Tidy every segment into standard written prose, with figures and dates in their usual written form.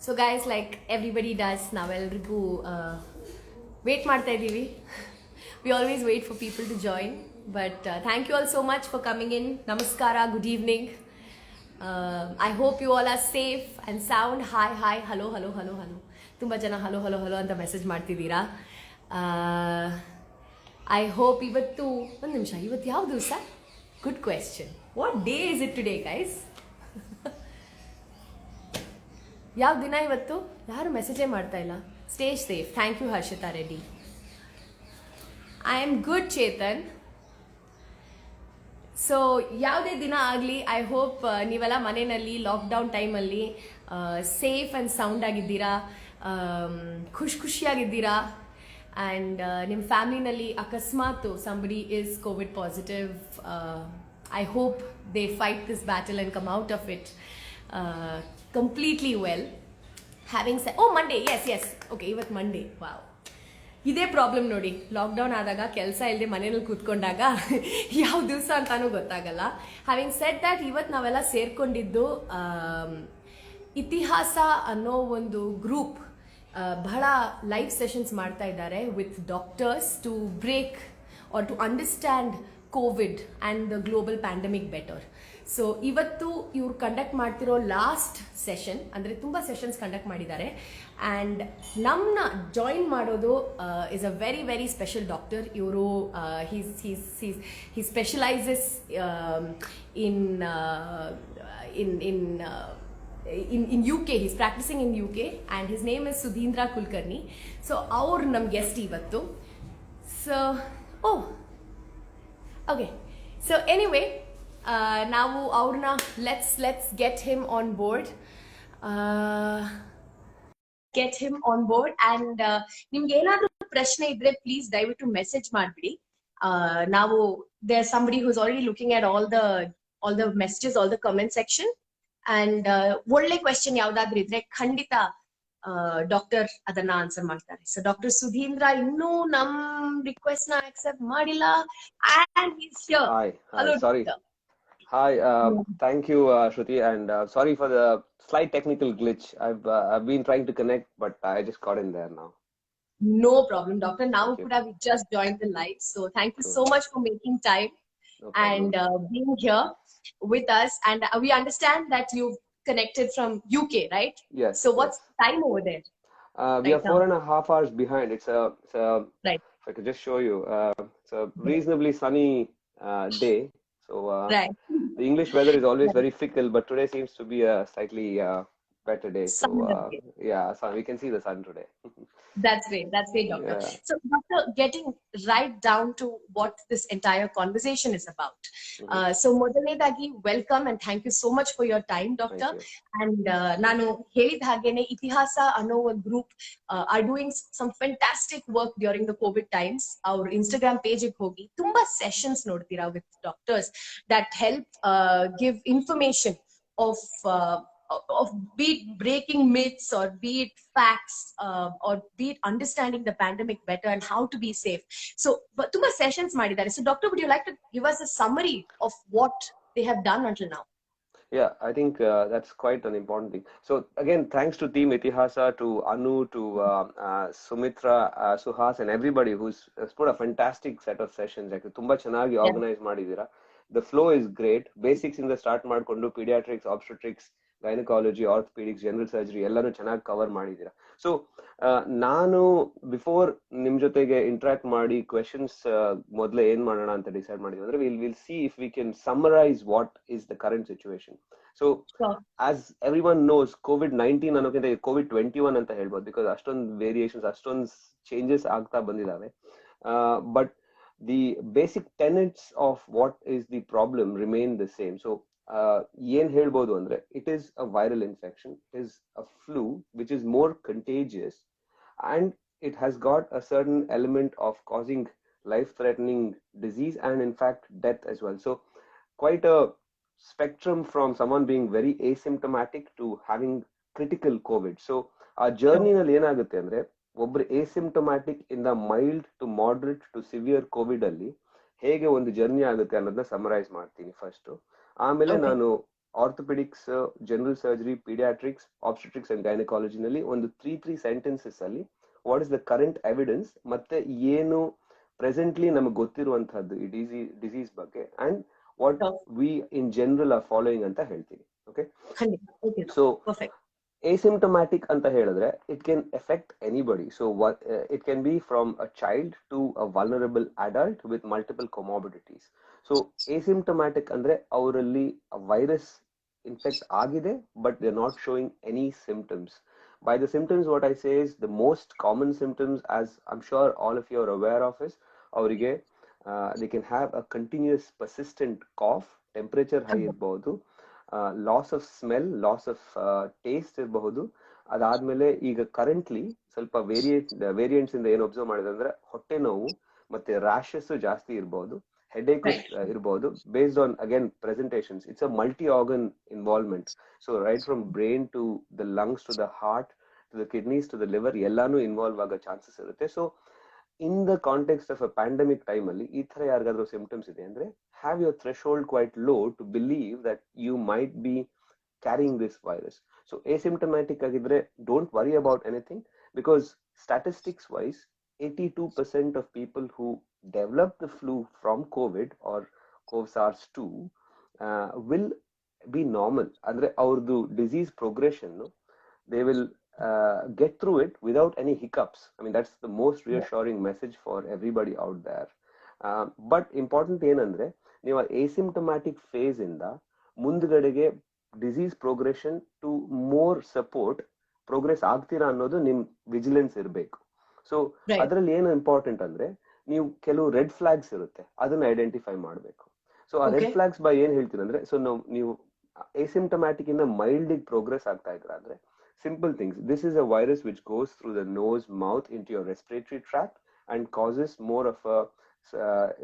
So guys, like everybody does, ನಾವೆಲ್ರಿಗೂ wait ಮಾಡ್ತಾ ಇದ್ದೀವಿ. We always wait for people to join, but thank you all so much for coming in. Namaskara, good evening. I hope you all are safe and sound. Hi, hi, hello, hello, hello, hello. ತುಂಬ ಜನ hello hello hello ಅಂತ message ಮಾಡ್ತಿದ್ದೀರಾ. I hope ಇವತ್ತು ಒಂದು ನಿಮಿಷ, ಇವತ್ತು ಯಾವ ದಿವಸ? Good question. What day is it today guys? ಯಾವ ದಿನ ಇವತ್ತು? ಯಾರು ಮೆಸೇಜೇ ಮಾಡ್ತಾ ಇಲ್ಲ. Stay safe. Thank you Harshita Reddy. I am good Chetan. So ಯಾವುದೇ ದಿನ ಆಗಲಿ, ಐ ಹೋಪ್ ನೀವೆಲ್ಲ ಮನೆಯಲ್ಲಿ ಲಾಕ್ಡೌನ್ ಟೈಮಲ್ಲಿ ಸೇಫ್ ಆ್ಯಂಡ್ ಸೌಂಡ್ ಆಗಿದ್ದೀರಾ, ಖುಷಿಯಾಗಿದ್ದೀರಾ. ಆ್ಯಂಡ್ ನಿಮ್ಮ ಫ್ಯಾಮಿಲಿನಲ್ಲಿ ಅಕಸ್ಮಾತ್ somebody is Covid positive, I hope they fight this battle and come out of it completely well. Having said, oh Monday, yes, okay, ಇವತ್ತು ಮಂಡೇ. ವಾವ್, ಇದೇ problem ನೋಡಿ, lockdown ಆದಾಗ ಕೆಲಸ ಇಲ್ಲದೆ ಮನೇಲಿ ಕೂತ್ಕೊಂಡಾಗ ಯಾವ ದಿವಸ ಅಂತಾನೂ ಗೊತ್ತಾಗಲ್ಲ. ಹ್ಯಾವಿಂಗ್ ಸೆಡ್ ದ್ಯಾಟ್, ಇವತ್ತು ನಾವೆಲ್ಲ ಸೇರ್ಕೊಂಡಿದ್ದು ಇತಿಹಾಸ ಅನ್ನೋ ಒಂದು ಗ್ರೂಪ್ ಬಹಳ ಲೈವ್ ಸೆಷನ್ಸ್ ಮಾಡ್ತಾ ಇದ್ದಾರೆ with doctors to break or to understand COVID and the global pandemic better. So ಇವತ್ತು ಇವ್ರು ಕಂಡಕ್ಟ್ ಮಾಡ್ತಿರೋ ಲಾಸ್ಟ್ ಸೆಷನ್, ಅಂದರೆ ತುಂಬ ಸೆಷನ್ಸ್ ಕಂಡಕ್ಟ್ ಮಾಡಿದ್ದಾರೆ. ಆ್ಯಂಡ್ ನಮ್ಮನ್ನ ಜಾಯಿನ್ ಮಾಡೋದು is a very very special doctor. ಇವರು he ಸ್ಪೆಷಲೈಸಸ್ in UK. He's practicing in UK and his name is Sudhindra Kulkarni. So our nam guest ivattu. So okay, so anyway, ನಾವು ಅವ್ರನ್ನ let's get him on board. Get him on board and ನಿಮ್ಗೆ ಏನಾದರೂ ಪ್ರಶ್ನೆ ಇದ್ರೆ please ದಯವಿಟ್ಟು message ಮಾಡ್ಬಿಡಿ. ನಾವು there's somebody who's already looking at all the messages, all the comment section, and ಒಳ್ಳೆ ಕ್ವೆಶ್ಚನ್ ಯಾವ್ದಾದ್ರು ಇದ್ರೆ ಖಂಡಿತ ಡಾಕ್ಟರ್ ಅದನ್ನ ಆನ್ಸರ್ ಮಾಡ್ತಾರೆ. ಸೊ ಡಾಕ್ಟರ್ ಸುಧೀಂದ್ರ ಇನ್ನೂ ನಮ್ ರಿಕ್ವೆಸ್ಟ್ ನ ಅಕ್ಸೆಪ್ಟ್ ಮಾಡಿಲ್ಲ. And he's here. Hi, sorry. Hi, thank you, Shruti, and sorry for the slight technical glitch. I've been trying to connect, but I just got in there now. No problem, doctor. Now could have just joined the live, so thank you so much for making time and being here with us. And we understand that you've connected from UK, right? Yes. So what's the time over there? We are 4.5 hours behind. It's a right. If I could just show you, it's a reasonably sunny day. So right. The English weather is always very fickle, but today seems to be a slightly better day. So yeah, so we can see the sun today. That's great, doctor. Yeah. So doctor, getting right down to what this entire conversation is about. So ಮೊದಲನೇದಾಗಿ welcome and thank you so much for your time, doctor. And ನಾನು ಹೇಳಿದ ಹಾಗೇನೆ ಇತಿಹಾಸ ಅನ್ನೋ ಒಂದು group are doing some fantastic work during the COVID times. Our Instagram page ಗೆ ಹೋಗಿ ತುಂಬಾ sessions ನೋಡ್ತೀರಾ with doctors that help give information of be it breaking myths or be it facts or be it understanding the pandemic better and how to be safe. So tumba sessions madidare. So doctor, would you like to give us a summary of what they have done until now? Yeah, I think that's quite an important thing. So again, thanks to Team Itihasa, to Anu, to Sumitra, Suhas, and everybody who's put a fantastic set of sessions. Like tumba chanagi organize madidira. The flow is great. Basics in the start ಮಾಡ್ಕೊಂಡು pediatrics, obstetrics, gynaecology, orthopaedics, general surgery ಎಲ್ಲಾನು ಚೆನ್ನಾಗಿ cover ಮಾಡಿದ್ದೀರಾ. So ನಾನು before ನಿಮ್ ಜೊತೆಗೆ interact ಮಾಡಿ questions ಮೊದಲೇ ಏನ್ ಮಾಡೋಣ ಅಂತ ಡಿಸೈಡ್ ಮಾಡಿದ್ವಿ ಅಂದ್ರೆ will see if we can summarise what is the current situation. So as everyone knows, COVID-19 ಅನ್ನೋಕ್ಕಿಂತ COVID-21 ಅಂತ ಹೇಳ್ಬೋದು, ಬಿಕಾಸ್ ಅಷ್ಟೊಂದು ವೇರಿಯೇಷನ್ಸ್, ಅಷ್ಟೊಂದು ಚೇಂಜಸ್ ಆಗ್ತಾ ಬಂದಿದ್ದಾವೆ. But the basic tenets of what is the problem remain the same. So ಏನ್ ಹೇಳ್ಬೋದು ಅಂದ್ರೆ, it is a viral infection, it is a flu which is more contagious and it has got a certain element of causing life-threatening disease and in fact death as well. So quite a spectrum from someone being very asymptomatic to having critical COVID. So ಆ ಜರ್ನಿನಲ್ಲಿ ಏನಾಗುತ್ತೆ ಅಂದ್ರೆ, ಒಬ್ರು asymptomatic ಇಂದ mild to moderate to severe COVID ಅಲ್ಲಿ ಹೇಗೆ ಒಂದು journey ಆಗುತ್ತೆ ಅನ್ನೋದನ್ನ ಸಮರೈಸ್ ಮಾಡ್ತೀನಿ ಫಸ್ಟ್. ಆಮೇಲೆ ನಾನು orthopaedics, general surgery, paediatrics, obstetrics and ಗೈನಕಾಲಜಿನಲ್ಲಿ ಒಂದು 3 ಸೆಂಟೆನ್ಸಸ್ ಅಲ್ಲಿ what is the current evidence ಮತ್ತೆ ಏನು ಪ್ರೆಸೆಂಟ್ಲಿ ನಮಗೆ ಗೊತ್ತಿರುವಂತಹದ್ದು ಈ ಡಿಸೀಸ್ ಬಗ್ಗೆ and what we in general are following ಅಂತ ಹೇಳ್ತೀನಿ. ಓಕೆ, ಸೊ asymptomatic anta ಹೇಳಿದ್ರೆ it can affect anybody. So it can be from a child to a vulnerable adult with multiple comorbidities. So asymptomatic ಅಂದ್ರೆ ಅವರಲ್ಲಿ virus infect ಆಗಿದೆ but they're not showing any symptoms. By the symptoms what I say is the most common symptoms, as I'm sure all of you are aware of, is ಅವರಿಗೆ they can have a continuous persistent cough, temperature high ಇರಬಹುದು, loss of smell, loss of taste ಇರಬಹುದು. ಅದಾದ್ಮೇಲೆ ಈಗ currently ಸ್ವಲ್ಪ variants ಇಂದ ಏನು observe ಮಾಡಿದೆ ಅಂದ್ರೆ ಹೊಟ್ಟೆ ನೋವು ಮತ್ತೆ ರ್ಯಾಶಸ್ ಜಾಸ್ತಿ ಇರಬಹುದು, ಹೆಡೇಕ್ ಇರಬಹುದು, based on again presentations. It's a multi organ involvement. So right from brain to the lungs to the heart to the kidneys to the liver ಎಲ್ಲಾನು ಇನ್ವಾಲ್ವ್ ಆಗೋ ಚಾನ್ಸಸ್ ಇರುತ್ತೆ. So in the context of a pandemic time ಅಲ್ಲಿ ಈ ತರ ಯಾರಿಗಾದ್ರೂ symptoms ಇದೆ ಅಂದ್ರೆ have your threshold quite low to believe that you might be carrying this virus. So asymptomatic ಆಗಿದ್ರೆ don't worry about anything, because statistics wise 82% of people who develop the flu from COVID or SARS-2 will be normal. ಅಂದ್ರೆ ಅವ್ರದ್ದು disease progression they will get through it without any hiccups. I mean, that's the most reassuring message for everybody out there. But important ಏನಂದ್ರೆ ನೀವು asymptomatic phase ಇಂದ ಮುಂದ್ಗಡೆಗೆ disease progression to more support progress ಆಗ್ತೀರಾ ಅನ್ನೋದು ನಿಮ್ vigilance ಇರಬೇಕು. So ಅದ್ರಲ್ಲಿ ಏನು important ಅಂದ್ರೆ ನೀವು ಕೆಲವು ರೆಡ್ ಫ್ಲಾಗ್ಸ್ ಇರುತ್ತೆ, ಅದನ್ನ ಐಡೆಂಟಿಫೈ ಮಾಡಬೇಕು. ಸೊ ಆ ರೆಡ್ ಫ್ಲಾಗ್ಸ್ ಬೈ ಏನ್ ಹೇಳ್ತೀನಿ ಅಂದ್ರೆ, ಸೊ ನೀವು asymptomatic ಇಂದ ಮೈಲ್ಡ್ ಪ್ರೋಗ್ರೆಸ್ ಆಗ್ತಾ ಇದ್ರ ಅಂದ್ರೆ simple things. This is a virus which goes through the nose, mouth into your respiratory tract and causes more of a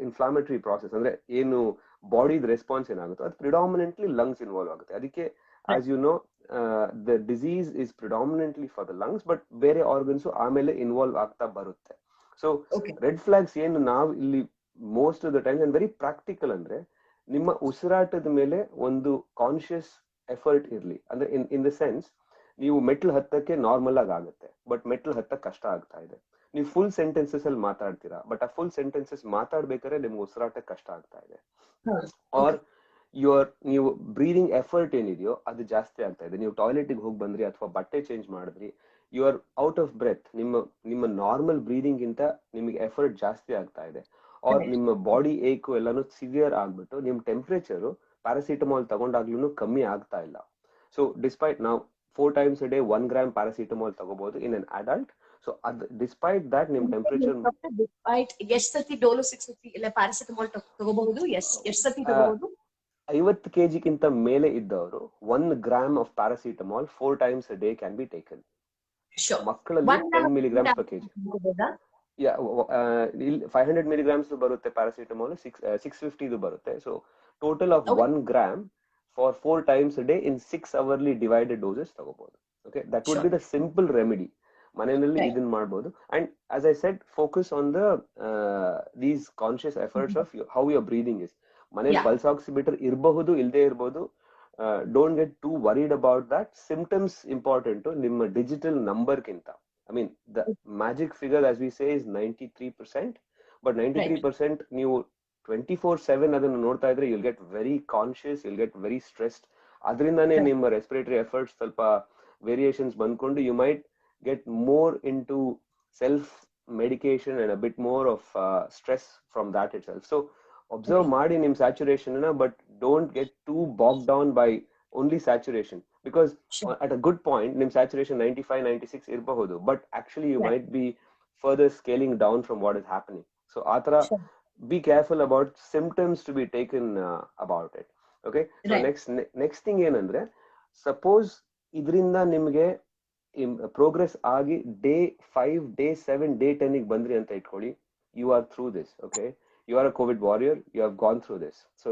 inflammatory process. ಅಂದ್ರೆ ಏನು ಬಾಡಿ ರೆಸ್ಪಾನ್ಸ್ ಏನಾಗುತ್ತೋ ಅದು predominantly lungs ಇನ್ವಾಲ್ವ್ ಆಗುತ್ತೆ. ಅದಕ್ಕೆ as you know the disease is predominantly for the lungs, but ಬೇರೆ organs ಆಮೇಲೆ involve ಆಗ್ತಾ ಬರುತ್ತೆ. ಸೊ ರೆಡ್ ಫ್ಲಾಗ್ಸ್ ಏನು ನಾವು ಇಲ್ಲಿ most of the time and very practical ಅಂದ್ರೆ, ನಿಮ್ಮ ಉಸಿರಾಟದ ಮೇಲೆ ಒಂದು ಕಾನ್ಶಿಯಸ್ ಎಫರ್ಟ್ ಇರ್ಲಿ. ಅಂದ್ರೆ ಇನ್ ದ ಸೆನ್ಸ್, ನೀವು ಮೆಟ್ಲು ಹತ್ತಕ್ಕೆ ನಾರ್ಮಲ್ ಆಗುತ್ತೆ, ಬಟ್ ಮೆಟ್ಲು ಹತ್ತಕ್ಕೆ ಕಷ್ಟ ಆಗ್ತಾ ಇದೆ. ನೀವು ಫುಲ್ ಸೆಂಟೆನ್ಸಸ್ ಅಲ್ಲಿ ಮಾತಾಡ್ತೀರಾ, ಬಟ್ ಆ ಫುಲ್ ಸೆಂಟೆನ್ಸಸ್ ಮಾತಾಡ್ಬೇಕಾದ್ರೆ ನಿಮ್ಗೆ ಉಸಿರಾಟಕ್ಕೆ ಕಷ್ಟ ಆಗ್ತಾ ಇದೆ. ಆರ್ ನೀವು ಬ್ರೀದಿಂಗ್ ಎಫರ್ಟ್ ಏನಿದೆಯೋ ಅದು ಜಾಸ್ತಿ ಆಗ್ತಾ ಇದೆ. ನೀವು ಟಾಯ್ಲೆಟ್ಗೆ ಹೋಗಿ ಬಂದ್ರಿ ಅಥವಾ ಬಟ್ಟೆ ಚೇಂಜ್ ಮಾಡಿದ್ರಿ, you are out of breath. ನಿಮ್ಮ ನಾರ್ಮಲ್ ಬ್ರೀದಿಂಗ್ ಗಿಂತ ನಿಮಗೆ ಎಫರ್ಟ್ ಜಾಸ್ತಿ ಆಗ್ತಾ ಇದೆ. ಆರ್ ನಿಮ್ಮ ಬಾಡಿ ಏಕು ಎಲ್ಲಾನು ಸಿವಿಯರ್ ಆಗ್ಬಿಟ್ಟು ನಿಮ್ ಟೆಂಪರೇಚರ್ ಪ್ಯಾರಾಸಿಟಮಾಲ್ ತಗೊಂಡಾಗ್ಲೂ ಕಮ್ಮಿ ಆಗ್ತಾ ಇಲ್ಲ. ಸೊ ಡಿಸ್ಪೈಟ್ ನಾವು 4 times a day 1 gram paracetamol ತಗೋಬಹುದು in an adult. So despite that ನಿಮ್ ಟೆಂಪರೇಚರ್ ಎಷ್ಟು ಸತಿ ಡೋಲೋ 650 ಇಲ್ಲ ಪ್ಯಾರಾಸಿಟಮಾಲ್ ತಗೋಬಹುದು? ಎಷ್ಟು ಸತಿ ತಗೋಬಹುದು? 50 kg ಗಿಂತ ಮೇಲೆ ಇದ್ದವರು 1 gram of paracetamol 4 times a day can be taken. ಮಕ್ಕಳಲ್ಲಿ 10 milligrams per kg. 500 milligrams ಬರುತ್ತೆ ಪ್ಯಾರಾಸಿಟಮಾಲ್, 650 ಬರುತ್ತೆ. So total of 1 gram for 4 times a day in 6 hourly divided doses ತಗೋಬಹುದು. Okay, that would be the simple remedy. ಮನೆಯಲ್ಲಿ ಇದನ್ನ ಮಾಡಬಹುದು. And as I said, focus on the these conscious efforts of how your breathing is. ಮನೆಯಲ್ಲಿ pulse oximeter ಇರಬಹುದು, ಇಲ್ಲದೆ ಇರಬಹುದು. Don't get too worried about that. Symptoms important ನಿಮ್ಮ digital number ಗಿಂತ. I mean, the magic figure as we say is 93%, but 93% ನೀವು 24/7 ಅದನ್ನು ನೋಡ್ತಾ ಇದ್ರೆ you'll get very conscious, you'll get very stressed. ಅದರಿಂದಾನೇ ನಿಮ್ಮ ರೆಸ್ಪಿರೇಟರಿ ಎಫರ್ಟ್ಸ್ ಸ್ವಲ್ಪ variations ಬಂದ್ಕೊಂಡು you might get more into self medication and a bit more of stress from that itself. So observe ಮಾಡಿ ನಿಮ್ saturation ನ, but don't get too bogged down by only saturation, because at a good point ನಿಮ್ saturation 95-96 ಇರಬಹುದು, but actually you might be further scaling down from what is happening. So ಆತರ be careful about symptoms to be taken about it. Okay, so next thing ಏನಂದ್ರೆ, suppose ಇದರಿಂದ ನಿಮ್ಗೆ progress ಆಗಿ day 5, day 7, day 10 ಗೆ ಬಂದ್ರಿ ಅಂತ ಇಟ್ಕೊಳ್ಳಿ. You are through this. Okay, you are a COVID warrior, you have gone through this. So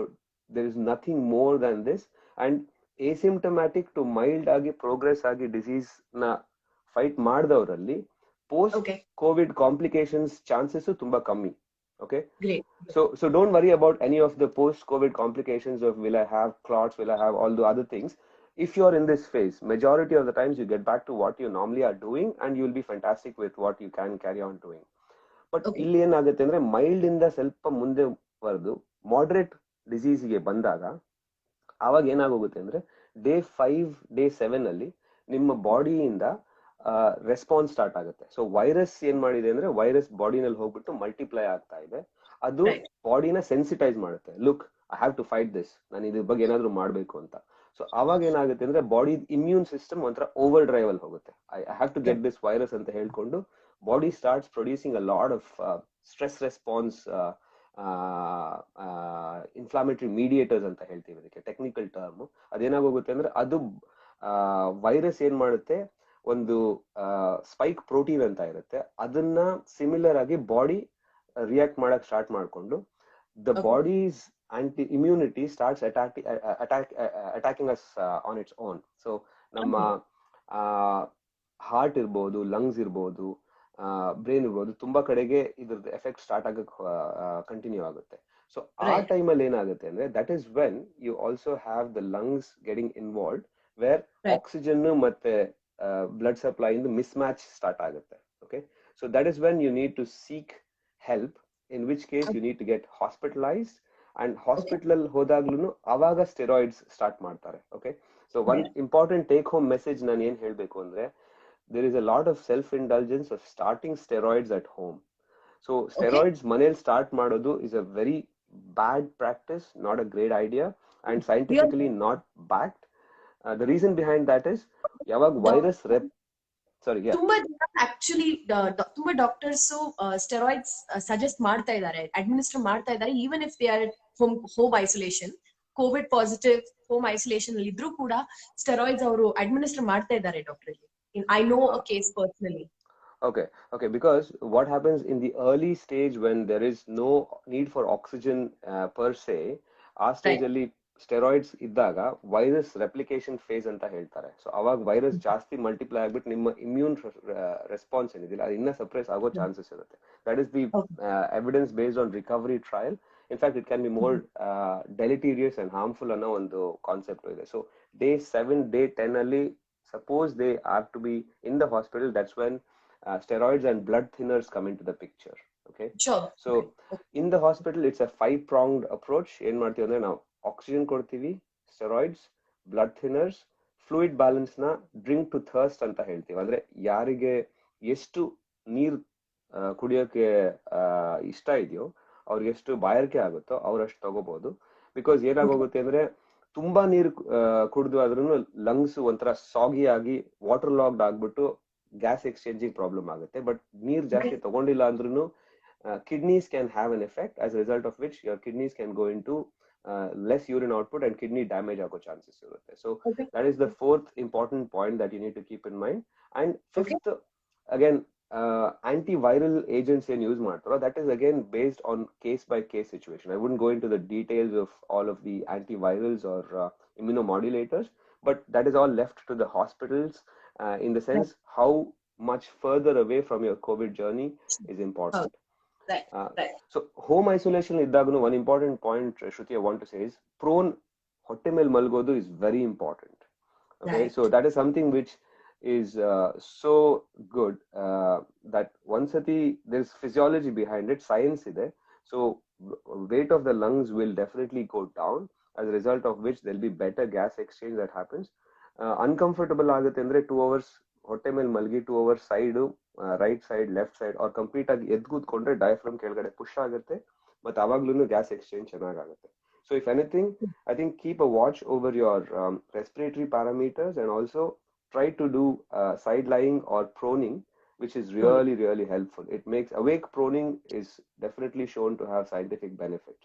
there is nothing more than this. And asymptomatic to mild ಆಗಿ progress ಆಗಿ disease ನ fight ಮಾಡಿದವರಲ್ಲಿ post COVID complications chances ತುಂಬಾ ಕಮ್ಮಿ. Okay. Great. So don't worry about any of the post-COVID complications of will I have clots, will I have all the other things. If you're in this phase, majority of the times you get back to what you normally are doing and you will be fantastic with what you can carry on doing. But ಇಲ್ಲಿ ಏನಾಗುತ್ತೆ ಅಂದ್ರೆ mild ಇಂದ ಸ್ವಲ್ಪ ಮುಂದೆ ಬರೆದು moderate ಡಿಸೀಸ್ಗೆ ಬಂದಾಗ ಆವಾಗ ಏನಾಗೋಗುತ್ತೆ ಅಂದ್ರೆ ಡೇ 5 ಡೇ 7 ಅಲ್ಲಿ ನಿಮ್ಮ ಬಾಡಿಯಿಂದ ರೆಸ್ಪಾನ್ಸ್ ಸ್ಟಾರ್ಟ್ ಆಗುತ್ತೆ. ಸೊ ವೈರಸ್ ಏನ್ ಮಾಡಿದೆ ಅಂದ್ರೆ ವೈರಸ್ ಬಾಡಿನಲ್ಲಿ ಹೋಗ್ಬಿಟ್ಟು ಮಲ್ಟಿಪ್ಲೈ ಆಗ್ತಾ ಇದೆ. ಅದು ಬಾಡಿನ ಸೆನ್ಸಿಟೈಸ್ ಮಾಡುತ್ತೆ. Look, I have to fight this, ನಾನು ಇದ್ರ ಬಗ್ಗೆ ಏನಾದ್ರು ಮಾಡ್ಬೇಕು ಅಂತ. ಸೊ ಅವಾಗ ಏನಾಗುತ್ತೆ ಅಂದ್ರೆ ಬಾಡಿ ಇಮ್ಯೂನ್ ಸಿಸ್ಟಮ್ ಒಂಥರ ಓವರ್ ಡ್ರೈವ್ ಅಲ್ಲಿ ಹೋಗುತ್ತೆ. I have to get this virus ಅಂತ ಹೇಳ್ಕೊಂಡು body starts producing a lot of stress response inflammatory mediators ಅಂತ ಹೇಳ್ತೀವಿ ಅದಕ್ಕೆ ಟೆಕ್ನಿಕಲ್ ಟರ್ಮ್. ಅದೇನಾಗೋಗುತ್ತೆ ಅಂದ್ರೆ ಅದು ವೈರಸ್ ಏನ್ ಮಾಡುತ್ತೆ, ಒಂದು ಸ್ಪೈಕ್ ಪ್ರೋಟೀನ್ ಅಂತ ಇರುತ್ತೆ, ಅದನ್ನ ಸಿಮಿಲರ್ ಆಗಿ ಬಾಡಿ ರಿಯಾಕ್ಟ್ ಮಾಡಕ್ ಸ್ಟಾರ್ಟ್ ಮಾಡ್ಕೊಂಡು the body's anti immunity starts attacking us on its own. So ನಮ್ಮ ಹಾರ್ಟ್ ಇರ್ಬೋದು, ಲಂಗ್ಸ್ ಇರ್ಬೋದು, ಬ್ರೈನ್ ಇರ್ಬೋದು, ತುಂಬಾ ಕಡೆಗೆ ಇದ್ರದ್ದು ಎಫೆಕ್ಟ್ ಸ್ಟಾರ್ಟ್ ಆಗಕ್ ಕಂಟಿನ್ಯೂ ಆಗುತ್ತೆ. ಸೊ ಆ ಟೈಮಲ್ಲಿ ಏನಾಗುತ್ತೆ ಅಂದ್ರೆ that is when you also have the lungs getting involved, where oxygen ಮತ್ತೆ ಬ್ಲಡ್ ಸಪ್ಲೈ ಇಂದ ಮಿಸ್ ಮ್ಯಾಚ್ ಸ್ಟಾರ್ಟ್ ಆಗುತ್ತೆ. Okay, so that is when you need to seek help, in which case you need to get hospitalised. And hospital ಹೋದಾಗ್ಲೂ ಅವಾಗ steroids start ಮಾಡ್ತಾರೆ. Okay, so one important take home message ನಾನು ಏನ್ ಹೇಳ್ಬೇಕು ಅಂದ್ರೆ, there is a lot of self-indulgence of starting steroids at home. So steroids manel start ಮಾಡೋದು is a very bad practice, not a great idea, and scientifically not backed. The reason behind that is ಯಾವಾಗ virus ತುಂಬಾ ಜನ actually ತುಂಬಾ doctors steroids suggest ಮಾಡ್ತಾ ಇದ್ದಾರೆ, administer ಮಾಡ್ತಾ ಇದ್ದಾರೆ, even if they are home isolation, Covid positive home isolation ಅಲ್ಲಿ ಇದ್ರೂ ಕೂಡ ಸ್ಟೆರಾಯ್ಡ್ಸ್ ಅವರು ಅಡ್ಮಿನಿಸ್ಟರ್ ಮಾಡ್ತಾ ಇದ್ದಾರೆ doctor. I know a case personally. Okay, because what happens in the early stage when there is no need for oxygen per se, ಆ stage ಅಲ್ಲಿ steroids ಇದ್ದಾಗ virus replication face ಅಂತ ಹೇಳ್ತಾರೆ. ಸೊ ಅವಾಗ virus ಜಾಸ್ತಿ multiply ಆಗ್ಬಿಟ್ಟು ನಿಮ್ಮ immune response ಏನಿದಿಲ್ಲ ಅದು ಇನ್ನ ಸಪ್ರೆಸ್ ಆಗೋ ಚಾನ್ಸಸ್ ಇರುತ್ತೆ. That is the evidence based on recovery trial. In fact it can be more deleterious and harmful ಅನ್ನೋ ಒಂದು ಕಾನ್ಸೆಪ್ಟ್ ಇದೆ. ಸೊ ಡೇ 7 ಡೇ 10 ಅಲ್ಲಿ suppose they have to be in the hospital, that's when steroids and blood thinners come into the picture. Okay, sure. So in the hospital it's a 5-pronged approach. ಏನು ಮಾಡ್ತೀವಿ ಅಂದ್ರೆ ನಾವು oxygen ಕೊಡ್ತೀವಿ, steroids, blood thinners, fluid balance ನ drink to thirst ಅಂತ ಹೇಳ್ತೀವಿ. ಅಂದ್ರೆ ಯಾರಿಗೆ ಎಷ್ಟು ನೀರು ಕುಡಿಯೋಕೆ ಇಷ್ಟ ಇದೆಯೋ, ಅವ್ರಿಗೆ ಎಷ್ಟು ಬಾಯಾರಿಕೆ ಆಗುತ್ತೋ ಅವ್ರಷ್ಟು ತಗೋಬಹುದು. ಬಿಕಾಸ್ ಏನಾಗೋಗುತ್ತೆ ಅಂದ್ರೆ ತುಂಬಾ ನೀರು ಕುಡಿದು ಆದ್ರೂ ಲಂಗ್ಸ್ ಒಂಥರ ಸಾಗಿ ಆಗಿ ವಾಟರ್ ಲಾಕ್ಡ್ ಆಗ್ಬಿಟ್ಟು ಗ್ಯಾಸ್ ಎಕ್ಸ್ಚೇಂಜಿಂಗ್ ಪ್ರಾಬ್ಲಮ್ ಆಗುತ್ತೆ. ಬಟ್ ನೀರ್ ಜಾಸ್ತಿ ತಗೊಂಡಿಲ್ಲ ಅಂದ್ರೂ kidneys can have an effect, as result of which your kidneys can go into less urine output and kidney damage ಆಗೋ ಚಾನ್ಸಸ್ ಇರುತ್ತೆ. So that is the 4th important point that you need to keep in mind. And 5th, again antiviral agents ಏನ್ use ಮಾಡ್ತಾರೋ that is again based on case by case situation. I wouldn't go into the details of all of the antivirals or immunomodulators, but that is all left to the hospitals in the sense how much further away from your COVID journey is important. Right. So home isolation iddagunu one important point, Shruti, I want to say is prone hotte mel malgodu is very important. Okay, so that is something which is so good that once there's physiology behind it, science ide. So weight of the lungs will definitely go down, as a result of which there'll be better gas exchange that happens. Uncomfortable agutte andre 2 hours ಹೊಟ್ಟೆ ಮೇಲೆ ಮಲಗಿ 2 hours side, right side, left side ಅವ್ರು complete ಆಗಿ ಎದ್ದು ಕೂತ್ಕೊಂಡ್ರೆ diaphragm ಕೆಳಗಡೆ push ಆಗುತ್ತೆ, ಮತ್ತೆ ಅವಾಗ್ಲೂ ಗ್ಯಾಸ್ ಎಕ್ಸ್ಚೇಂಜ್ ಚೆನ್ನಾಗುತ್ತೆ. So if anything, I think keep a watch over your respiratory parameters, and also try to do side lying or proning, which is really, really helpful. It makes awake proning is definitely shown to have scientific benefit.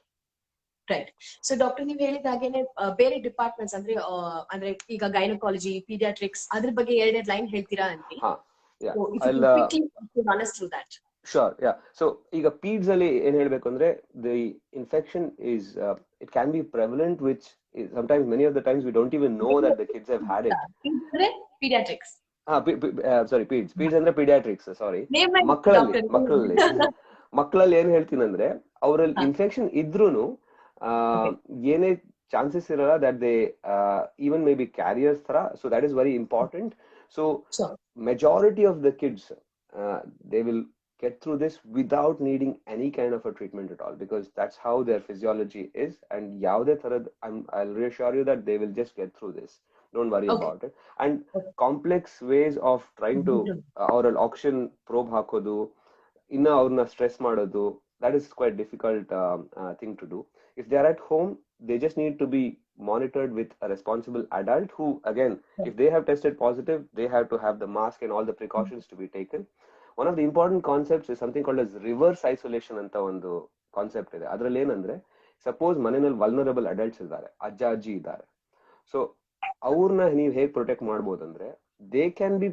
Right. So doctor, ನೀವು ಹೇಳಿದ ಹಾಗೇನೆ ಬೇರೆ departments ಅಂದ್ರೆ ಅಂದ್ರೆ ಈಗ gynaecology, paediatrics ಅದ್ರ ಬಗ್ಗೆ ಎರಡೆರಡು ಲೈನ್ ಹೇಳ್ತೀರಾ ಅಂತ? I'll run us through that. Sure, yeah. So ಈಗ ಪೀಡ್ಸ್ ಅಲ್ಲಿ ಏನ್ ಹೇಳ್ಬೇಕು ಅಂದ್ರೆ the infection is it can be prevalent, which is sometimes, many of the times we don't even know that the kids have had it. Pediatrics. Sorry, peds ಅಂದ್ರೆ pediatrics, sorry. ಮಕ್ಕಳಲ್ಲಿ ಮಕ್ಕಳಲ್ಲಿ ಏನ್ ಹೇಳ್ತೀನಿ ಅಂದ್ರೆ ಅವರಲ್ಲಿ ಇನ್ಫೆಕ್ಷನ್ ಇದ್ರೂನು ಏನೇ chances ಇರಲ್ಲ that they even maybe carriers ತರ, so that is very important. So majority of the kids they will get through this without needing any kind of a treatment at all, because that's how their physiology is. And ಯಾವುದೇ ತರದ್ I'll reassure you that they will just get through this. Don't worry about it. And complex ways of trying to ಅವರಲ್ಲಿ oxygen probe ಹಾಕೋದು, ಇನ್ನ ಅವ್ರನ್ನ stress ಮಾಡೋದು, that is quite difficult thing to do. If they are at home, they just need to be monitored with a responsible adult who, again, if they have tested positive, they have to have the mask and all the precautions to be taken. One of the important concepts is something called as reverse isolation anta ಒಂದು concept ಇದೆ. ಅದ್ರಲ್ಲಿ ಏನಂದ್ರೆ, suppose ಮನೆಯಲ್ಲಿ vulnerable adults ಇದ್ದಾರೆ, ಅಜ್ಜ ಅಜ್ಜಿ ಇದ್ದಾರೆ, so ಅವ್ರನ್ನ ನೀವು ಹೇಗೆ ಪ್ರೊಟೆಕ್ಟ್ ಮಾಡ್ಬೋದಂದ್ರೆ, they can be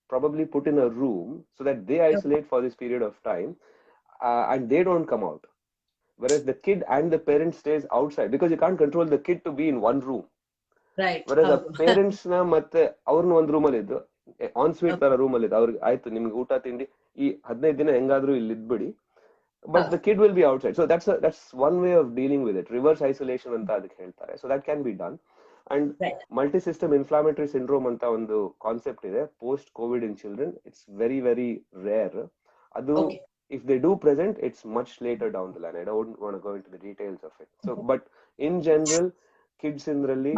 probably put in a room so that they isolate for this period of time and they don't come out, whereas the kid and the parent stays outside, because you can't control the kid to be in one room, right? Whereas the parents na ಮತ್ತೆ ಅವ್ರನ್ನ ಒಂದು room ಅಲ್ಲಿ ಇದ್ದು on sweet ತರ room ಅಲ್ಲಿ ಇದ್ದು ಅವ್ರಿಗೆ ಆಯ್ತು ನಿಮ್ಗೆ ಊಟ ತಿಂಡಿ ಈ 15 ದಿನ ಹೆಂಗಾದ್ರೂ ಇಲ್ಲಿ ಇದ್ಬಿಡಿ, but the kid will be outside. So that's one way of dealing with it. Reverse isolation ಅಂತ ಅದಕ್ಕೆ ಹೇಳ್ತಾರೆ. So that can be done. And multi-system inflammatory syndrome ಅಂತ ಒಂದು ಕಾನ್ಸೆಪ್ಟ್ ಇದೆ post covid in children. It's very very rare. ಅದು if they do present, it's much later down the line. I don't want to go into the details of it. So but in general, kids ಇಂದ್ರಲ್ಲಿ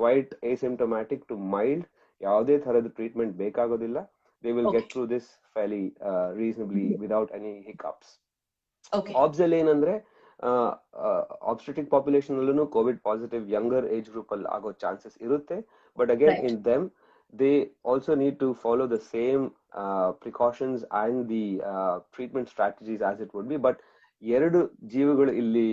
quite asymptomatic to mild, ಯಾವುದೇ ತರದ treatment ಬೇಕಾಗೋದಿಲ್ಲ. They will get through this fairly reasonably without any hiccups. Abs ಅಲ್ಲಿ ಏನಂದ್ರೆ obstetric population ಅಲ್ಲೂ Covid positive younger age group ಅಲ್ಲಿ ಆಗೋ chances ಇರುತ್ತೆ. But again in them they also need to follow the same precautions and the treatment strategies as it would be. But ಎರಡು ಜೀವಗಳು ಇಲ್ಲಿ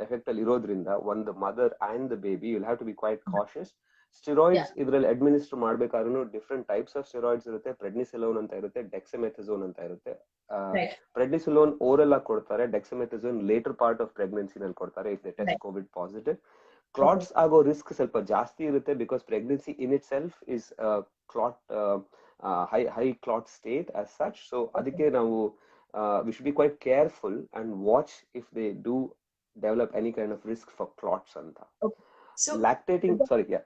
effect ಅಲ್ಲಿ ಇರೋದ್ರಿಂದ, ಒಂದು mother and the baby, will have to be quite cautious. Steroids ಇದ್ರಲ್ಲಿ administer ಮಾಡ್ಬೇಕಾದ್ರೂ different types of steroids ಇರುತ್ತೆ. Prednisolone ಅಂತ ಇರುತ್ತೆ, ಡೆಕ್ಸಮೆಥಾಸೋನ್ ಅಂತ ಇರುತ್ತೆ. ಪ್ರೆಡ್ನಿಸಲೋನ್ ಓರಲ್ ಆಗಿ ಕೊಡ್ತಾರೆ, ಡೆಕ್ಸಮೆಥಾಸೋನ್ ಲೇಟರ್ ಪಾರ್ಟ್ ಆಫ್ ಪ್ರೆಗ್ನೆನ್ಸಿ ನಲ್ಲಿ ಕೊಡ್ತಾರೆ if they test Covid positive. Clots ಆಗೋ ರಿಸ್ಕ್ ಸ್ವಲ್ಪ ಜಾಸ್ತಿ ಇರುತ್ತೆ, because pregnancy in it self is clot high clot state as such. So ಅದಕ್ಕೆ ನಾವು we should be quite careful and watch if they do develop any kind of risk for clots anta. So lactating continue.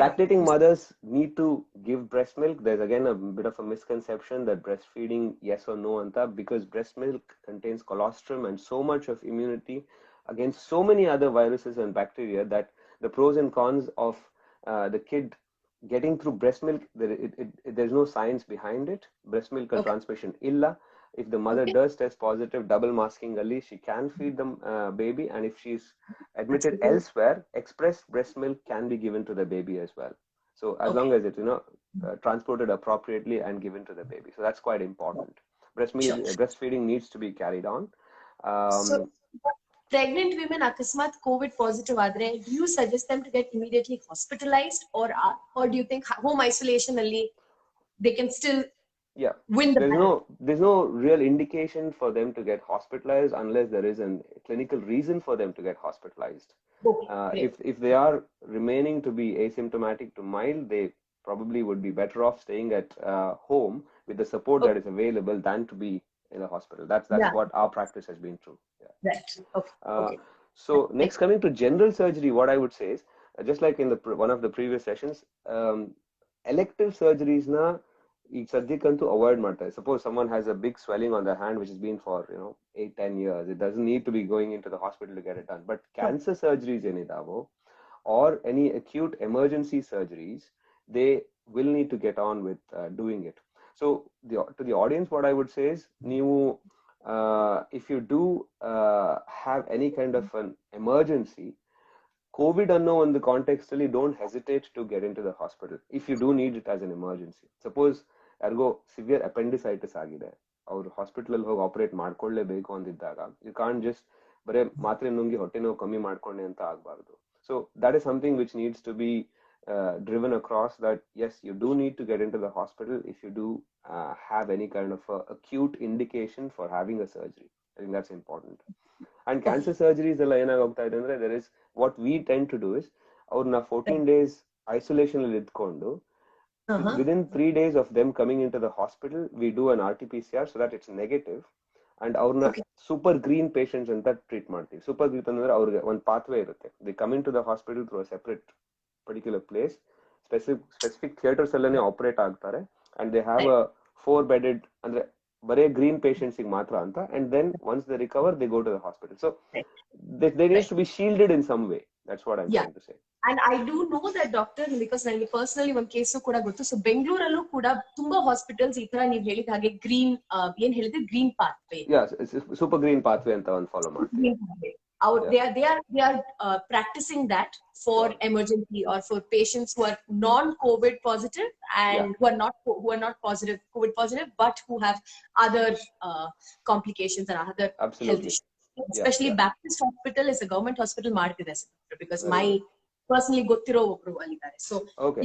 Lactating mothers need to give breast milk. There's again a bit of a misconception that breastfeeding yes or no anta, because breast milk contains colostrum and so much of immunity against so many other viruses and bacteria that the pros and cons of the kid getting through breast milk, there's no science behind it. Breast milk transmission illa. If the mother does test positive, double masking ali, she can feed the baby, and if she's admitted elsewhere, expressed breast milk can be given to the baby as well. So as long as it's transported appropriately and given to the baby, so that's quite important. Breastfeeding needs to be carried on. So pregnant women akasmat covid positive adre, do you suggest them to get immediately hospitalized, or do you think home isolation alli they can still win the battle? There's no real indication for them to get hospitalized unless there is a clinical reason for them to get hospitalized. If they are remaining to be asymptomatic to mild, they probably would be better off staying at home with the support that is available than to be in a hospital. That's what our practice has been through. Right. Okay. So next, coming to general surgery, what I would say is, just like in one of the previous sessions, elective surgeries na ಈಗ ಸದ್ಯಕ್ಕಂತೂ avoid ಮಾಡ್ತಾರೆ. Suppose someone has a big swelling on their hand which has been for 8-10 years, it doesn't need to be going into the hospital to get it done. But cancer surgeries ಏನಿದಾವೋ or any acute emergency surgeries, they will need to get on with doing it. So to the audience, what I would say is, ನೀವು if you do have any kind of an emergency, COVID ಅನ್ನೋ ಒಂದು context ಅಲ್ಲಿ don't hesitate to get into the hospital if you do need it as an emergency. Suppose ಯಾರಿಗೋ severe appendicitis ಆಗಿದೆ, ಅವ್ರು hospital ಅಲ್ಲಿ ಹೋಗಿ operate ಮಾಡ್ಕೊಳ್ಳೇಬೇಕು ಅಂದಿದ್ದಾಗ, ಯು ಕಾಂಟ್ ಜಸ್ಟ್ ಬರೇ ಮಾತ್ರೆ ನುಂಗಿ ಹೊಟ್ಟೆ ನೋವು ಕಮ್ಮಿ ಮಾಡ್ಕೊಂಡೆ ಅಂತ ಆಗ್ಬಾರ್ದು. So that is something which needs to be driven across, that yes, you do need to get into the hospital if you do have any kind of acute indication for having a surgery. I think that's important. And cancer surgeries ಎಲ್ಲ ಏನಾಗೋಗ್ತಾ ಇದೆ ಅಂದ್ರೆ, there is what we tend to do is, ಅವ್ರನ್ನ 14 days isolation ಅಲ್ಲಿ ಇದ್ಕೊಂಡು Within 3 days of them coming into the hospital, we do an RT-PCR so that it's negative, and ಅವ್ರನ್ನ super green patients ಅಂತ treat ಮಾಡ್ತೀವಿ. Super green ಅಂದ್ರೆ ಅವ್ರಿಗೆ ಒಂದು pathway ಇರುತ್ತೆ. They come in to the hospital through a separate particular place, specific theatres ಅಲ್ಲೇ operate ಆಗ್ತಾರೆ, and they have a 4-bedded ಅಂದ್ರೆ ಬರೇ ಗ್ರೀನ್ ಪೇಷಂಟ್ಸ್ ಮಾತ್ರ ಅಂತ, and then once they recover they go to the hospital. So they needs to be shielded in some way. That's what I'm trying to say. And I do know that doctor, because ನನಗೆ personally ಒಂದು case ಕೂಡ ಗೊತ್ತು. So ಬೆಂಗಳೂರಲ್ಲೂ ಕೂಡ ತುಂಬಾ hospitals ಈ ತರ ನೀವು ಹೇಳಿದ ಹಾಗೆ ಗ್ರೀನ್ ಏನ್ ಹೇಳಿದ್ರೆ green pathway, super green pathway ಅಂತ ಒಂದು ಫಾಲೋ ಮಾಡ್ತೀವಿ. they are practicing that for emergency or for patients who are non-COVID positive and who are not positive COVID positive, but who have other complications and other health issues. Especially Baptist Hospital is a government hospital ಮಾಡ್ತಿದೆ because my personally ಗೊತ್ತಿರೋ ಒಬ್ರು ಅಲ್ಲಿದ್ದಾರೆ. So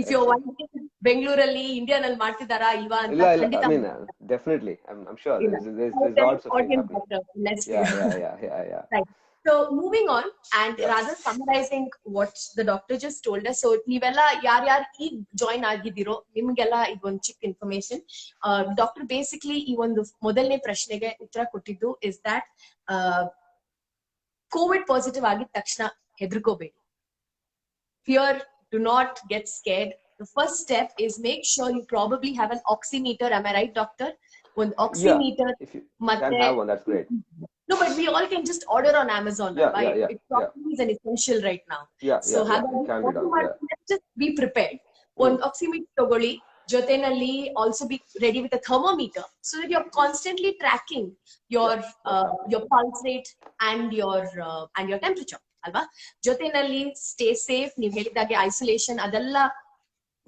if you're wondering ಬೆಂಗಳೂರಲ್ಲಿ ಇಂಡಿಯಾನಲ್ಲಿ ಮಾಡ್ತಿದಾರಾ ಇಲ್ವಾ ಅಂತ ಖಂಡಿತ definitely I'm sure there's lots of things happening. Yeah. Right. So moving on, and rather summarizing what the doctor just told us. So ನೀವೆಲ್ಲ ಯಾರ್ಯಾರು ಈಗ ಜಾಯಿನ್ ಆಗಿದ್ದೀರೋ ನಿಮ್ಗೆಲ್ಲ ಇದೊಂದು ಚಿಕ್ಕ ಇನ್ಫಾರ್ಮೇಶನ್. ಡಾಕ್ಟರ್ ಬೇಸಿಕ್ಲಿ ಈ ಒಂದು ಮೊದಲನೇ ಪ್ರಶ್ನೆಗೆ ಉತ್ತರ ಕೊಟ್ಟಿದ್ದು ಇಸ್ ದಟ್ ಕೋವಿಡ್ ಪಾಸಿಟಿವ್ ಆಗಿದ ತಕ್ಷಣ ಹೆದರ್ಕೋಬೇಡಿ. Fear, do not get scared. The first step is make sure you probably have an oximeter. Am I right, doctor? One oximeter. If you can have one, that's great. No, but we all can just order on Amazon. It probably is an essential right now. Let's just be prepared. One oximeter togoli, jotenalli also be ready with a thermometer so that you're constantly tracking your pulse rate and your temperature. Alva jotenalli stay safe. ನೀವು ಹೇಳಿದಾಗೆ isolation ಅದೆಲ್ಲ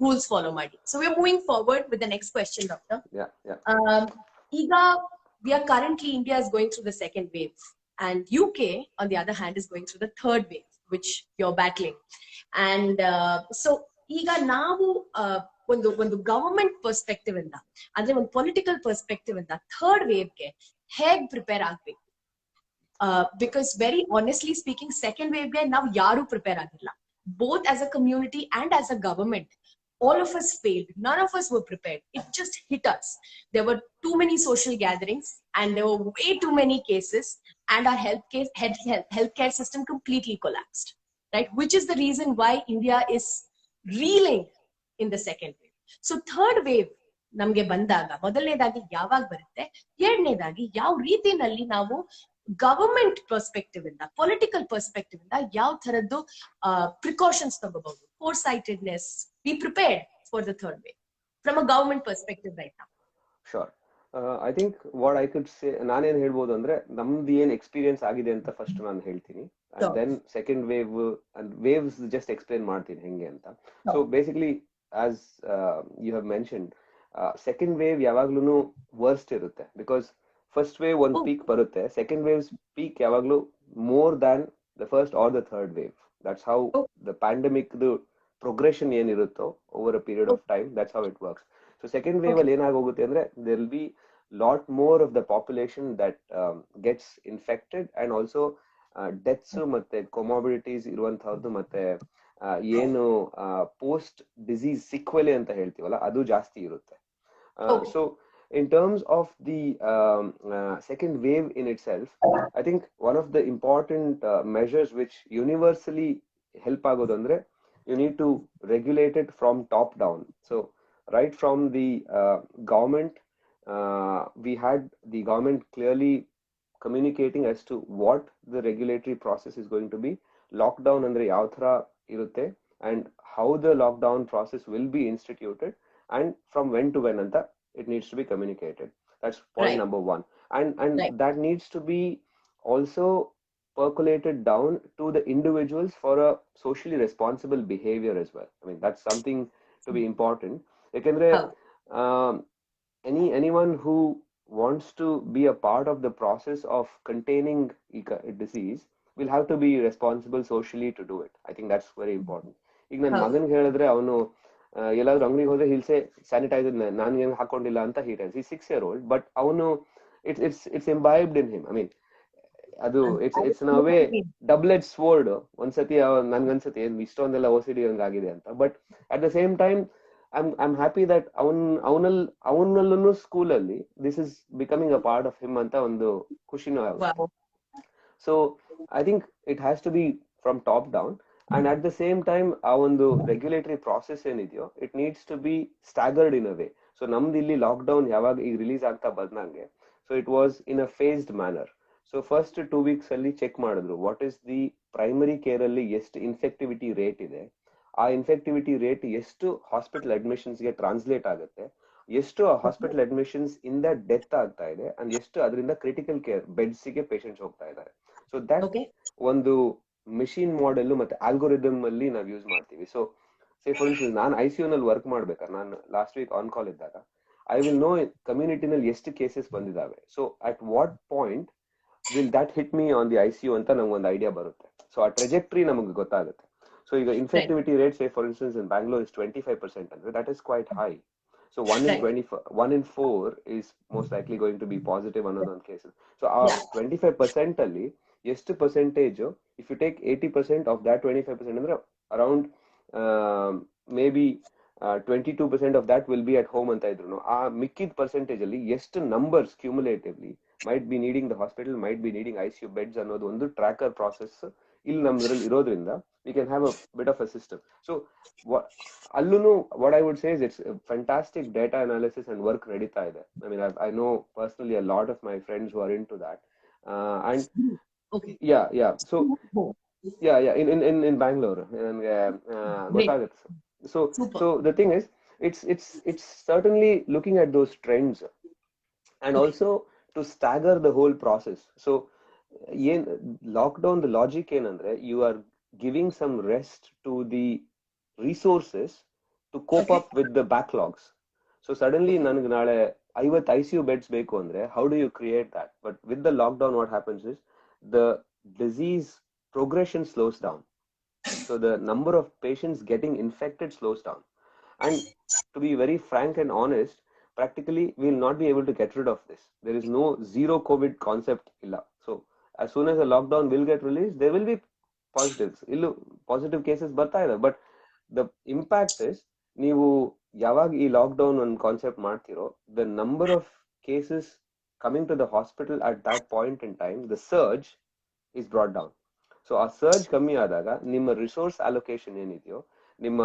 rules follow ಮಾಡಿ. So we are moving forward with the next question, doctor. ಈಗ we are currently, India is going through the second wave, and UK on the other hand is going through the third wave, which you're battling. And so ಈಗ ನಾವು ಒಂದು government perspective ಇಂದ ಅಂದ್ರೆ ಒಂದು political perspective ಇಂದ third wave ಗೆ ಹೇಗ್ prepare ಆಗ್ಬೇಕು? Because very honestly speaking, second wave ಗೆ ನಾವು ಯಾರು ಪ್ರಿಪೇರ್ ಆಗಿಲ್ಲ. Both as a community and as a government, all of us failed. None of us were prepared. It just hit us. There were too many social gatherings and there were way too many cases, and our healthcare system completely collapsed, right? Which is the reason why India is reeling in the second wave. So third wave ನಮ್ಗೆ ಬಂದಾಗ ಮೊದಲನೇದಾಗಿ ಯಾವಾಗ ಬರುತ್ತೆ, ಎರಡನೇದಾಗಿ ಯಾವ ರೀತಿನಲ್ಲಿ ನಾವು government perspective ಇಂದ ಪೊಲಿಟಿಕಲ್ ಪರ್ಸ್ಪೆಕ್ಟಿವ್ ಇಂದ ಯಾವ ತರದ್ದು ಪ್ರಿಕಾಷನ್ಸ್ ತಗೋಬಹುದು, ಫೋರ್ಸೈಟೆಡ್ನೆಸ್, be prepared for the third wave from a government perspective right now. Sure. I think what I could say, ನಾನೇನ್ ಹೇಳ್ಬೋದು ಅಂದ್ರೆ ನಮ್ದು ಏನ್ ಎಕ್ಸ್ಪೀರಿಯನ್ಸ್ ಆಗಿದೆ ಅಂತ ಫಸ್ಟ್ ನಾನು ಹೇಳ್ತೀನಿ, and then second wave and waves just explain ಮಾಡ್ತೀನಿ ಹೆಂಗೆ ಅಂತ. So basically as you have mentioned, second wave ಯಾವಾಗ್ಲೂ ವರ್ಸ್ಟ್ ಇರುತ್ತೆ because first wave ಒಂದು ಪೀಕ್ ಬರುತ್ತೆ, second wave's peak ಯಾವಾಗ್ಲೂ more than the first or the third wave. That's how the pandemic progression ಏನಿರುತ್ತೋ over a period of time, that's how it works. So second wave ಅಲ್ಲಿ ಏನಾಗೋಗುತ್ತೆ ಅಂದ್ರೆ there will be lot more of the population that gets infected, and also deaths ಮತ್ತೆ comorbidities ಇರುವಂತಹದ್ದು ಮತ್ತೆ ಏನು post disease sequelae ಅಂತ ಹೇಳ್ತೀವಲ್ಲ ಅದು ಜಾಸ್ತಿ ಇರುತ್ತೆ. So in terms of the second wave in itself, I think one of the important measures which universally help ಆಗೋದು ಅಂದ್ರೆ you need to regulate it from top down. So right from the government, we had the government clearly communicating as to what the regulatory process is going to be. Lockdown andre yav thara irutte and how the lockdown process will be instituted and from when to when anta it needs to be communicated. That's point number one. And that needs to be also percolated down to the individuals for a socially responsible behavior as well. I mean, that's something to be important. Ekandre anyone who wants to be a part of the process of containing disease will have to be responsible socially to do it. I think that's very important. ಈಗ ನನ್ನ ಮಗನ್ಗೆ ಹೇಳಿದ್ರೆ ಅವನು ಎಲ್ಲಾದ್ರೂ ಅಂಗಡಿಗೆ ಹೋದ್ರೆ he'll say sanitizer ನಾನು ಏನು ಹಾಕೊಂಡಿಲ್ಲ ಅಂತ he tells. He's 6-year-old, but ಅವನು it's imbibed in him. I mean, ಅದು it's in a way double-edged sword. ಒಂದ್ಸತಿ ನನ್ಗನ್ಸತಿ ಇಷ್ಟೊಂದೆಲ್ಲ OCD ಹಂಗಾಗಿದೆ ಅಂತ, but at the same time I'm happy that ಅವನಲ್ಲೂ ಸ್ಕೂಲಲ್ಲಿ this is becoming a part of him ಅಂತ ಒಂದು ಖುಷಿನೂ ಆಗುತ್ತೆ. Wow. So I think it has to be from top down, and at the same time ಆ ಒಂದು regulatory process ಏನಿದೆಯೋ it needs to be staggered in a way. So ನಮ್ದು ಇಲ್ಲಿ lockdown ಯಾವಾಗ ಈಗ ರಿಲೀಸ್ ಆಗ್ತಾ ಬಂದಂಗೆ, so it was in a phased manner. So first 2 weeks ಅಲ್ಲಿ ಚೆಕ್ ಮಾಡಿದ್ರು what is the primary care ಅಲ್ಲಿ ಎಷ್ಟು ಇನ್ಫೆಕ್ಟಿವಿಟಿ ರೇಟ್ ಇದೆ, ಆ ಇನ್ಫೆಕ್ಟಿವಿಟಿ ರೇಟ್ ಎಷ್ಟು ಹಾಸ್ಪಿಟಲ್ ಅಡ್ಮಿಷನ್ಸ್ ಗೆ ಟ್ರಾನ್ಸ್ಲೇಟ್ ಆಗುತ್ತೆ, ಎಷ್ಟು ಹಾಸ್ಪಿಟಲ್ ಅಡ್ಮಿಷನ್ಸ್ ಇಂದ ಡೆತ್ ಆಗ್ತಾ ಇದೆ, ಅಂಡ್ ಎಷ್ಟು ಅದರಿಂದ ಕ್ರಿಟಿಕಲ್ ಕೇರ್ ಬೆಡ್ಸ್ ಗೆ ಪೇಷಂಟ್ಸ್ ಹೋಗ್ತಾ ಇದ್ದಾರೆ. ಸೊ ದಟ್ ಒಂದು ಮಿಷಿನ್ ಮಾಡೆಲ್ ಮತ್ತೆ ಆಲ್ಗೋರಿದಮ್ ಅಲ್ಲಿ ನಾವು ಯೂಸ್ ಮಾಡ್ತೀವಿ. ಸೊ ಸೇ ಫಾರ್ ಇನ್ಸ್ಟೆನ್ಸ್ ನಾನು ICU ನಲ್ಲಿ ವರ್ಕ್ ಮಾಡ್ಬೇಕಾದ್ರೆ, ನಾನು ಲಾಸ್ಟ್ ವೀಕ್ ಆನ್ ಕಾಲ್ ಇದ್ದಾಗ ಐ ವಿಲ್ ನೋ ಕಮ್ಯುನಿಟಿನಲ್ಲಿ ಎಷ್ಟು ಕೇಸಸ್ ಬಂದಿದ್ದಾವೆ, so at what point will that hit me on the ICU ಅಂತ ನಮ್ಗೆ ಒಂದು ಐಡಿಯಾ ಬರುತ್ತೆ. ಸೊ ಆ ಟ್ರೆಜೆಕ್ಟ್ರಿ ನಮಗೆ ಗೊತ್ತಾಗುತ್ತೆ. So ಈಗ infectivity rate, say for instance in Bangalore is 25%, and that is quite high. So 1 in 4 is most likely going to be positive another cases. So our 25% ಅಲ್ಲಿ ಎಷ್ಟು percentage, if you take 80% of that 25%, ಅಂದ್ರೆ around maybe 22% of that will be at home ಅಂತ ಇದ್ರು. ಆ ಮಿಕ್ಕಿದ percentage ಅಲ್ಲಿ ಎಷ್ಟು numbers cumulatively might be needing the hospital, might be needing ICU beds ಅನ್ನೋದು ಒಂದು ಟ್ರ್ಯಾಕರ್ ಪ್ರಾಸೆಸ್ ಇಲ್ಲಿ ನಮ್ದ್ರಲ್ಲಿ ಇರೋದ್ರಿಂದ we can have a bit of a system. So what I would say is it's a fantastic data analysis and work ನಡೀತಾ ಇದೆ. I mean, I know personally a lot of my friends who are into that, and okay. yeah so yeah in Bangalore ಗೊತ್ತಾಗುತ್ತೆ. So the thing is, it's certainly looking at those trends and also to stagger the whole process. So lockdown logic ಏನಂದ್ರೆ, you are giving some rest to the resources to cope up with the backlogs. So suddenly ನನಗೆ ನಾಳೆ 50 ICU beds ಬೇಕು ಅಂದ್ರೆ how do you create that? But with the lockdown what happens is the disease progression slows down. So the number of patients getting infected slows down. And to be very frank and honest, practically we will not be able to get rid of this. There is no zero COVID concept illa. So as soon as the lockdown will get released, there will be positives. Illu positive cases barta ida, but the impact is, ನೀವು ಯಾವಾಗ ಈ lockdown ಒಂದು concept ಮಾಡ್ತಿರೋ, the number of cases coming to the hospital at that point in time, the surge is brought down. So ಆ ಸರ್ಜ್ ಕಮ್ಮಿ ಆದಾಗ ನಿಮ್ಮ resource allocation ಏನಿದೆಯೋ, ನಿಮ್ಮ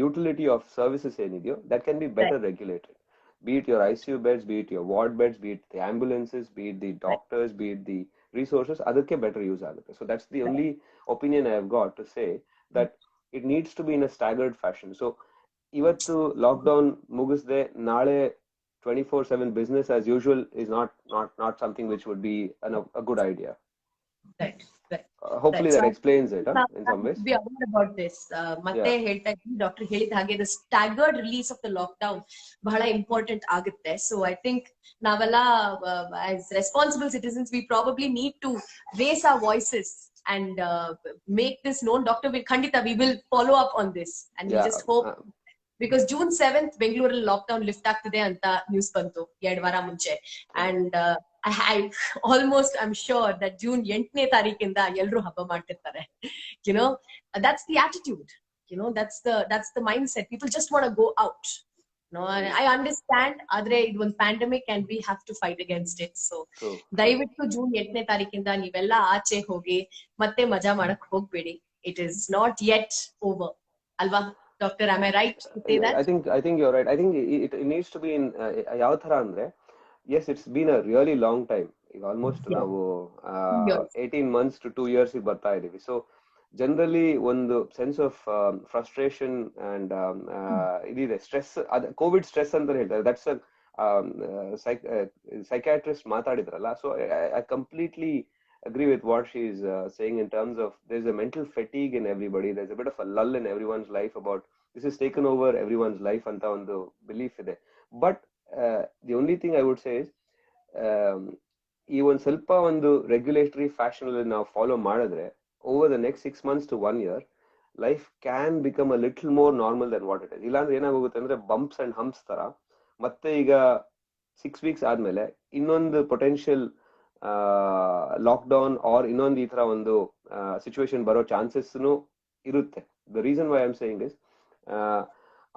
ಯುಟಿಲಿಟಿ ಆಫ್ ಸರ್ವಿಸಸ್ ಏನಿದೆಯೋ, that can be better regulated. Be it your ICU beds, be it your ward beds, be it the ambulances, be it the doctors, be it the resources, ಅದಕ್ಕೆ better use ಆಗುತ್ತೆ. So that's the only opinion I have got to say, that it needs to be in a staggered fashion. So ಇವತ್ತು lockdown ಮುಗಿಸ್ದೆ ನಾಳೆ 24/7 business as usual is not something which would be a good idea. Right. Hopefully that explains it in some ways. Be aware about this. ಮತ್ತೆ ಹೇಳ್ತಾ ಇದ್ದೀನಿ, doctor ಹೇಳಿದ ಹಾಗೆ the staggered release of the lockdown ಬಹಳ important ಆಗುತ್ತೆ. So I think ನಾವೆಲ್ಲ as responsible citizens, we probably need to raise our voices and make this known. Doctor, we will follow up on this, and we just hope, because June 7th ಬೆಂಗಳೂರಲ್ಲಿ lockdown lift ಆಗ್ತಿದೆ ಅಂತ news ಬಂತು 2 ವಾರ ಮುಂಚೆ. And I'm sure that June 8ನೇ ತಾರೀಕಿಂದ ಎಲ್ಲರೂ ಹಬ್ಬ ಮಾಡ್ತಿರ್ತಾರೆ. That's the attitude. That's the mindset. People just want to go out. I understand, ಆದ್ರೆ ಇದು ಒಂದು pandemic and we have to fight against it. So ದಯವಿಟ್ಟು June 8ನೇ ತಾರೀಕಿಂದ ನೀವೆಲ್ಲ ಆಚೆ ಹೋಗಿ ಮತ್ತೆ ಮಜಾ ಮಾಡಕ್ ಹೋಗ್ಬೇಡಿ. It is not yet over. ಅಲ್ವಾ Doctor, am I right to say that? I think you're right. I think it needs to be in ಯಾವ ತರ ಅಂದ್ರೆ, yes, it's been a really long time. ಈಗ ಆಲ್ಮೋಸ್ಟ್ ನಾವು 18 months to 2 years ಬರ್ತಾ ಇದೀವಿ. So generally ಒಂದು sense of frustration and ಇದಿದೆ, stress. COVID stress ಅಂತ ಹೇಳ್ತಾರೆ. ದಟ್ಸ್ ಸೈಕ್ಯಾಟ್ರಿಸ್ಟ್ ಮಾತಾಡಿದ್ರಲ್ಲ. So I completely agree with what she is saying in terms of there's a mental fatigue in everybody. There's a bit of a lull in everyone's life about this has taken over everyone's life anta ondu belief ide. But the only thing I would say is even ಸ್ವಲ್ಪ ಒಂದು regulatory fashion ಅಲ್ಲಿ ನಾವು follow ಮಾಡಿದ್ರೆ, over the next 6 months to 1 year, life can become a little more normal than what it is. ಇಲ್ಲಾಂದ್ರೆ ಏನಾಗೋಗುತ್ತೆ ಅಂದ್ರೆ bumps and humps ತರ. ಮತ್ತೆ ಈಗ 6 weeks ಆದ್ಮೇಲೆ ಇನ್ನೊಂದು ಪೊಟೆನ್ಷಿಯಲ್ ಲಾಕ್ಡೌನ್ ಆರ್ ಇನ್ನೊಂದು ಈ ತರ ಒಂದು ಸಿಚುವೇಶನ್ ಬರೋ ಚಾನ್ಸಸ್ ಇರುತ್ತೆ. The reason why I am saying is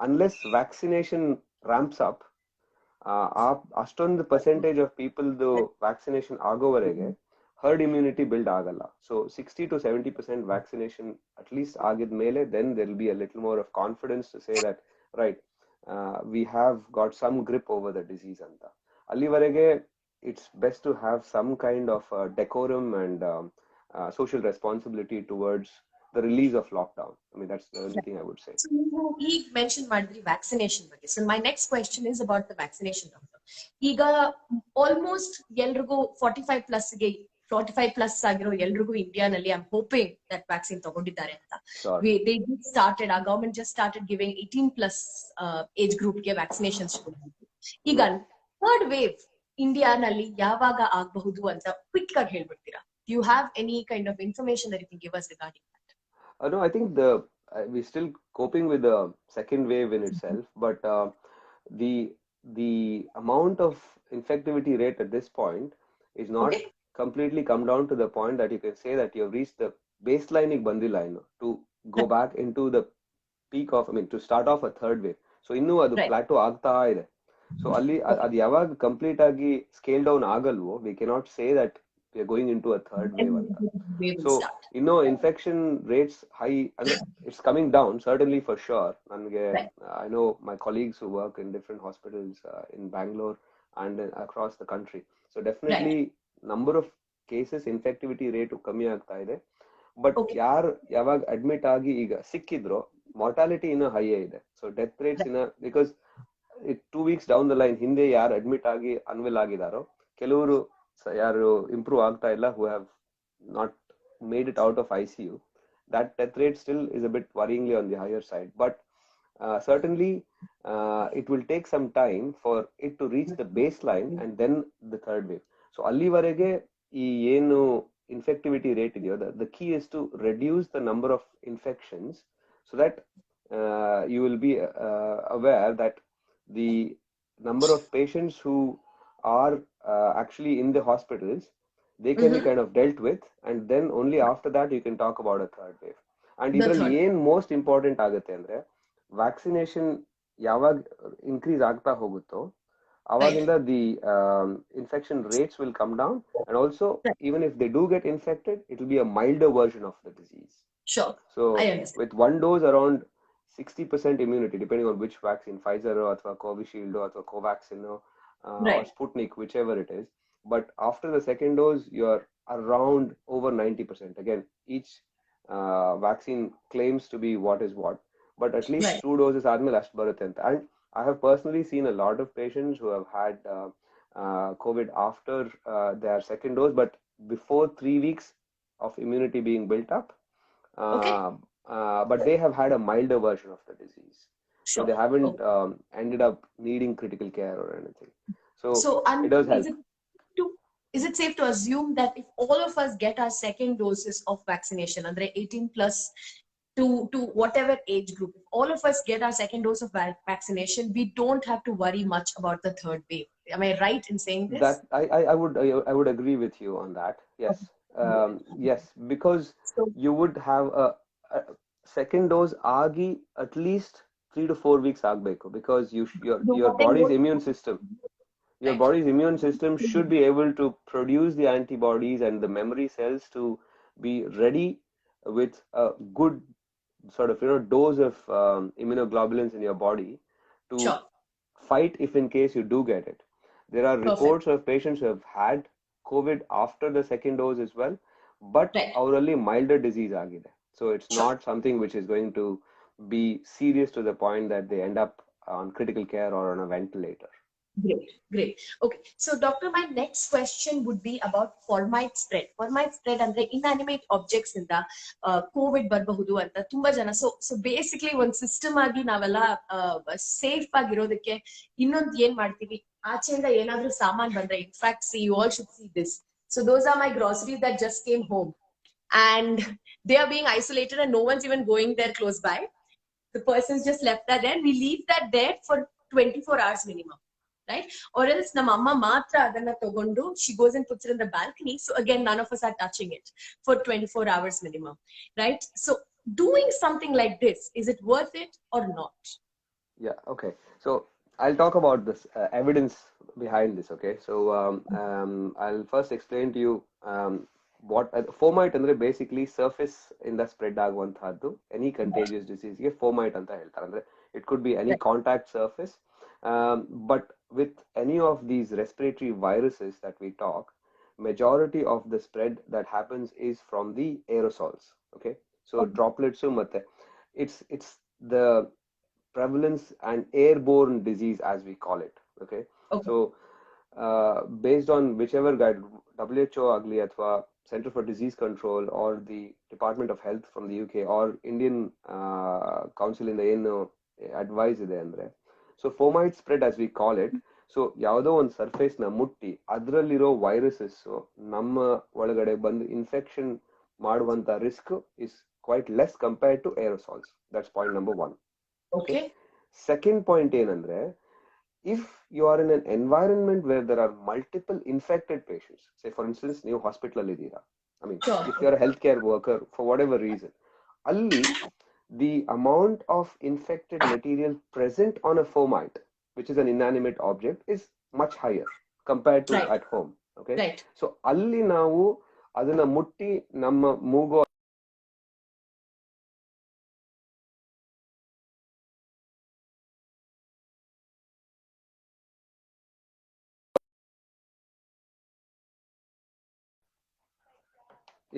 unless vaccination ramps up, ಅಷ್ಟೊಂದು percentage of people vaccination ಆಗೋವರೆಗೆ herd immunity build ಆಗಲ್ಲ. So 60 to 70% vaccination at least ಆಗಿದ್ಮೇಲೆ then there will be a little more of confidence to say that right, we have got some grip over the disease ಅಂತ. ಅಲ್ಲಿವರೆಗೆ it's best to have some kind of decorum and social responsibility towards the release of lockdown. I mean, that's the only thing I would say. So you mentioned vaccination. So my next question is about the vaccination, doctor. Iga almost ಎಲ್ರಿಗೂ 45 plus 45 plus ಆಗಿರೋ ಎಲ್ರಿಗೂ India ನಲ್ಲಿ I'm hoping that vaccine ತಗೊಂಡಿದ್ದಾರೆ ಅಂತ. They just started, our government just started giving 18 plus age group ಗೆ vaccinations. ಈಗ third wave India ನಲ್ಲಿ ಯಾವಾಗ ಆಗಬಹುದು ಅಂತ ಕ್ವಿಕ್ ಆಗಿ ಹೇಳ್ಬಿಡ್ತೀರಾ? Do you have any kind of information that you can give us regarding that? No, I think we're still coping with the second wave in itself, but the amount of infectivity rate at this point is not completely come down to the point that you can say that you have reached the baseline bandila to go back into the peak of, I mean, to start off a third wave. So innu adu plateau agta ide. So alli adu yavag complete agi scale down agalvo, we cannot say that we are going into a third wave. So, infection rates high, it's coming down, certainly for sure. I know my colleagues who work in different hospitals in Bangalore and across the country. So definitely number of cases, infectivity rate ಕಮ್ಮಿ ಆಗ್ತಾ ಇದೆ. But ಯಾವಾಗ admit ಆಗಿ ಈಗ ಸಿಕ್ಕಿದ್ರೋ mortality ಇನ್ನ high ಇದೆ. So death rates because 2 weeks down the line ಹಿಂದೆ ಯಾರು admit ಆಗಿ unwell ಆಗಿದಾರೋ ಕೆಲವರು ಯಾರು improve ಆಗ್ತಾ ಇಲ್ಲ, who have not made it out of ICU, that death rate still is a bit worryingly on the higher side. But certainly it will take some time for it to reach the baseline and then the third wave. So ಅಲ್ಲಿವರೆಗೆ ಈ ಏನು infectivity rate ಇದೆಯೋ, the key is to reduce the number of infections so that you will be aware that the number of patients who are actually in the hospitals, they can be kind of dealt with, and then only after that you can talk about a third wave. And idರಲ್ಲಿ ಏನ್ most important ಆಗುತ್ತೆ ಅಂದ್ರೆ vaccination ಯಾವಾಗ increase ಆಗ್ತಾ ಹೋಗುತ್ತೋ ಅವಾಗಿಂದ the infection rates will come down, and also even if they do get infected, it will be a milder version of the disease. Sure. So with one dose around 60% immunity, depending on which vaccine, Pfizer or Covishield or Covaxin or Sputnik, whichever it is. But after the second dose, you're around over 90%. Again, each vaccine claims to be what is what, but at least 2 doses ಆದ್ಮೇಲೆ ಅಷ್ಟು ಬರುತ್ತೆ ಅಂತ. And I have personally seen a lot of patients who have had COVID after their second dose, but before 3 weeks of immunity being built up, but they have had a milder version of the disease. So they haven't ended up needing critical care or anything. So it does help. Is it safe to assume that if all of us get our second doses of vaccination, under 18 plus to whatever age group, if all of us get our second dose of vaccination, we don't have to worry much about the third wave? Am I right in saying this? That I would agree with you on that. Yes. Yes, because you would have a second dose agi at least 3 to 4 weeks agbeku, because your body's immune system should be able to produce the antibodies and the memory cells to be ready with a good sort of dose of immunoglobulins in your body to fight if in case you do get it. There are reports of patients who have had COVID after the second dose as well, but ಅವರಲ್ಲಿ milder disease ಆಗಿದೆ. So it's not something which is going to be serious to the point that they end up on critical care or on a ventilator. Great. Okay. So, doctor, my next question would be about formite spread. Formite spread andre inanimate objects inda COVID barbahudu anta tumba jana. So basically one system agi navella safe ಆಗಿರೋದಕ್ಕೆ ಇನ್ನೊಂದು ಏನ್ ಮಾಡ್ತೀವಿ, ಆಚೆಯಿಂದ ಏನಾದ್ರೂ ಸಾಮಾನ್ ಬಂದ್ರೆ, in fact, see, you all should see this. So those are my groceries that just came home, and they are being isolated and no one's even going there close by. The person's just left that there. We leave that there for 24 hours minimum. Right? Or else namma matra adanna tagondu, she goes and puts it in the balcony. So again, none of us are touching it for 24 hours minimum. Right? So doing something like this, is it worth it or not? Yeah, okay. So I'll talk about this evidence behind this, okay? So I'll first explain to you what fomite andre basically surface ಇಂದ spread ಆಗುವಂತಹದ್ದು any contagious ಡಿಸೀಸ್ಗೆ ಫೋಮೈಟ್ ಅಂತ ಹೇಳ್ತಾರೆ. ಅಂದ್ರೆ it could be any contact surface, but with any of these respiratory viruses that we talk, majority of the spread that happens is from the aerosols, okay? So droplets ಮತ್ತೆ it's the prevalence and airborne disease as we call it, okay? So based on whichever guide, WHO agli athwa Center for Disease Control or the Department of Health from the UK or Indian Council in the ಏನು advice ಇದೆ ಅಂದ್ರೆ, so fomite spread as we call it, so ಯಾವುದೋ ಒಂದು surface ನ ಮುಟ್ಟಿ ಅದರಲ್ಲಿರೋ viruses ನಮ್ಮ ಒಳಗಡೆ ಬಂದು ಇನ್ಫೆಕ್ಷನ್ ಮಾಡುವಂತ risk is quite less compared to aerosols. That's point number one. Okay. Second point ಏನಂದ್ರೆ, if you are in an environment where there are multiple infected patients, say for instance ನೀವು hospital ಅಲ್ಲಿ ಇದ್ದೀರಾ, I mean if you are a healthcare worker for whatever reason, ಅಲ್ಲಿ the amount of infected material present on a fomite, which is an inanimate object, is much higher compared to at home, okay? So ಅಲ್ಲಿ ನಾವು ಅದನ್ನ ಮುಟ್ಟಿ ನಮ್ಮ ಮೂಗು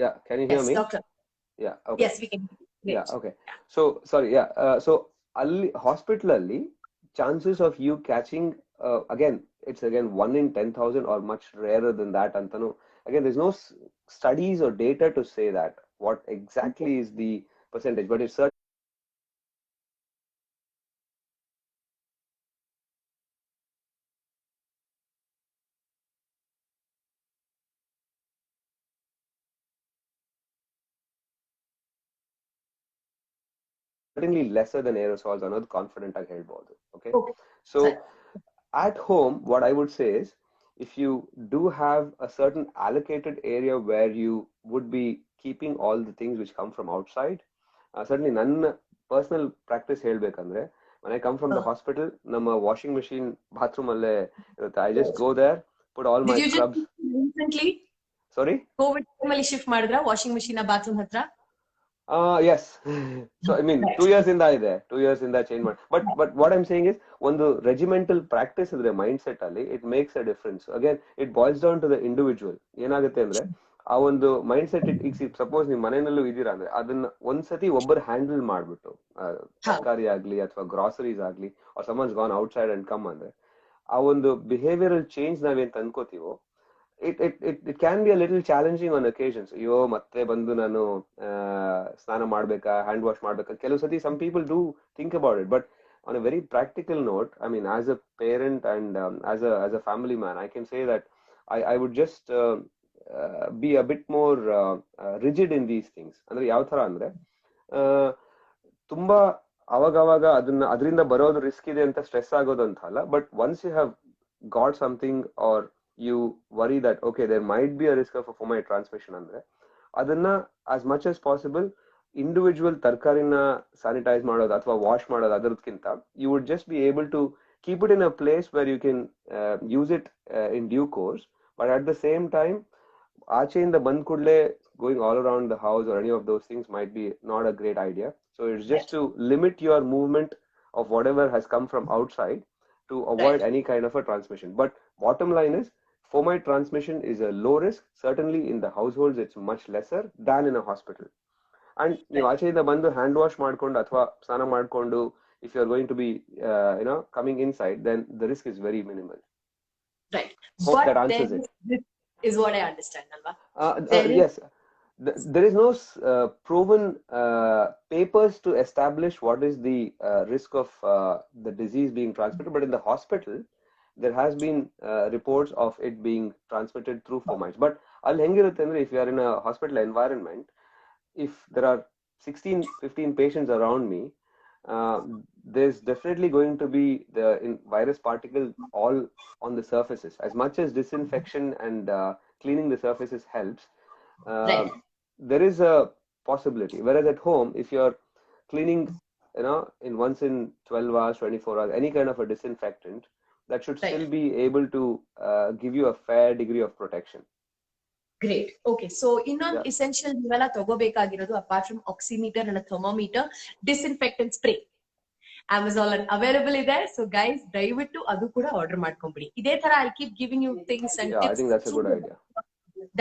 Yeah, can you hear me? Doctor. Yeah, okay. Yes, we can. Great. Yeah, okay. So sorry, yeah. So hospital alli chances of you catching again, it's again 1 in 10,000 or much rarer than that antanu. Again, there's no studies or data to say that what exactly is the percentage, but it's certainly lesser than aerosols ಅನ್ನೋದು confident ಆಗಿ ಹೇಳ್ಬೋದು. Okay, so at home what I would say is, if you do have a certain allocated area where you would be keeping all the things which come from outside, certainly ನನ್ನ personal practice ಹೇಳ್ಬೇಕಂದ್ರೆ, when I come from the hospital, ನಮ್ಮ washing machine bathroom ಅಲ್ಲೇ ಇರುತ್ತೆ. I just go there, put all my scrubs. Recently? Sorry? COVID time ಅಲ್ಲಿ shift ಮಾಡಿದ್ರಾ washing machine bathroom ಹತ್ರ? Yes. So I mean 2 years in ಇದೆ, 2 years in change ಮಾಡಿ. But what I'm saying is, ಒಂದು regimental practice ಇದ್ರೆ mindset ಅಲ್ಲಿ, it makes a difference. Again, it boils down to the individual. ಏನಾಗುತ್ತೆ ಅಂದ್ರೆ, ಆ ಒಂದು ಮೈಂಡ್ ಸೆಟ್ ಈಗ ಸಪೋಸ್ ನೀವು ಮನೆಯಲ್ಲೂ ಇದೀರಾ ಅಂದ್ರೆ, ಅದನ್ನ ಒಂದ್ಸತಿ ಒಬ್ಬರು ಹ್ಯಾಂಡಲ್ ಮಾಡ್ಬಿಟ್ಟು ತರಕಾರಿ ಆಗ್ಲಿ ಅಥವಾ ಗ್ರಾಸರೀಸ್ ಆಗ್ಲಿ or someone's gone outside and come ಅಂದ್ರೆ, ಆ ಒಂದು ಬಿಹೇವಿಯರಲ್ ಚೇಂಜ್ ನಾವೇನ್ ತಂದ್ಕೋತೀವೋ, it can be a little challenging on occasions. ಅಯ್ಯೋ ಮತ್ತೆ ಬಂದು ನಾನು ಸ್ನಾನ ಮಾಡ್ಬೇಕಾ, ಹ್ಯಾಂಡ್ ವಾಶ್ ಮಾಡ್ಬೇಕಾ, ಕೆಲವು ಸತಿ some people do think about it. But on a very practical note, I mean, as a parent and as a family man, I can say that I would just be a bit more rigid in these things. ಅಂದ್ರೆ ಯಾವ ತರ ಅಂದ್ರೆ, ತುಂಬಾ ಅವಾಗವಾಗ ಅದರಿಂದ ಬರೋದು risk ಇದೆ ಅಂತ ಸ್ಟ್ರೆಸ್ ಆಗೋದು ಅಂತ ಅಲ್ಲ, but once you have got something or you worry that okay, there might be a risk of a fomite transmission andre, adanna as much as possible individual tarkarina sanitize ಮಾಡೋದು ಅಥವಾ wash ಮಾಡೋದು ಅದರದಕ್ಕಿಂತ, you would just be able to keep it in a place where you can use it in due course. But at the same time, ಆಚೆಯಿಂದ ಬಂದ ಕೂಡಲೇ going all around the house or any of those things might be not a great idea. So it's just to limit your movement of whatever has come from outside to avoid any kind of a transmission. But bottom line is, fomite transmission is a low risk. Certainly in the households it's much lesser than in a hospital. And ನೀವು ಆಚೆಯಿಂದ ಬಂದು hand wash ಮಾಡ್ಕೊಂಡು ಅಥವಾ ಸ್ನಾನ ಮಾಡ್ಕೊಂಡು, if you are going to be coming inside, then the risk is very minimal. Right. Hope but that answers it. This is what I understand, alva. Yes. There is no proven papers to establish what is the risk of the disease being transmitted, but in the hospital there has been reports of it being transmitted through fomites. But ಅಲ್ಲಿ ಹೆಂಗಿರುತ್ತೆ ಅಂದ್ರೆ, if you are in a hospital environment, if there are 16-15 patients around me, there's definitely going to be the virus particle all on the surfaces. As much as disinfection and cleaning the surfaces helps, there is a possibility. Whereas at home, if you're cleaning in once in 12 hours, 24 hours, any kind of a disinfectant that should still be able to give you a fair degree of protection. Great. Okay. So ಇನ್ನೊಂದು essential ನೀವೆಲ್ಲ ತಗೋಬೇಕಾಗಿರೋದು apart from oximeter and a thermometer, disinfectant spray. Amazon available ಇದೆ. So guys, ದಯವಿಟ್ಟು ಅದು ಕೂಡ order ಮಾಡ್ಕೊಂಬಿಡಿ. ಇದೇ ತರ I keep giving you things and tips. I think that's a good idea.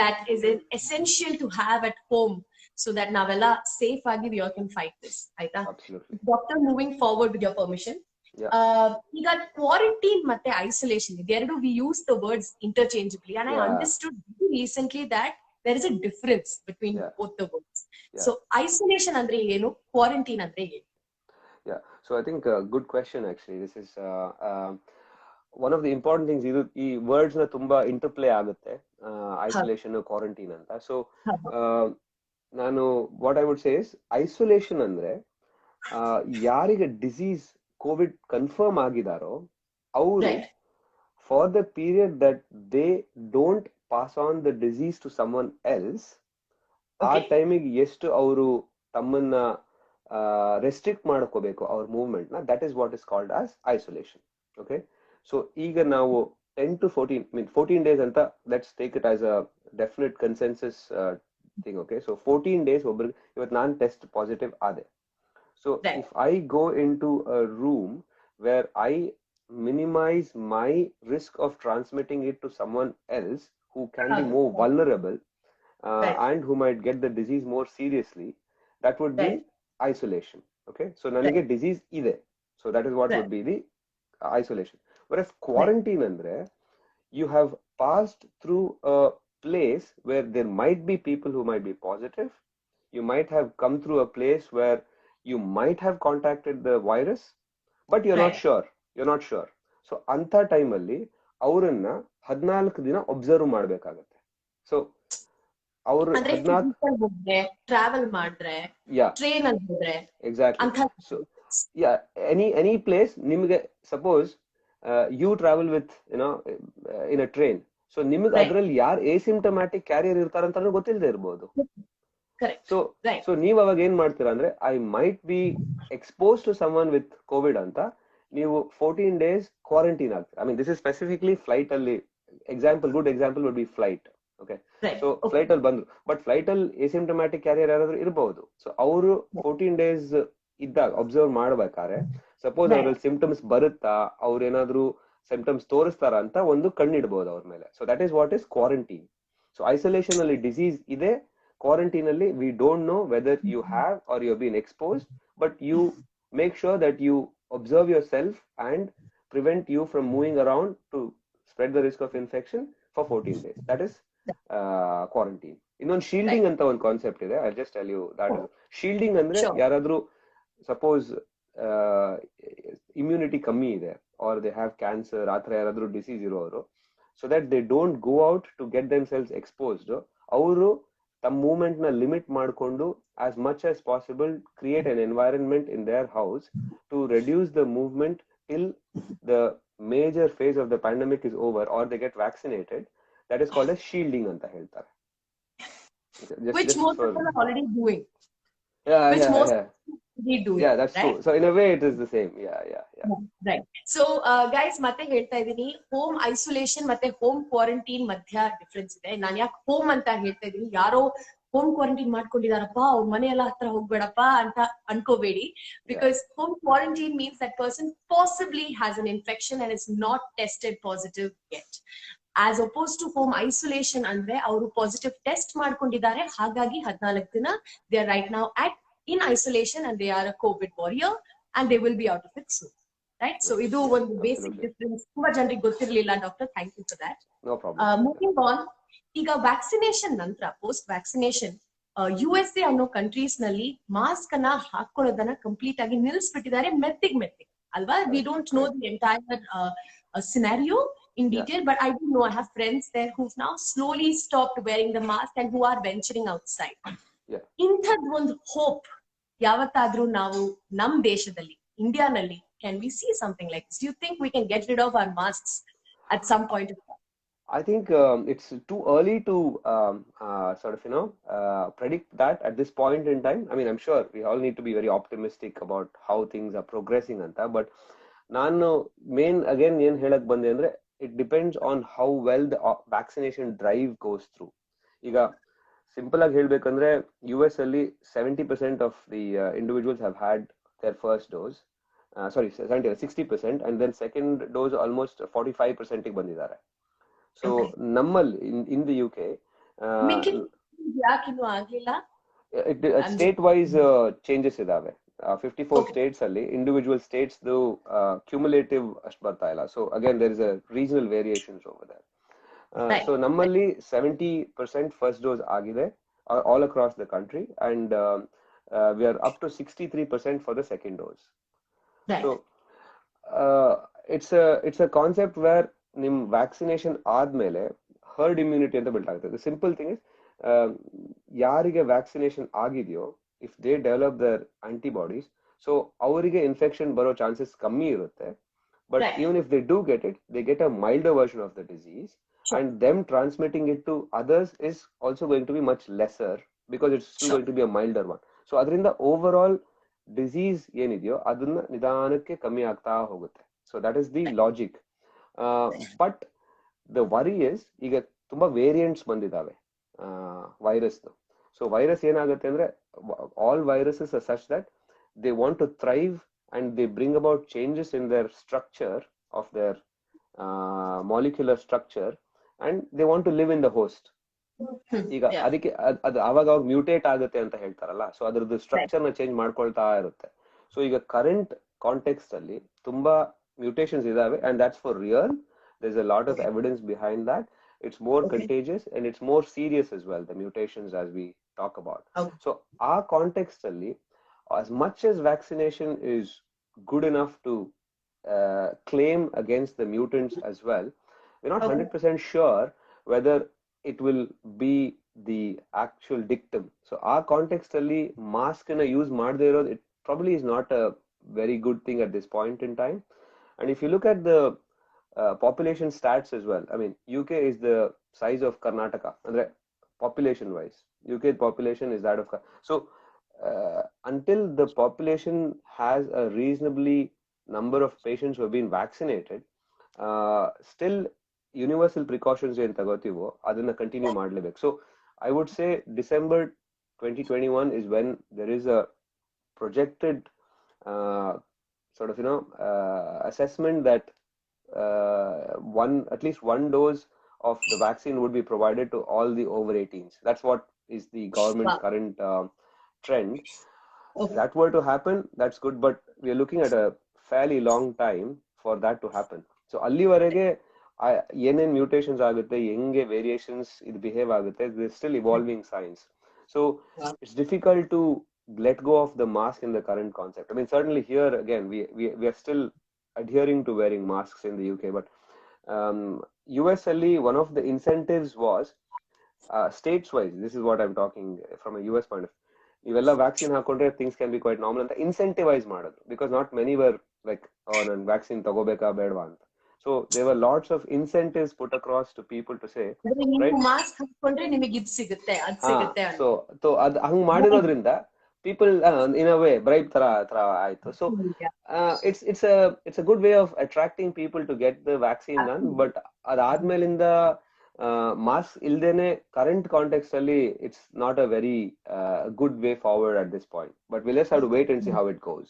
That is essential to have at home so that ನಾವೆಲ್ಲ safe ಆಗಿ we all can fight this. ಆಯ್ತಾ? Absolutely. Doctor, moving forward with your permission. ಈಗ quarantine ಮತ್ತೆ isolation ಇದೆರಡು we use the words interchangeably and I understood recently that there is a difference between both the words. So isolation ಅಂದ್ರೆ ಏನು, quarantine ಅಂದ್ರೆ ಏನು? So I think good question actually. This is one of the important things. ಈ words na ತುಂಬಾ interplay ಆಗುತ್ತೆ, isolation quarantine ಅಂತ. So ನಾನು what I would say is isolation ಅಂದ್ರೆ ಯಾರಿಗೆ disease COVID confirm ಆಗಿದಾರೋ ಅವರು for the period that they don't pass on the disease to someone else, ಆ ಟೈಮಿಗೆ ಎಷ್ಟು ಅವರು ತಮ್ಮನ್ನ ರೆಸ್ಟ್ರಿಕ್ಟ್ ಮಾಡ್ಕೋಬೇಕು ಅವ್ರ ಮೂವ್ಮೆಂಟ್ ನ, that is what is called as isolation. Okay, so ಈಗ ನಾವು 10 to 14 days ಅಂತ let's take it as a definite consensus thing. Okay, so 14 days ಒಬ್ರಿಗೆ ಇವತ್ತು ನಾನು ಟೆಸ್ಟ್ ಪಾಸಿಟಿವ್ ಆದೆ. So if I go into a room where I minimize my risk of transmitting it to someone else who can be more vulnerable and who might get the disease more seriously, that would be isolation. Okay, so nanige disease ide, so that is what would be the isolation. Whereas quarantine andre, you have passed through a place where there might be people who might be positive, you might have come through a place where you might have contacted the virus, but you're not sure. So anta time alli ಅವರನ್ನ 14 ದಿನ observe ಮಾಡಬೇಕಾಗುತ್ತೆ. So ಅವರು 14 travel ಮಾಡಿದ್ರೆ, train ಅಲ್ಲಿ ಹೋದ್ರೆ, exactly. So any place, ನಿಮಗೆ suppose you travel with in a train, so ನಿಮಗೆ ಅದರಲ್ಲಿ ಯಾರು asymptomatic carrier ಇರ್ತಾರಂತ ಗೊತ್ತಿಲ್ಲದೆ ಇರಬಹುದು. ಸೊ ನೀವ್ ಅವಾಗ ಏನ್ ಮಾಡ್ತೀರಾ ಅಂದ್ರೆ, I might be expose to someone with COVID ಅಂತ ನೀವು 14 days ಕ್ವಾರಂಟೈನ್ ಆಗ್ತೀರಾ. I mean this is specifically flight ಅಲ್ಲಿ good example would be flight. Okay, so flight ಅಲ್ಲಿ ಬಂದ್ರು, ಬಟ್ ಫ್ಲೈಟ್ ಅಲ್ಲಿ ಎಸಿಂಪ್ಟಮ್ಯಾಟಿಕ್ ಕ್ಯಾರಿಯರ್ ಯಾರಾದ್ರೂ ಇರಬಹುದು. ಸೊ ಅವರು 14 days ಇದ್ದಾಗ ಅಬ್ಸರ್ವ್ ಮಾಡ್ಬೇಕಾದ್ರೆ ಸಪೋಸ್ ಅವ್ರಲ್ಲಿ ಸಿಂಪ್ಟಮ್ಸ್ ಬರುತ್ತಾ, ಅವ್ರೇನಾದ್ರೂ ಸಿಂಪ್ಟಮ್ಸ್ ತೋರಿಸ್ತಾರ ಅಂತ ಒಂದು ಕಣ್ಣಿಡ್ಬಹುದು ಅವ್ರ ಮೇಲೆ. So that is what is quarantine. So isolation ಅಲ್ಲಿ ಡಿಸೀಸ್ ಇದೆ, quarantine alli we don't know whether you have or you have been exposed, but you make sure that you observe yourself and prevent you from moving around to spread the risk of infection for 14 days. That is quarantine. Innon shielding anta one concept ide, I'll just tell you that. Shielding andre yaradru suppose immunity kammi ide or they have cancer, athra yaradru disease irovaru, so that they don't go out to get themselves exposed, ಅವರು ತಮ್ಮ movement ನ limit ಮಾಡಿಕೊಂಡು as much as possible create an environment in their house to reduce the movement till the major phase of the pandemic is over or they get vaccinated. That is called as shielding anta ಹೇಳ್ತಾರೆ. Which most people are already doing. Yeah, that's right? True. So in a way it is the same. Yeah. Right. So guys, ಮತ್ತೆ ಹೇಳ್ತಾ ಇದೀನಿ, home isolation ಮತ್ತೆ home quarantine ಮಧ್ಯ difference ಇದೆ. ನಾನು ಯಾಕೆ home ಅಂತ ಹೇಳ್ತಾ ಇದೀನಿ, ಯಾರೋ ಹೋಮ್ ಕ್ವಾರಂಟೈನ್ ಮಾಡ್ಕೊಂಡಿದಾರಪ್ಪ ಅವ್ರ ಮನೆಯೆಲ್ಲ ಹತ್ರ ಹೋಗ್ಬೇಡಪ್ಪ ಅಂತ ಅನ್ಕೋಬೇಡಿ. Because home quarantine means that person possibly has an infection and is not tested positive get. As opposed to home isolation ಅಂದ್ರೆ ಅವರು ಪಾಸಿಟಿವ್ ಟೆಸ್ಟ್ ಮಾಡ್ಕೊಂಡಿದ್ದಾರೆ, ಹಾಗಾಗಿ 14 ದಿನ they are right now in isolation and they are a COVID warrior and they will be out of it soon, right? So idu one basic difference ತುಂಬಾ ಜನರಿಗೆ ಗೊತ್ತಿರಲಿಲ್ಲ doctor, thank you for that. No problem. Moving on, ಈಗ vaccination ನಂತರ post vaccination USA ಅನ್ನೋ countries ನಲ್ಲಿ mask ಅನ್ನ ಹಾಕೊಳ್ಳೋದನ್ನ complete ಆಗಿ ನಿಲ್ಲಿಸ್ಬಿಟ್ಟಿದ್ದಾರೆ, ಮೆತ್ತಿಗೆ ಅಲ್ವಾ? We don't know the entire scenario in detail, but I do know, I have friends there who've now slowly stopped wearing the mask and who are venturing outside. ಇಂಥದ್ ಒಂದು hope ಯಾವತ್ತಾದ್ರೂ ನಾವು ನಮ್ ದೇಶದಲ್ಲಿ, ಇಂಡಿಯಾನಲ್ಲಿ, can we see something like this? Do you think we can get rid of our masks at some point of time? I think it's too early to sort of, predict that at this point in time. I mean, I'm sure we all need to be very optimistic about how things are progressing anta, but ನಾನು main again ಏನ್ ಹೇಳಕ್ ಬಂದೆ ಅಂದ್ರೆ it depends on how well the vaccination drive goes through. ಈಗ simple ಆಗಿ ಹೇಳ್ಬೇಕಂದ್ರೆ US ಅಲ್ಲಿ 70% of the individuals have had their first dose, sorry 60%, and then second dose almost 45% ಬಂದಿದ್ದಾರೆ. ಸೊ ನಮ್ಮಲ್ಲಿ in the UK state wise changes ಇದಾವೆ. 54 states ಅಲ್ಲಿ individual States cumulative ಅಷ್ಟು ಬರ್ತಾ ಇಲ್ಲ. So again there is a regional variations over there. So ನಮ್ಮಲ್ಲಿ 70% first dose ಆಗಿದೆ all across the country, and we are up to 63% for the second dose. So it's a concept where ನಿಮ್ vaccination ಆದ್ಮೇಲೆ herd immunity ಅಂತ build ಆಗ್ತದೆ. Simple thing is, ಯಾರಿಗೆ vaccination ಆಗಿದೆಯೋ if they develop their antibodies, so ಅವರಿಗೆ infection ಬರೋ chances ಕಮ್ಮಿ ಇರುತ್ತೆ. But even if they do get it, they get a milder version of the disease, and them transmitting it to others is also going to be much lesser because it's still going to be a milder one. So ಅದರಿಂದ overall disease ಏನಿದೆಯೋ ಅದನ್ನ ನಿಧಾನಕ್ಕೆ ಕಮ್ಮಿ ಆಗ್ತಾ ಹೋಗುತ್ತೆ. So that is the logic. But the worry is, ಈಗ ತುಂಬಾ variants ಬಂದಿದ್ದಾವೆ ವೈರಸ್. ಸೊ ವೈರಸ್ ಏನಾಗುತ್ತೆ ಅಂದ್ರೆ, all viruses are such that they want to thrive and they bring about changes in their structure of their molecular structure, and they want to live in the host. ಈಗ ಅದಕ್ಕೆ ಅದು ಅವಾಗ mutate ಆಗುತ್ತೆ ಅಂತ ಹೇಳ್ತಾರಲ್ಲ, so ಅದ್ರದ್ದು structure ನ change ಮಾಡ್ಕೊಳ್ತಾ ಇರುತ್ತೆ. ಸೊ ಈಗ ಕರೆಂಟ್ ಕಾಂಟೆಕ್ಸ್ಟ್ ಅಲ್ಲಿ ತುಂಬಾ ಮ್ಯೂಟೇಷನ್ಸ್ ಇದಾವೆ, and that's for real. There is a lot of evidence behind that. It's more contagious and it's more serious as well, the mutations as we talk about. So our context alli, as much as vaccination is good enough to claim against the mutants as well, we're not 100% sure whether it will be the actual dictum. So our context alli mask na use madde irod, it probably is not a very good thing at this point in time. And if you look at the population stats as well, I mean, UK is the size of Karnataka, andre population wise UK population is that of so until the population has a reasonably number of patients who have been vaccinated, still universal precautions ಏನು ತಗೋತೀವೋ ಅದನ್ನ continue ಮಾಡಲೇಬೇಕು. So I would say December 2021 is when there is a projected sort of assessment that at least one dose of the vaccine would be provided to all the over 18s. That's what is the government's current trend. If that were to happen, that's good, but we are looking at a fairly long time for that to happen. So allivarege ಏನೇನ್ mutations ಆಗುತ್ತೆ, ಹೆಂಗೆ variations ಇದು behave ಆಗುತ್ತೆ, there's still evolving science. So it's difficult to let go of the mask in the current concept. I mean, certainly here again we are still adhering to wearing masks in the UK, but US ಅಲ್ಲಿ one of the incentives was states wise, this is what I'm talking from a US point of view, ನೀವೆಲ್ಲ vaccine ಹಾಕೊಂಡ್ರೆ things can be quite normal ಅಂತ incentivize ಮಾಡೋದು, because not many were like, ನಾನು vaccine ತಗೋಬೇಕಾ ಬೇಡವಾ ಅಂತ. So there were lots of incentives put across to people to say, right, mask ಹಾಕೊಂಡ್ರೆ ನಿಮಗೆ ಇದು ಸಿಗುತ್ತೆ ಅದು ಸಿಗುತ್ತೆ. ಸೊ ಅದು ಹಂಗ್ ಮಾಡಿರೋದ್ರಿಂದ people in a way bribe ತರ ಆಯ್ತು. So it's a good way of attracting people to get the vaccine done, but ಅದಾದ್ಮೇಲಿಂದ ಮಾಸ್ಕ್ ಇಲ್ದೇನೆ ಕರೆಂಟ್ ಕಾಂಟೆಕ್ಸ್ಟ್ ಅಲ್ಲಿ it's not a very good way forward at this point, but we'll just have to wait and see how it goes.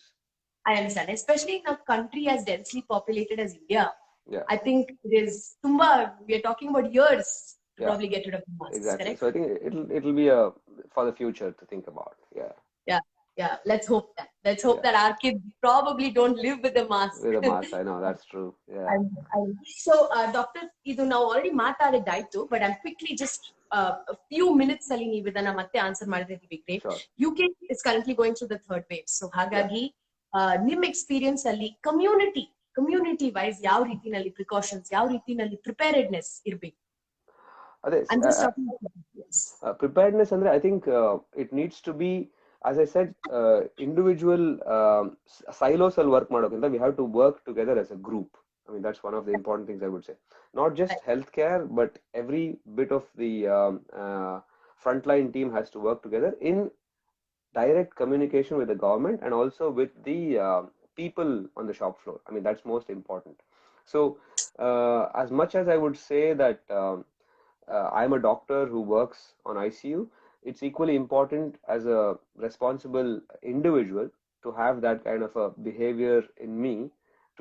I understand, especially in a country as densely populated as India. Yeah, I think it is we are talking about years to probably get rid of the masks. Exactly. Correct? So I think it'll be for the future to think about. Yeah, let's hope that our kids probably don't live with the mask. With a mask, I know, that's true. Yeah. So doctor, idu now already maatadaitu, but I'm quickly just a few minutes alli ನೀವು ಇದನ್ನ ಮತ್ತೆ answer ಮಾಡಿದ್ರೆ it'll be great. Sure. UK is currently going through the third wave, so ಹಾಗಾಗಿ ನಿಮ್ಮ experience ಅಲ್ಲಿ community wise ಯಾವ ರೀತಿನಲ್ಲಿ precautions, ಯಾವ ರೀತಿನಲ್ಲಿ ಪ್ರಿಪೇರ್ಡ್ನೆಸ್ ಇರಬೇಕು? ಅದೇ ಪ್ರಿಪೇರ್ಡ್ನೆಸ್ ಅಂದ್ರೆ I think it needs to be, as I said, individual silos ಅಲ್ಲಿ ವರ್ಕ್ ಮಾಡೋಕ್ಕಿಂತ we have to work together as a group. I I mean, that's one of the important things I would say. Not just healthcare, but every bit of the frontline team has to work together in direct communication with the government and also with the people on the shop floor. I mean, that's most important. So, as much as I would say that I'm a doctor who works on ICU, it's equally important as a responsible individual to have that kind of a behavior in me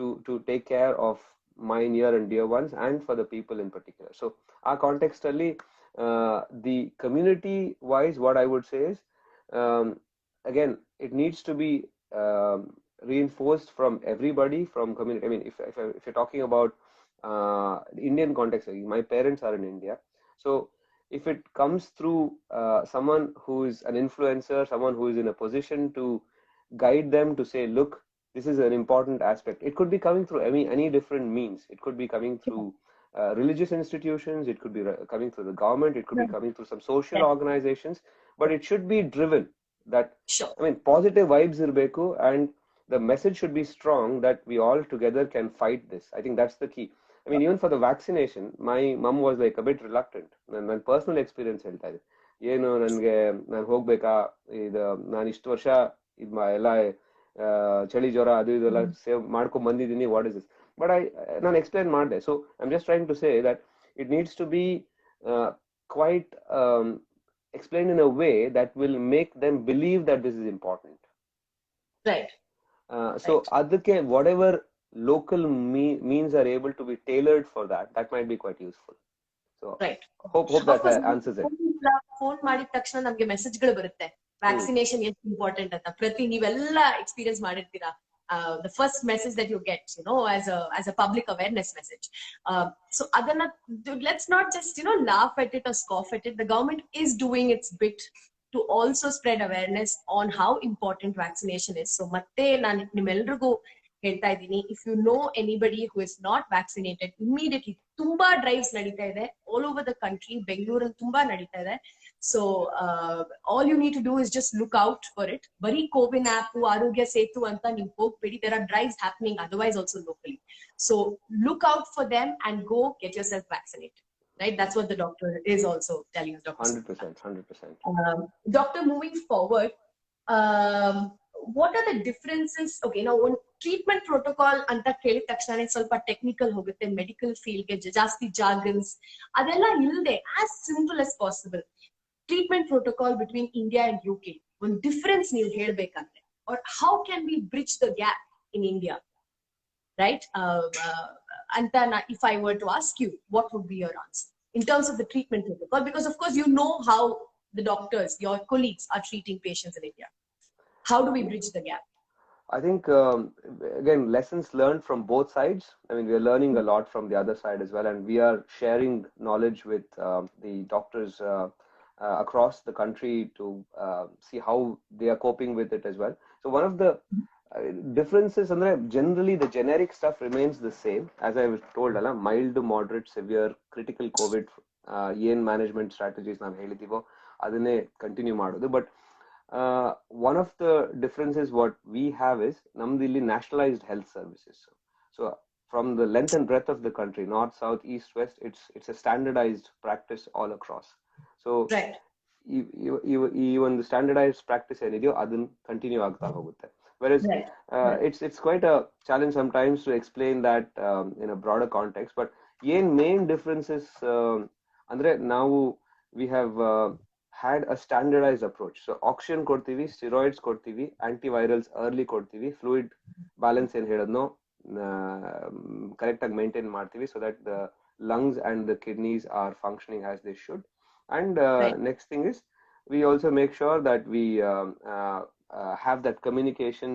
to take care of my near and dear ones and for the people in particular. So, our contextually, the community wise, what I would say is, again, it needs to be reinforced from everybody from community. I mean, if you're talking about Indian context, my parents are in India. So if it comes through someone who is an influencer, someone who is in a position to guide them to say, look, this is an important aspect. It could be coming through any different means. It could be coming through religious institutions. It could be coming through the government. It could be coming through some social organizations. But it should be driven that, I mean, positive vibes irbeku, and the message should be strong that we all together can fight this. I think that's the key. I mean, even for the vaccination, my mom was like a bit reluctant. ನನ್ನ personal experience ಹೇಳ್ತಾ ಇದೆ. ಏನು ನನಗೆ ನಾನು ಹೋಗ್ಬೇಕಾ, ಇದು ನಾನು ಇಷ್ಟು ವರ್ಷ ಎಲ್ಲ ಚಳಿ ಜ್ವರ ಅದು ಇದೆಲ್ಲ ಸೇವ್ ಮಾಡ್ಕೊಂಡ್ ಬಂದಿದ್ದೀನಿ, ವಾಟ್ ಇಸ್ ದಿಸ್? ಬಟ್ ನಾನು ಎಕ್ಸ್ಪ್ಲೈನ್ ಮಾಡಿದೆ. So I am just trying to say that it needs to be quite explained in a way that will make them believe that this is important. Right. So adike whatever local means are able to be tailored for that, that might be quite useful. So right. Hope that answers it. Phone ಮಾಡಿದ ತಕ್ಷಣ ನಮಗೆ ಮೆಸೇಜ್ಗಳು ಬರುತ್ತೆ, vaccination ಎಷ್ಟು important ಅಂತ. ಪ್ರತಿ ನೀವೆಲ್ಲ experience ಮಾಡಿರ್ತೀರಾ. The first message that you get, as a public awareness message. So adana, let's not just, laugh at it or scoff at it. The government is doing its bit to also spread awareness on how important vaccination is. So ಮತ್ತೆ ನಾನು ನಿಮ್ಮೆಲ್ರಿಗೂ ಹೇಳ್ತಾ ಇದ್ದೀನಿ, if you know anybody who is not vaccinated, immediately ತುಂಬಾ drives ನಡೀತಾ ಇದೆ all over the country. ಬೆಂಗಳೂರಲ್ಲಿ ತುಂಬಾ ನಡೀತಾ ಇದೆ. So all you need to do is just look out for it. Bari Cowin app, Arogya Setu anta ನೀವು ಹೋಗ್ಬೇಡಿ. There are drives happening otherwise also locally. So look out for them and go get yourself vaccinated. Right? That's what the doctor is also telling us. Doctor 100%. Doctor, moving forward, what are the differences? Okay, now one treatment protocol anta kelid takshane ಸ್ವಲ್ಪ technical ಹೋಗುತ್ತೆ. Medical field ಗೆ ಜಾಸ್ತಿ ಜಾರ್ಗನ್ಸ್ ಅದೆಲ್ಲ ಇಲ್ಲದೆ as simple as possible treatment protocol between India and UK, one difference ನೀವು ಹೇಳ್ಬೇಕಂದ್ರೆ, or how can we bridge the gap in India, right? Anta, if I were to ask you, what would be your answer in terms of the treatment protocol? Because of course you know how the doctors, your colleagues, are treating patients in India. How do we bridge the gap? I think, again, lessons learned from both sides. I mean, we are learning a lot from the other side as well, and we are sharing knowledge with the doctors across the country to see how they are coping with it as well. So one of the differences, generally the generic stuff remains the same. As I was told, mild, moderate, severe, critical COVID, ಏನ್ management strategies ನಾವು ಹೇಳಿದೀವೋ ಅದನ್ನೇ continue ಮಾಡೋದು. But one of the differences what we have is namdilli nationalized health services. So from the length and breadth of the country, north, south, east, west, it's a standardized practice all across. So right. even the standardized practice ಏನಿದೆಯೋ ಅದನ್ನ continue ಆಗ್ತಾ ಹೋಗುತ್ತೆ. Whereas it's quite a challenge sometimes to explain that in a broader context. But main differences andre ನಾವು we have had a standardized approach. So oxygen ಕೊಡ್ತೀವಿ, steroids ಕೊಡ್ತೀವಿ, antivirals early ಕೊಡ್ತೀವಿ, fluid balance ಏನ್ ಹೇಳದ್ನೋ correct ಆಗಿ maintain ಮಾಡ್ತೀವಿ so that the lungs and the kidneys are functioning as they should. And next thing is we also make sure that we have that communication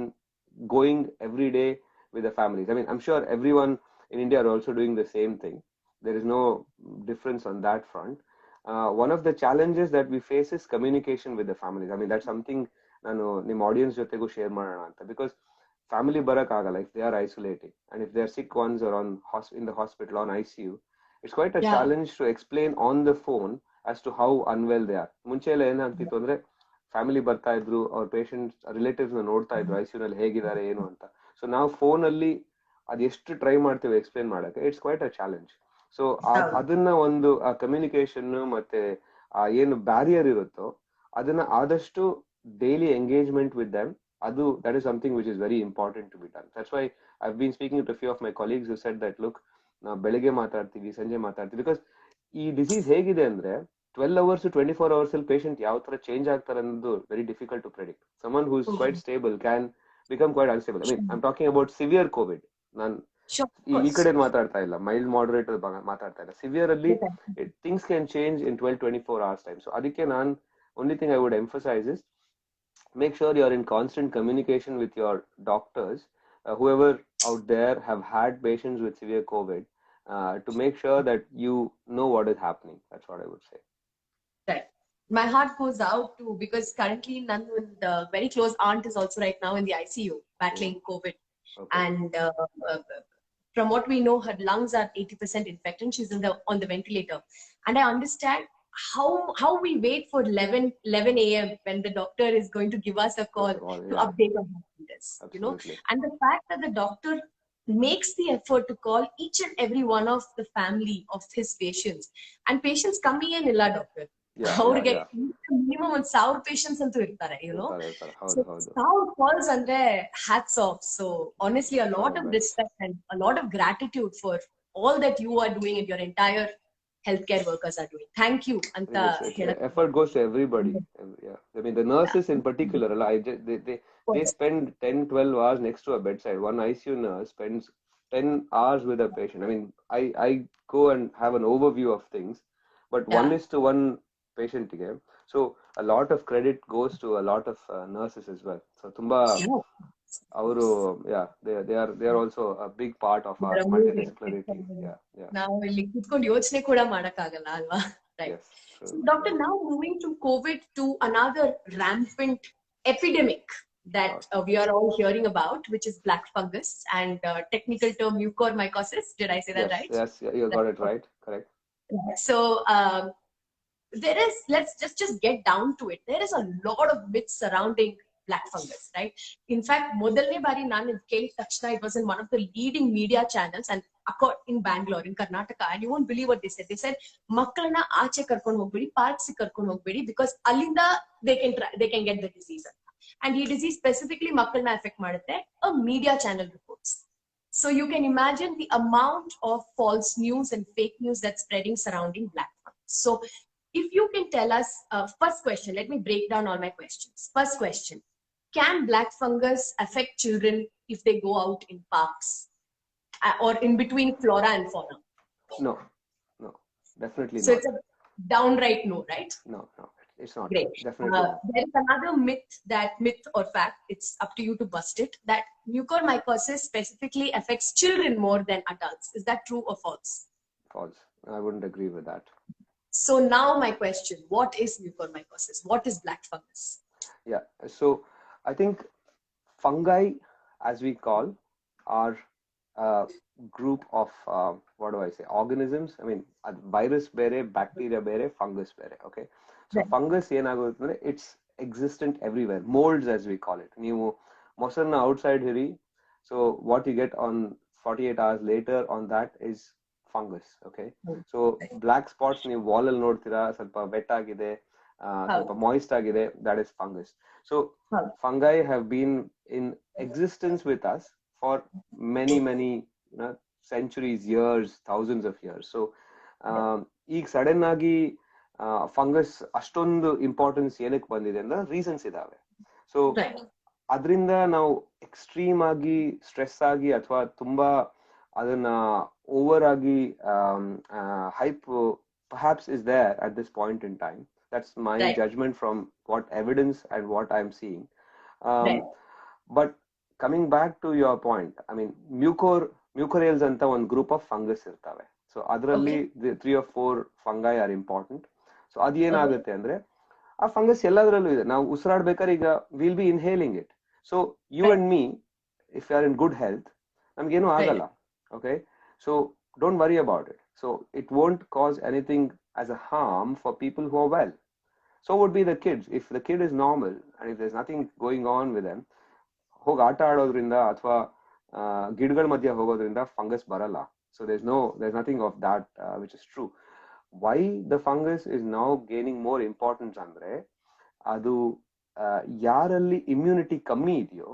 going every day with the families. I mean, I'm sure everyone in India are also doing the same thing. There is no difference on that front. One of the challenges that we face is communication with the families. I mean, that's something ನಾನು ನಿಮ್ಮ audience ಜೊತೆಗೂ share ಮಾಡೋಣ ಅಂತ. Because family ಬರೋಕ್ಕಾಗಲ್ಲ if they are isolating, and if they are sick ones or in the hospital on ICU, it's quite a challenge to explain on the phone as to how unwell they are. ಮುಂಚೆ ಎಲ್ಲ ಏನಾಗ್ತಿತ್ತು ಅಂದ್ರೆ family ಬರ್ತಾ ಇದ್ರು, ಅವ್ರ patients relatives ನ ನೋಡ್ತಾ ಇದ್ರು ICU ನಲ್ಲಿ ಹೇಗಿದ್ದಾರೆ ಏನು ಅಂತ. ಸೊ ನಾವು ಫೋನ್ ಅಲ್ಲಿ ಅದೆಷ್ಟು ಟ್ರೈ ಮಾಡ್ತೀವಿ ಎಕ್ಸ್ಪ್ಲೇನ್ ಮಾಡಕ್ಕೆ, it's quite a challenge. So ಅದನ್ನ ಒಂದು ಆ ಕಮ್ಯುನಿಕೇಶನ್ ಮತ್ತೆ ಆ ಏನು ಬ್ಯಾರಿಯರ್ ಇರುತ್ತೋ ಅದನ್ನ ಆದಷ್ಟು ಡೈಲಿ ಎಂಗೇಜ್ಮೆಂಟ್ ವಿತ್ ದಮ್, ಅದು that is something which is very important to be done. That's why I have been speaking to few of my colleagues who said that look, ನಾವು ಬೆಳಗ್ಗೆ ಮಾತಾಡ್ತೀವಿ, ಸಂಜೆ ಮಾತಾಡ್ತೀವಿ, ಬಿಕಾಸ್ ಈ ಡಿಸೀಸ್ ಹೇಗಿದೆ ಅಂದ್ರೆ 12 hours to 24 hours ಅಲ್ಲಿ ಪೇಷಂಟ್ ಯಾವ ತರ ಚೇಂಜ್ ಆಗ್ತಾರೆ ಅನ್ನೋದು very difficult to predict. Someone who is quite stable can become quite unstable. I mean I am talking about severe COVID. ನಾನು ಈ ಕಡೆ ಮಾತಾಡ್ತಾ ಇಲ್ಲ, ಮೈಲ್ಡ್ ಮಾಡರೇಟ್ ಮಾತಾಡ್ತಾ ಇಲ್ಲ. ಸಿವಿಯರ್ ಅಲ್ಲಿ things can change in 12-24 hours time. So ಅದಕ್ಕೆ ನಾನು only thing I would emphasize is make sure you are in constant communication with your doctors, whoever out there have had patients with severe COVID, to make sure that you know what is happening. That's what I would say. Right. My heart goes out to, because currently Nandu, the very close aunt, is also right now in the ICU battling COVID. Okay. And from what we know, her lungs are 80% infected. She's on the ventilator. And I understand how we wait for 11 a.m. when the doctor is going to give us a call to update on this, you know. And the fact that the doctor makes the effort to call each and every one of the family of his patients, and patients coming in illa doctor, minimum 1,000 patients antu irtare, you know. So 1,000 calls andre hats off. So honestly, a lot of respect and a lot of gratitude for all that you are doing and your entire healthcare workers are doing. Thank you. Anta effort goes to everybody. Yeah, I mean the nurses in particular, they spend 10-12 hours next to a bedside. One ICU nurse spends 10 hours with a patient. I mean, I go and have an overview of things, but 1:1 patient again. So a lot of credit goes to a lot of nurses as well. So tumba ಅವರು they are also a big part of our multidisciplinary. ನಾವು ಇಲ್ಲಿ ಕೂತ್ಕೊಂಡು ಯೋಚನೆ ಕೂಡ ಮಾಡಕ್ಕಾಗಲ್ಲ ಅಲ್ವಾ? Right. So, Doctor, now moving to COVID, to another rampant epidemic that we are all hearing about, which is black fungus, and technical term mucormycosis. Did I say that right? Yes, you got it right. Correct. So there is, let's just get down to it. There is a lot of myths surrounding black fungus, right? In fact, modalne bari nan keli takshna, it was in one of the leading media channels and in Bangalore, in Karnataka, and you won't believe what they said. They said makkalna aache karkondu hogbedi, parks karkondu hogbedi, because alinda they can get the disease. And the disease specifically makkalna affect madutte, a media channel reports. So you can imagine the amount of false news and fake news that's spreading surrounding black fungus. So if you can tell us, first question, let me break down all my questions. First question, can black fungus affect children if they go out in parks or in between flora and fauna? No, definitely so not. It's a downright no, right? No, it's not. Great. Definitely not. There is another myth or fact, it's up to you to bust it, that mucormycosis specifically affects children more than adults. Is that true or false? False. I wouldn't agree with that. So now my question, what is mucormycosis? What is black fungus? Yeah, so I think fungi, as we call, are a group of, what do I say, organisms. I mean, virus bere, bacteria bere, fungus bere, okay? So right. Fungus, it's existent everywhere. Molds, as we call it. ನೀವು ಮೊಸರನ್ನ outside ಹಿರಿ, so what you get on 48 hours later on that is fungus, okay? So black spots ನೀವು wall ಅಲ್ಲಿ ನೋಡ್ತೀರಾ, ಸ್ವಲ್ಪ wet ಆಗಿದೆ, ಸ್ವಲ್ಪ moist ಆಗಿದೆ, that is fungus. So fungi have been in existence with us for many centuries, years, thousands of years. So ಈಗ sudden ಆಗಿ fungus ಅಷ್ಟೊಂದು ಇಂಪಾರ್ಟೆನ್ಸ್ ಏನಕ್ಕೆ ಬಂದಿದೆ ಅಂದ್ರೆ ರೀಸನ್ಸ್ ಇದಾವೆ. ಸೊ ಅದರಿಂದ ನಾವು ಎಕ್ಸ್ಟ್ರೀಮ್ ಆಗಿ ಸ್ಟ್ರೆಸ್ ಆಗಿ ಅಥವಾ ತುಂಬಾ ಅದನ್ನ ಓವರ್ ಆಗಿ hype perhaps is there at this point in time. That's my judgment from what evidence and what I'm seeing. But coming back to your point, I mean, mucorales anta one group of fungus irtave. So adralli 3 or 4 fungi are important. So adu enagutte andre ಆ fungus ಎಲ್ಲದರಲ್ಲೂ ಇದೆ. ನಾವು ಉಸಿರಾಡ್ಬೇಕಾದ್ರೆ ಈಗ will be inhaling it. So you and me, if you are in good health, ನಮ್ಗೇನು ಆಗಲ್ಲ. Okay, so don't worry about it. So it won't cause anything as a harm for people who are well. So would be the kids. If the kid is normal and if there is nothing going on with them, ಹೋಗಿ ಆಟ ಆಡೋದ್ರಿಂದ ಅಥವಾ ಗಿಡಗಳ ಮಧ್ಯ ಹೋಗೋದ್ರಿಂದ fungus ಬರಲ್ಲ. So there's nothing of that which is true. Why the fungus is now gaining more importance ಅಂದ್ರೆ ಅದು ಯಾರಲ್ಲಿ ಇಮ್ಯುನಿಟಿ ಕಮ್ಮಿ ಇದೆಯೋ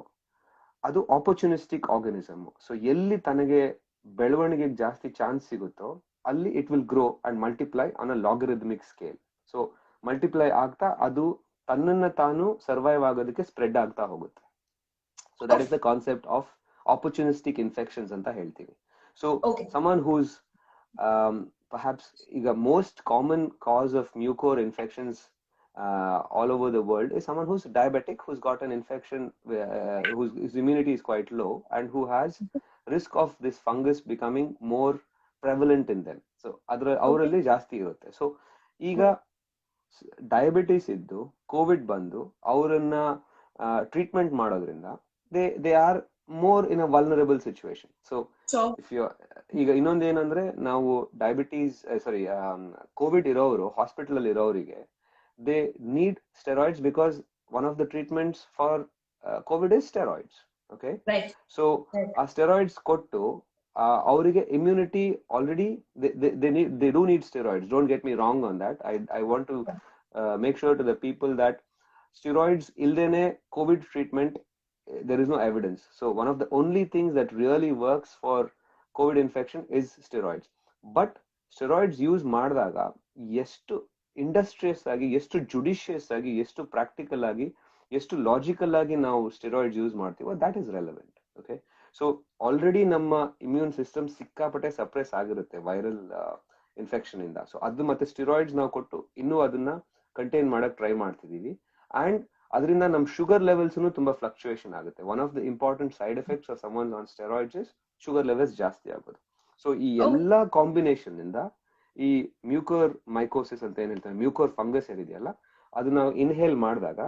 ಅದು ಆಪರ್ಚುನಿಸ್ಟಿಕ್ ಆರ್ಗನಿಸಮ್. ಸೊ ಎಲ್ಲಿ ತನಗೆ ಬೆಳವಣಿಗೆಗೆ ಜಾಸ್ತಿ ಚಾನ್ಸ್ ಸಿಗುತ್ತೋ ಅಲ್ಲಿ it will grow and multiply on a logarithmic scale. So multiply ಆಗ್ತಾ ಅದು ತನ್ನನ್ನ ತಾನು ಸರ್ವೈವ್ ಆಗೋದಕ್ಕೆ ಸ್ಪ್ರೆಡ್ ಆಗ್ತಾ ಹೋಗುತ್ತೆ. So that is the concept of opportunistic infections ಅಂತ ಹೇಳ್ತೀವಿ. ಸೊ someone who's perhaps ಈಗ most common cause of mucor infections all over the world is someone who's diabetic, who's got an infection, whose immunity is quite low and who has risk of this fungus becoming more prevalent in them. So ಅವರಲ್ಲಿ ಜಾಸ್ತಿ ಇರುತ್ತೆ. So ಈಗ diabetes ಇದ್ದು Covid ಬಂದು ಅವರನ್ನ treatment ಮಾಡೋದ್ರಿಂದ they are more in a vulnerable situation. So if you ಈಗ ಇನ್ನೊಂದು ಏನಂದ್ರೆ ನಾವು ಡಯಾಬಿಟೀಸ್ ಕೋವಿಡ್ ಇರೋರು ಹಾಸ್ಪಿಟಲ್ ಅಲ್ಲಿ ಇರೋರಿಗೆ they need steroids because one of the treatments for COVID is steroids. Okay, right. So a steroids kottu ಅವರಿಗೆ immunity already they do need steroids. Don't get me wrong on that. I want to make sure to the people that steroids ildene COVID treatment there is no evidence. So one of the only things that really works for COVID infection is steroids. But steroids use ಮಾಡಿದಾಗ ಎಷ್ಟು industrious ಆಗಿ, ಎಷ್ಟು judicious ಆಗಿ, ಎಷ್ಟು practical ಆಗಿ, ಎಷ್ಟು logical ಆಗಿ ನಾವು ಸ್ಟೆರಾಯ್ಡ್ಸ್ ಯೂಸ್ ಮಾಡ್ತೀವೋ that is relevant. Okay, so already ನಮ್ಮ ಇಮ್ಯೂನ್ ಸಿಸ್ಟಮ್ ಸಿಕ್ಕಾಪಟ್ಟೆ ಸಪ್ರೆಸ್ ಆಗಿರುತ್ತೆ ವೈರಲ್ ಇನ್ಫೆಕ್ಷನ್ ಇಂದ. ಸೊ ಅದು ಮತ್ತೆ ಸ್ಟೆರಾಯ್ಡ್ಸ್ ನಾವು ಕೊಟ್ಟು ಇನ್ನೂ ಅದನ್ನ ಕಂಟೈನ್ ಮಾಡಕ್ ಟ್ರೈ ಮಾಡ್ತಿದೀವಿ. ಅಂಡ್ ಅದರಿಂದ ನಮ್ ಶುಗರ್ ಲೆವೆಲ್ಸ್ ತುಂಬಾ ಫ್ಲಕ್ಚುಯೇಷನ್ ಆಗುತ್ತೆ. One of the important side effects of someone on steroids is sugar levels ಜಾಸ್ತಿ ಆಗೋದು. ಸೊ ಈ ಎಲ್ಲಾ ಕಾಂಬಿನೇಷನ್ ಇಂದ ಈ ಮ್ಯೂಕೋರ್ ಮೈಕೋಸಿಸ್ ಅಂತ ಏನ್ ಹೇಳ್ತಾರೆ, ಮ್ಯೂಕೋರ್ ಫಂಗಸ್ ಏನಿದೆಯಲ್ಲ ಅದು ನಾವು ಇನ್ಹೇಲ್ ಮಾಡಿದಾಗ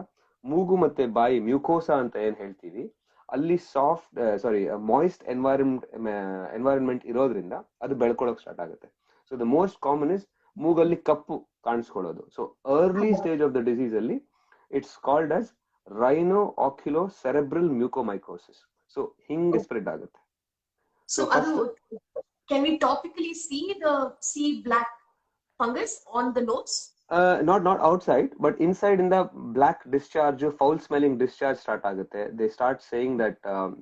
ಮೂಗು ಮತ್ತೆ ಬಾಯಿ ಮ್ಯೂಕೋಸಾ ಅಂತ ಏನ್ ಹೇಳ್ತೀವಿ ಅಲ್ಲಿ ಮಾಯಿಸ್ಟ್ ಎನ್ವೈರನ್ಮೆಂಟ್ ಇರೋದ್ರಿಂದ ಅದು ಬೆಳ್ಕೊಳಕ್ ಸ್ಟಾರ್ಟ್ ಆಗುತ್ತೆ. So the most common is ಮೂಗಲ್ಲಿ ಕಪ್ಪು ಕಾಣಿಸ್ಕೊಳ್ಳೋದು. So early stage of the disease ಅಲ್ಲಿ it's called as rhino-oculo-cerebral mucormycosis. So ಹಿಂಗೆ ಸ್ಪ್ರೆಡ್ ಆಗುತ್ತೆ. So can we topically see black fungus on the nose? Not outside, but inside in the black discharge, foul smelling discharge start ಆಗುತ್ತೆ. They start saying that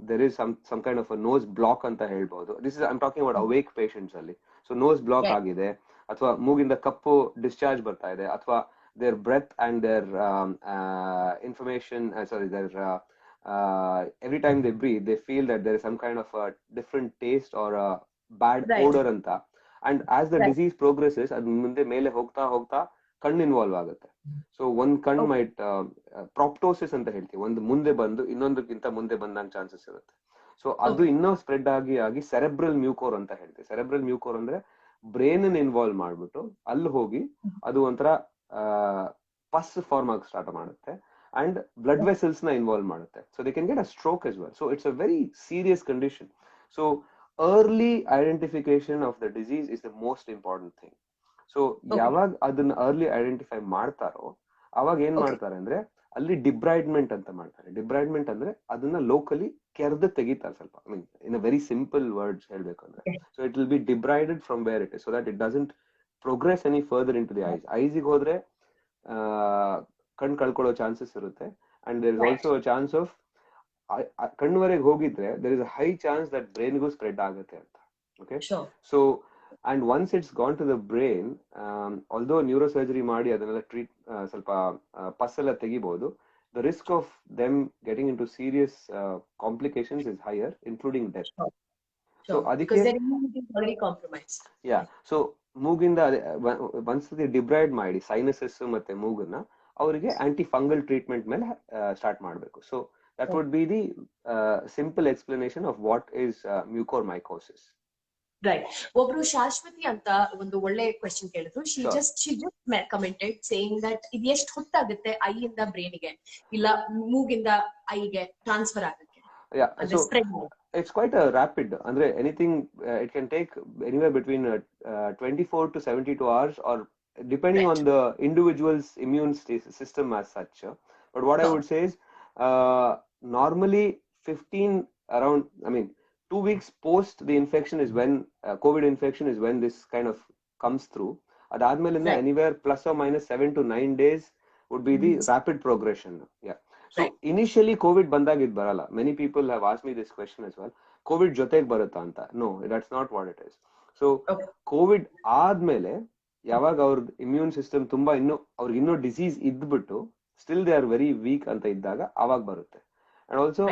there is some kind of a nose block ಅಂತ ಹೇಳ್ಬೋದು. I'm talking about awake patients ಅಲ್ಲಿ. So nose block ಆಗಿದೆ, ಅಥವಾ ಮೂಗಿಂದ ಕಪ್ಪು discharge ಬರ್ತಾ ಇದೆ, ಅಥವಾ their breath and their every time they breathe they feel that there is some kind of a different taste or a bad odor anta. And as the disease progresses adu munde mele hogta ಕಣ್ಣು involve ಆಗುತ್ತೆ. So ಒಂದ್ ಕಣ್ಣು mite ಪ್ರಾಪ್ಟೋಸಿಸ್ ಅಂತ ಹೇಳ್ತೀವಿ, ಒಂದು ಮುಂದೆ ಬಂದು ಇನ್ನೊಂದಕ್ಕಿಂತ ಮುಂದೆ ಬಂದಂಗ ಚಾನ್ಸಸ್ ಇರುತ್ತೆ. ಸೊ ಅದು ಇನ್ನೂ ಸ್ಪ್ರೆಡ್ ಆಗಿ ಸೆರೆಬ್ರಲ್ ಮ್ಯೂಕೋರ್ ಅಂತ ಹೇಳ್ತೀವಿ. ಸೆರೆಬ್ರಲ್ ಮ್ಯೂಕೋರ್ ಅಂದ್ರೆ ಬ್ರೈನ್ ಇನ್ವಾಲ್ವ್ ಮಾಡ್ಬಿಟ್ಟು ಅಲ್ಲಿ ಹೋಗಿ ಅದು ಒಂಥರ ಪಸ್ ಫಾರ್ಮ್ ಆಗಿ ಸ್ಟಾರ್ಟ್ ಮಾಡುತ್ತೆ ಅಂಡ್ ಬ್ಲಡ್ ವೆಸಲ್ಸ್ ನ ಇನ್ವಾಲ್ವ್ ಮಾಡುತ್ತೆ. So they can get a stroke as well. So it's a very serious condition. So early identification of the disease is the most important thing. So ಯಾವಾಗ ಅದನ್ನ early identify ಮಾಡ್ತಾರೋ ಅವಾಗ ಏನ್ ಮಾಡ್ತಾರೆ ಅಂದ್ರೆ ಅಲ್ಲಿ ಡಿಬ್ರೈಡ್ಮೆಂಟ್ ಅಂತ ಮಾಡ್ತಾರೆ. ಡಿಬ್ರೈಡ್ಮೆಂಟ್ ಅಂದ್ರೆ ಅದನ್ನ ಲೋಕಲಿ ಕೆರೆದು ತೆಗಿತಾರೆ ಸ್ವಲ್ಪ. I mean in a very simple words ಹೇಳ್ಬೇಕು ಅಂದ್ರೆ, so it will be debrided from where it is, so that it doesn't progress any further into the eyes. ಐಸಿಗೆ ಹೋದ್ರೆ ಕಣ್ ಕಳ್ಕೊಳ್ಳೋ ಚಾನ್ಸಸ್ ಇರುತ್ತೆ. And there is also a chance of ಕಣ್ಣುವರೆಗೆ ಹೋಗಿದ್ರೆ there is a high chance that ಬ್ರೈನ್ಗೂ spread ಆಗುತ್ತೆ ಅಂತ. Okay, so and once it's gone to the brain, although neurosurgery ಮಾಡಿ ಅದನ್ನೆಲ್ಲ ಟ್ರೀಟ್ ಸ್ವಲ್ಪ ಪಸ್ ಎಲ್ಲ ತೆಗಿಬಹುದು, the risk of them getting into serious complications is higher, including death. So ಅದಕ್ಕೆ because their immunity is already compromised. Yeah, so ಮೂಗಿಂದ ಒಂದ್ಸತಿ ಡಿಬ್ರೈಡ್ ಮಾಡಿ sinuses ಮತ್ತೆ ಮೂಗನ್ನ ಅವರಿಗೆ ಆಂಟಿ ಫಂಗಲ್ ಟ್ರೀಟ್ಮೆಂಟ್ ಮೇಲೆ ಸ್ಟಾರ್ಟ್ ಮಾಡಬೇಕು. So that would be the simple explanation of what is mucormycosis. Right. ಒಬ್ರು ಶಾಶ್ವತಿ ಅಂತ ಒಂದು ಒಳ್ಳೆ ಕ್ವೆಶ್ಚನ್ ಕೇಳಿದ್ರು. She just commented saying that ಇದು ಎಷ್ಟು ಹೊತ್ತಾಗುತ್ತೆ ಐಯಿಂದ ಬ್ರೈನ್ಗೆ ಇಲ್ಲ ಮೂಗಿಂದ ಐಗೆ ಟ್ರಾನ್ಸ್ಫರ್ ಆಗಕ್ಕೆ? It's quite a rapid, andre anything it can take anywhere between 24 to 72 hours or depending on the individual's immune system as such. But what I would say is normally 15 around, I mean 2 weeks post the infection is when COVID infection is when this kind of comes through. Adadmelinda anywhere plus or minus 7 to 9 days would be the rapid progression. Yeah. So initially COVID bandagid barala. Many people have asked me this question as well. COVID joteg barata anta. No, that's not what it is. So COVID ಆದ್ಮೇಲೆ ಯಾವಾಗ ಅವ್ರ immune system ತುಂಬಾ ಅವ್ರಿಗೆ ಇನ್ನೂ disease ಇದ್ಬಿಟ್ಟು still they are very weak ಅಂತ ಇದ್ದಾಗ ಅವಾಗ ಬರುತ್ತೆ. And also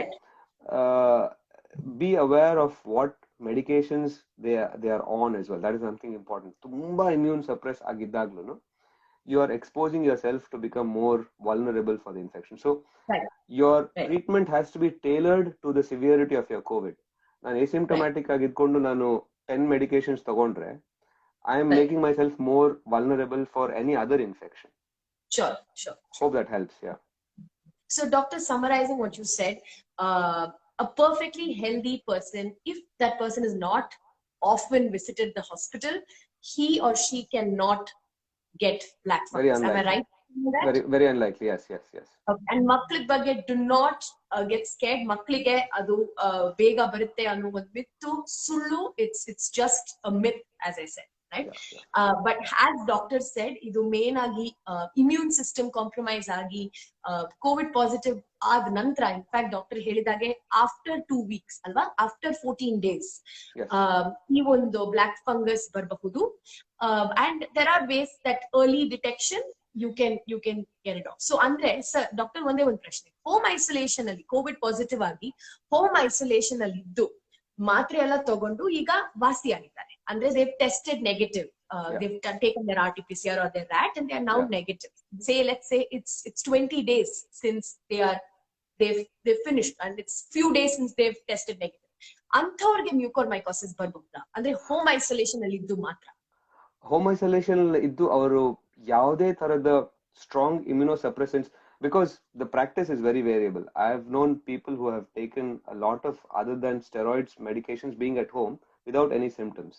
be aware of what medications they are on as well. That is something important. Tumba immune suppress agidaglu, you are exposing yourself to become more vulnerable for the infection. So your treatment has to be tailored to the severity of your COVID. Nan asymptomatic agidkondu nanu 10 medications tagondre, I am making myself more vulnerable for any other infection. Sure. Hope that helps. Yeah. So doctor, summarizing what you said, a perfectly healthy person, if that person is not often visited the hospital, he or she cannot get black fungus. Am I right? Very, very unlikely. Yes. Okay. And maklig bagge, do not get scared. Maklige adu bega barutte annu ಒಂದು myth ಸುಳ್ಳು. It's just a myth, as I said. Right? But as doctor said, idu main agi immune system compromise agi COVID positive ಆದ ನಂತರ, in fact doctor ಹೇಳಿದಾಗೆ after 2 weeks ಅಲ್ವಾ, after 14 days ಈ ಒಂದು black fungus ಬರಬಹುದು. And there are ways that early detection you can get it off. So ಅಂದ್ರೆ sir doctor ಒಂದೇ ಒಂದು ಪ್ರಶ್ನೆ, ಹೋಮ್ ಐಸೋಲೇಷನ್ ಅಲ್ಲಿ ಕೋವಿಡ್ ಪಾಸಿಟಿವ್ ಆಗಿ ಹೋಮ್ ಐಸೋಲೇಷನ್ ಅಲ್ಲಿ ಇದ್ದು ಮಾತ್ರೆ ಎಲ್ಲ ತಗೊಂಡು ಈಗ ವಾಸಿ ಆಗಿದ್ದಾರೆ ಅಂದ್ರೆ they've tested negative, they've taken their RT-PCR or their RAT and they are now negative. Let's say it's 20 days since they've finished and it's few days since they've tested negative. ಅಂಥವ್ರಿಗೆ ಮ್ಯೂಕೋರ್ಮೈಕೋಸಿಸ್ ಬರಬಹುದಾ ಅಂದ್ರೆ home isolation ಅಲ್ಲಿ ಇದ್ದು ಮಾತ್ರ? Home isolation ಇದ್ದು ಅವರು ಯಾವುದೇ ತರದ strong ಇಮ್ಯುನೋಸಪ್ರೆಸೆಂಟ್ಸ್, because the practice is very variable. I have known people who have taken a lot of other than steroids medications being at home without any symptoms.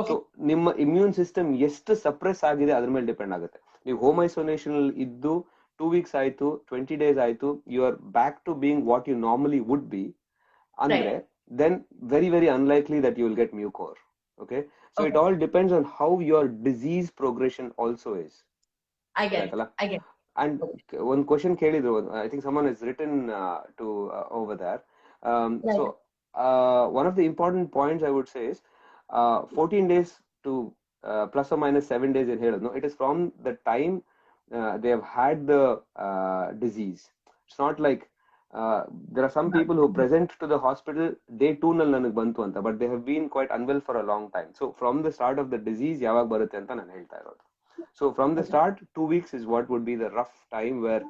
So ನಿಮ್ಮ immune system ಎಷ್ಟು suppress ಆಗಿದೆ ಅದ್ರ ಮೇಲೆ depend ಆಗುತ್ತೆ. ನೀವು home isolation ಇದ್ದು 2 weeks ಆಯ್ತು, 20 days ಆಯ್ತು, you are back to being what you normally would be, andre then very, very unlikely that you will get mucor. Okay, so it all depends on how your disease progression also is. I get it. And one question kelidru, I think someone has written to over there. So one of the important points I would say is 14 days to plus or minus 7 days in here. No, it is from the time they have had the disease. It's not like there are some people who present to the hospital day 2 nal ನನಗೆ ಬಂತು ಅಂತ, but they have been quite unwell for a long time. So from the start of the disease ಯಾವಾಗ ಬರುತ್ತೆ ಅಂತ ನಾನು ಹೇಳ್ತಾ ಇರೋದು. So from the start, 2 weeks is what would be the rough time where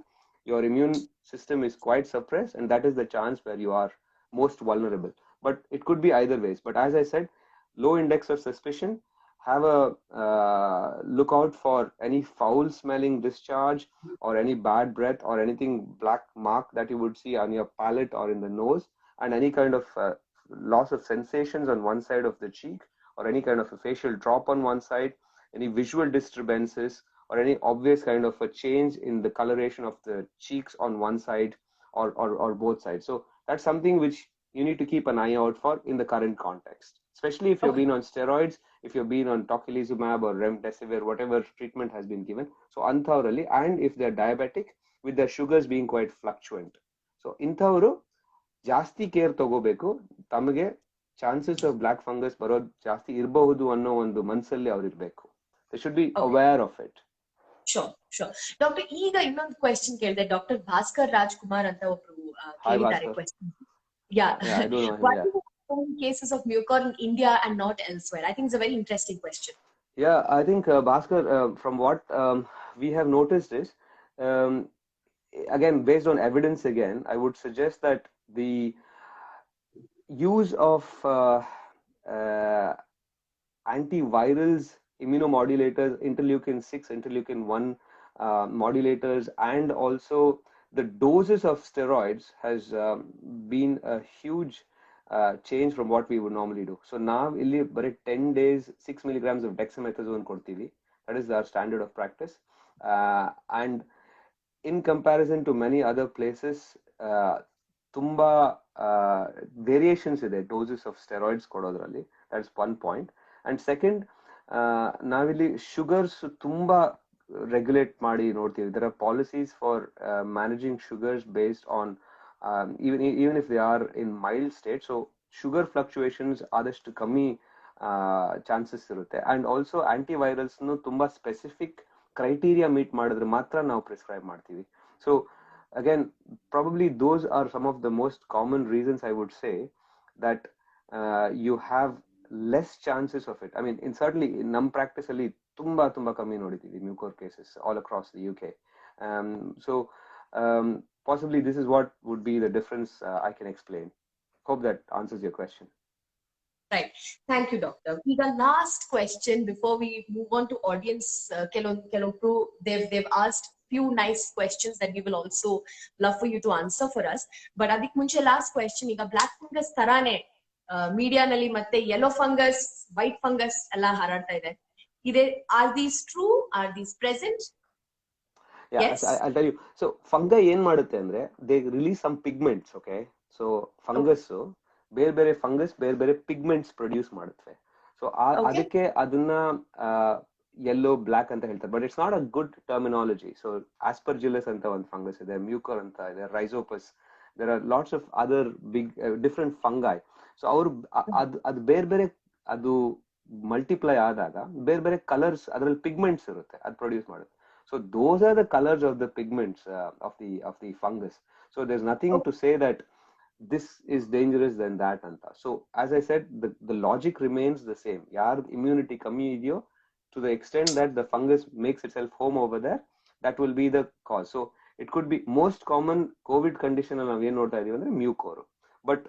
your immune system is quite suppressed, and that is the chance where you are most vulnerable. But it could be either ways. But as I said, low index of suspicion, have a look out for any foul smelling discharge or any bad breath or anything black mark that you would see on your palate or in the nose, and any kind of loss of sensations on one side of the cheek, or any kind of a facial drop on one side, any visual disturbances, or any obvious kind of a change in the coloration of the cheeks on one side or both sides. So that's something which you need to keep an eye out for in the current context, especially if you've been on steroids, if you've been on tocilizumab or remdesivir, whatever treatment has been given. So anthavrali, and if they're diabetic with their sugars being quite fluctuant. So inthavru ಜಾಸ್ತಿ care ತಗೋಬೇಕು. ತಮಗೆ chances of block fungus ಬರೋದು ಜಾಸ್ತಿ ಇರಬಹುದು ಅನ್ನೋ ಒಂದು ಮನಸ್ಸಲ್ಲಿ ಅವ್ರು ಇರಬೇಕು. They should be aware of it. Sure. Doctor, ಈಗ ಇನ್ನೊಂದು ಕ್ವೆಶ್ಚನ್ ಕೇಳಿದೆ. ಡಾಕ್ಟರ್ ಭಾಸ್ಕರ್ ರಾಜ್ಕುಮಾರ್ ಅಂತ ಒಬ್ರು ಕೇಳಿದ್ದಾರೆ question. Yeah, I don't know him. Why do so many cases of mucor in India and not elsewhere? I think it's a very interesting question. Yeah, I think Bhaskar, from what we have noticed is, again, based on evidence again, I would suggest that the use of antivirals, immunomodulators, interleukin 6, interleukin 1 modulators, and also the doses of steroids has been a huge change from what we would normally do. So now illi bare 10 days 6 milligrams of dexamethasone ಕೊಡ್ತೀವಿ. That is our standard of practice, and in comparison to many other places, ತುಂಬಾ variations ಇದೆ doses of steroids ಕೊಡೋದ್ರಲ್ಲಿ. That's one point. And second, ನಾವಿಲ್ಲಿ sugars ತುಂಬಾ regulate ಮಾಡಿ ನೋಡ್ತೀವಿ. There are policies for managing sugars based on even if they are in mild state. So sugar fluctuations ಆದಷ್ಟು ಕಮ್ಮಿ chances ಇರುತ್ತೆ. ಅಂಡ್ ಆಲ್ಸೋ ಆಂಟಿವೈರಲ್ಸ್ ತುಂಬಾ specific criteria meet ಮಾಡಿದ್ರೆ ಮಾತ್ರ ನಾವು ಪ್ರಿಸ್ಕ್ರೈಬ್ ಮಾಡ್ತೀವಿ. So again, probably those are some of the most common reasons I would say that you have less chances of it. I mean, certainly in num practice alli tumba kammi nodidhivi mucor cases all across the UK. So possibly this is what would be the difference I can explain. Hope that answers your question. Right. Thank you, doctor. The last question before we move on to audience, Kelopru, they've asked few nice questions that we will also love for you to answer for us. But adik munche last question, iga black fungus tarane media nalli matte yellow fungus, white fungus alla haradta ide. Are these true? Are these present? Yeah, yes. I'll tell you. So fungi ಏನ್ ಮಾಡುತ್ತೆ ಅಂದ್ರೆ they release some pigments, okay? So fungus ಬೇರೆ ಬೇರೆ fungus ಬೇರೆ ಬೇರೆ pigments produce ಮಾಡುತ್ತವೆ. So ಅದಕ್ಕೆ ಅದನ್ನ ಯೆಲ್ಲೋ ಬ್ಲಾಕ್ ಅಂತ ಹೇಳ್ತಾರೆ. But it's not a good terminology. So aspergillus ಅಂತ ಒಂದು ಫಂಗಸ್ ಇದೆ, ಮ್ಯೂಕರ್ ಅಂತ ಇದೆ, rhizopus, there are lots of other big different fungi. So ಅವ್ರು ಅದು ಬೇರೆ ಬೇರೆ ಅದು ಮಲ್ಟಿಪ್ಲೈ ಆದಾಗ ಬೇರೆ ಬೇರೆ ಕಲರ್ಸ್ ಅದರಲ್ಲಿ ಪಿಗ್ಮೆಂಟ್ಸ್ ಇರುತ್ತೆ, ಅದು ಪ್ರೊಡ್ಯೂಸ್ ಮಾಡುತ್ತೆ. So those are the colours of the pigments of the fungus. So there is nothing to say that this is dangerous than that anta. So as I said, the logic remains the same. Yaar immunity kammi ideo, to the extent that the fungus makes itself home over there, that will be the cause. So it could be most common covid condition alli navu nota idivi andre mucor. But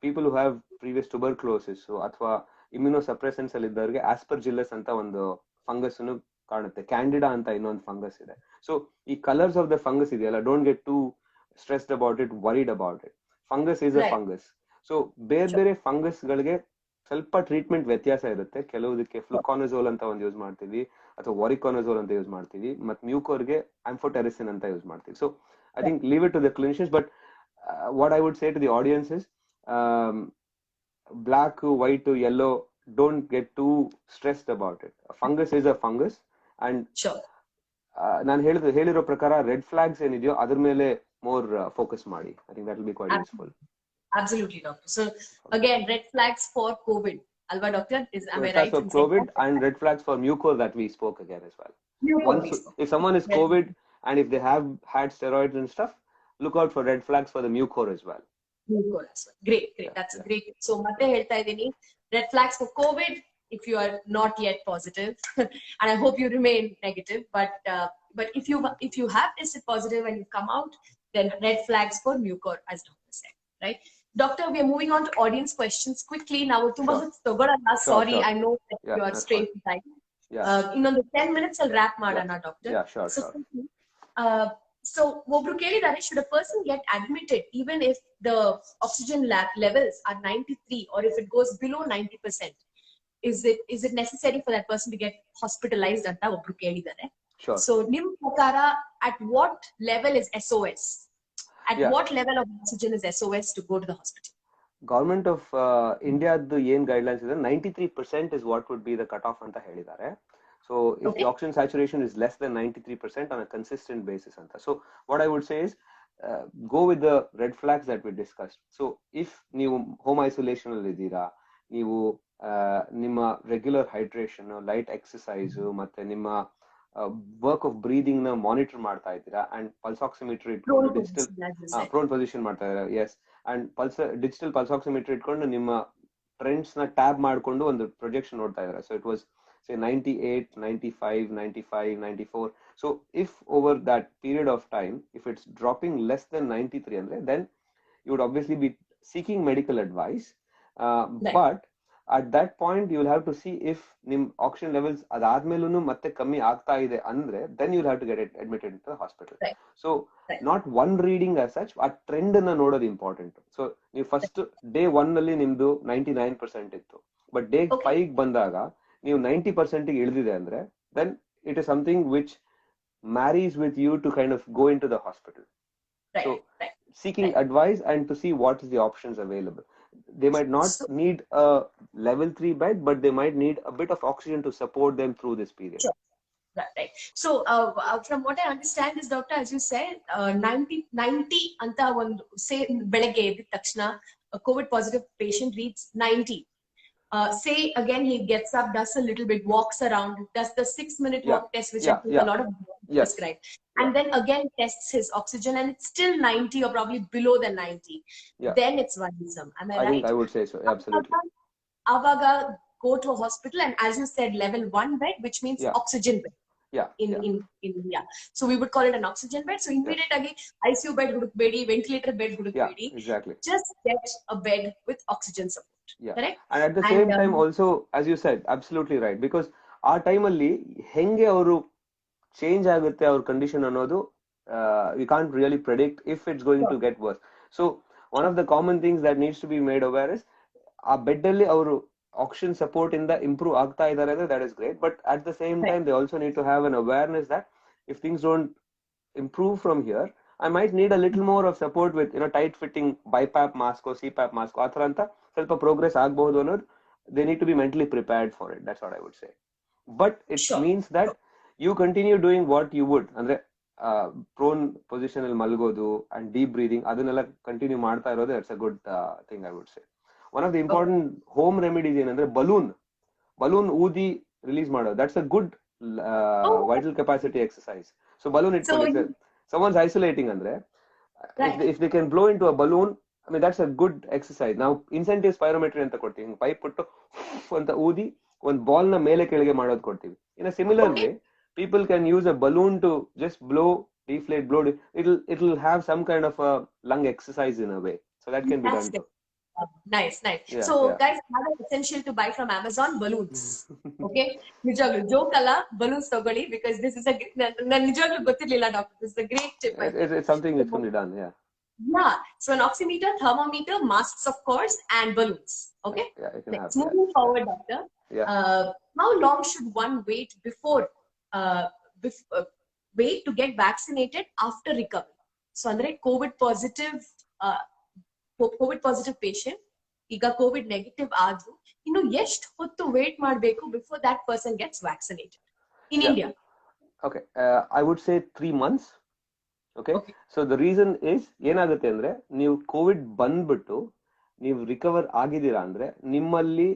people who have previous tuberculosis so athwa immunosuppressants alli iddarge aspergillus anta ಒಂದು fungus ಅನ್ನು ಕಾಣುತ್ತೆ. Candida ಅಂತ ಇನ್ನೊಂದು fungus ಇದೆ. So ಈ colours of the fungus ಇದೆಯಲ್ಲ, don't get to stressed about it, worried about it. Fungus is a fungus. So ಬೇರೆ fungus ಗಳಿಗೆ ಸ್ವಲ್ಪ ಟ್ರೀಟ್ಮೆಂಟ್ ವ್ಯತ್ಯಾಸ ಇರುತ್ತೆ. ಕೆಲವುದಕ್ಕೆ ಫ್ಲುಕಾನಜೋಲ್ ಅಂತ ಒಂದು ಯೂಸ್ ಮಾಡ್ತೀವಿ, ಅಥವಾ ವರಿಕಾನಜೋಲ್ ಅಂತ ಯೂಸ್ ಮಾಡ್ತೀವಿ, ಮತ್ತೆ ಮ್ಯೂಕೋರ್ಗೆ ಆಂಫೋಟೆರಿಸಿನ್ ಅಂತ ಯೂಸ್ ಮಾಡ್ತೀವಿ. So I think leave it to the clinicians. But what I would say to the audience is black, white, yellow, don't get too stressed about it. Fungus is a fungus. And ನಾನು ಹೇಳಿರೋ ಪ್ರಕಾರ red flags ಏನಿದೆಯೋ ಅದ್ರ ಮೇಲೆ more focus ಮಾಡಿ. I think that will be quite useful. Absolutely, doctor. So again, red flags for COVID, alva doctor, am I right? For COVID and red flags for mucor that we spoke again as well. If someone is COVID and if they have had steroids and stuff, look out for red flags for the mucor as well. Mucor as well. Great. That's great. So matte helta idini, red flags for COVID if you are not yet positive, and I hope you remain negative. But if you have tested positive and you come out, then red flags for mucor, as doctor said, right? Doctor, we are moving on to audience questions quickly now. Sorry, I know that you are straight in time. In under 10 minutes I'll wrap madana, doctor. Yeah, sure. So obru kelidare, should a person get admitted even if the oxygen levels are 93, or if it goes below 90%? Is it necessary for that person to get hospitalized anta obru kelidare? Sure. So nim prakara, at what level is SOS? At what level of oxygen is SOS to go to the hospital? Government of India the ಏನ್ guidelines ಇದೆ 93% is what would be the cutoff ಅಂತ ಹೇಳಿದ್ದಾರೆ. So if the oxygen saturation is less than 93% on a consistent basis anta. So what I would say is go with the red flags that we discussed. So if ನೀವು home isolation ಅಲ್ಲಿ ಇದ್ದೀರಾ, ನೀವು ನಿಮ್ಮ regular hydration, light exercise, ಮತ್ತೆ ನಿಮ್ಮ work of breathing ನ monitor ಮಾಡ್ತಾ ಇದ್ದೀರಾ, ಅಂಡ್ ಪಲ್ಸ್ ಆಕ್ಸಿಮೀಟರ್ ಇಟ್ಕೊಂಡು ಡಿಜಿಟಲ್ ಪ್ರೋನ್ ಪೊಸಿಷನ್ ಮಾಡ್ತಾ ಇದ್ದೀರಾ, yes, and digital pulse oximeter ಇಟ್ಕೊಂಡು ನಿಮ್ಮ ಟ್ರೆಂಡ್ಸ್ ನ ಟ್ಯಾಬ್ ಮಾಡ್ಕೊಂಡು ಒಂದು ಪ್ರೊಜೆಕ್ಷನ್ ನೋಡ್ತಾ ಇದ್ದೀರಾ. So it was say 98, 95, 95, 94. So if over that period of time, if it's dropping less than 93 andre, then you would obviously be seeking medical advice. But at that point you will have to see if nim oxygen levels adadmelunu matte kammi aagta ide andre, then you will have to get admitted into the hospital. So not one reading as such, a trend na nodadu important. So you first day 1 nalli nimdu 99% ittu, but day 5 bandaga ನೀವು 90% ಇಳಿದಿದೆ ಅಂದ್ರೆ, then it is something which marries with you to kind of go into the hospital. seeking advice and to see what is the options available. They might not need a level 3 bed, but they might need a bit of oxygen to support them through this period. Sure. Right. So, from what I understand is, doctor, as you said, 90 anta one say ಬೆಳಗ್ಗೆ ಎದ್ದ ತಕ್ಷಣ a COVID positive patient reads 90. Say again, he gets up, does a little bit, walks around, does the 6-minute walk test, which I think a lot of prescribe, and then again tests his oxygen, and it's still 90 or probably below the 90. Then it's worrisome. Am I right? I think I would say so. Absolutely. Avaga go to a hospital, and as you said, level 1 bed, which means oxygen bed. In India. So we would call it an oxygen bed. So immediately ICU bed hudukbedi, ventilator bed hudukbedi. Exactly. Just get a bed with oxygen support. Correct? And at the same time also, as you said, absolutely right. Because our time alli henge avaru change agutte our condition annodu, we can't really predict if it's going to get worse. So one of the common things that needs to be made aware is our bed alli avaru oxygen support in the improve agta idare, that is great, but at the same time they also need to have an awareness that if things don't improve from here, I might need a little more of support with tight fitting BiPAP mask or CPAP mask atranta ಸ್ವಲ್ಪ progress ಆಗಬಹುದು ಅನ್ನೋದು, they need to be mentally prepared for it. That's what I would say. But it means that you continue doing what you would, ಅಂದ್ರೆ prone position ಅಲ್ಲಿ ಮಲಗೋದು and deep breathing ಅದನ್ನೆಲ್ಲ continue ಮಾಡ್ತಾ ಇರೋದು, that's a good thing I would say. One of the important home remedies ಏನಂದ್ರೆ balloon ಊದಿ release ಮಾಡೋದು, that's a good vital capacity exercise. So balloon ಇಟ್ಕೊಂಡು someone's isolating andre, if they can blow into a balloon, I mean that's a good exercise. Now incentive spirometry anta ಕೊಡ್ತೀವಿ, pipe puttu ಅಂತ ಊದಿ ಒಂದು ball ನ ಮೇಲೆ ಕೆಳಗೆ ಮಾಡೋದು ಕೊಡ್ತೀವಿ. In a similar way, people can use a balloon to just blow, deflate, blow. It'll have some kind of a lung exercise in a way. So that can be done too. Nice. Guys, another essential to buy from Amazon, balloons. Okay, nijaglu joke alla, balloons togoli, because this is a nijaglu gothirilla doctor, this is a great tip. It's something that can be done. So an oximeter, thermometer, masks of course, and balloons. Okay, moving forward, doctor, how long should one wait before wait to get vaccinated after recovery? So andre COVID positive patient ಈಗ Covid negative ಆದ್ರೂ ಇನ್ನು ಎಷ್ಟು ಹೊತ್ತು wait ಮಾಡಬೇಕು before that person gets vaccinated in India? Okay, I would say 3 months. Okay, so the reason is ಏನಾಗುತ್ತೆ ಅಂದ್ರೆ, ನೀವು Covid ಬಂದ್ಬಿಟ್ಟು ನೀವು ರಿಕವರ್ ಆಗಿದ್ದೀರಾ ಅಂದ್ರೆ ನಿಮ್ಮಲ್ಲಿ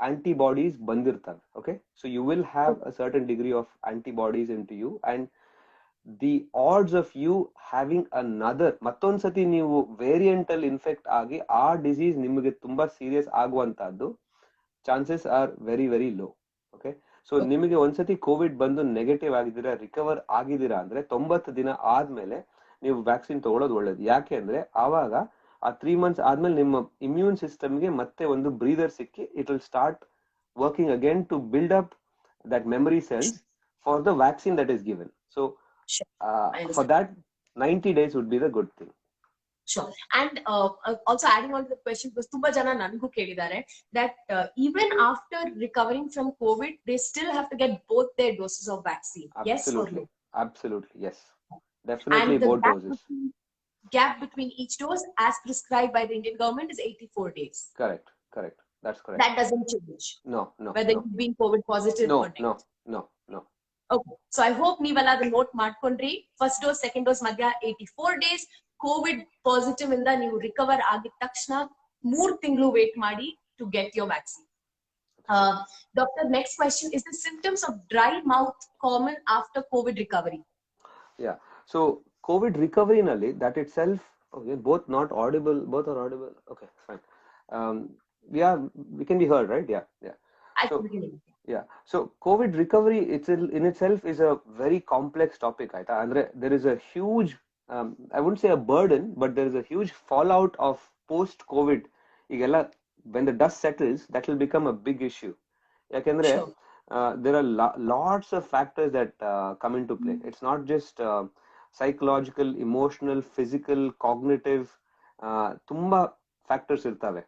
antibodies ಬಂದಿರ್ತವೆ. Okay, so you will have a certain degree of antibodies into you, and the odds of you having another ಮತ್ತೊಂದ್ಸತಿ ನೀವು ವೇರಿಯಂಟ್ ಅಲ್ಲಿ ಇನ್ಫೆಕ್ಟ್ ಆಗಿ ಆ ಡಿಸೀಸ್ ನಿಮಗೆ ತುಂಬಾ ಸೀರಿಯಸ್ ಆಗುವಂತಹದ್ದು chances are very very low. Okay, so ನಿಮಗೆ ಒಂದ್ಸತಿ ಕೋವಿಡ್ ಬಂದು ನೆಗೆಟಿವ್ ಆಗಿದ್ದೀರಾ, ರಿಕವರ್ ಆಗಿದ್ದೀರಾ ಅಂದ್ರೆ 90 ದಿನ ಆದ್ಮೇಲೆ ನೀವು ವ್ಯಾಕ್ಸಿನ್ ತಗೊಳ್ಳೋದು ಒಳ್ಳೇದು. ಯಾಕೆ ಅಂದ್ರೆ ಆವಾಗ ಆ 3 months ಆದ್ಮೇಲೆ ನಿಮ್ಮ ಇಮ್ಯೂನ್ ಸಿಸ್ಟಮ್ಗೆ ಮತ್ತೆ ಒಂದು ಬ್ರೀದರ್ ಸಿಕ್ಕಿ it will start working again to build up that memory cells for the vaccine that is given. So for that 90 days would be the good thing. Sure. And also adding on to the question, because tumba jana nangu kelidare that even after recovering from COVID, they still have to get both their doses of vaccine. Absolutely. Yes or no? Absolutely, yes. Definitely and both doses. Gap between each dose as prescribed by the Indian government is 84 days. Correct. That's correct. That doesn't change. No. Whether you've been COVID positive or negative. No. Okay, so I hope ನೀವೆಲ್ಲ the note ಮಾಡ್ಕೊಂಡ್ರಿ. First dose, second dose ಮಧ್ಯ 84 days. COVID positive ಇಂದ ನೀವು recover ಆಗಿದ ತಕ್ಷಣ 3 ತಿಂಗಳು wait ಮಾಡಿ to get your vaccine. Doctor, next question, is the symptoms of dry mouth common after COVID recovery? Yeah, so COVID recovery nalli, that itself, okay, both are audible. Okay, fine. We can be heard, right? So COVID recovery in itself is a very complex topic. Andre, there is a huge, I wouldn't say a burden, but there is a huge fallout of post-COVID. When the dust settles, that will become a big issue. Yakendre, there are lots of factors that come into play. It's not just psychological, emotional, physical, cognitive, tumba factors irtave.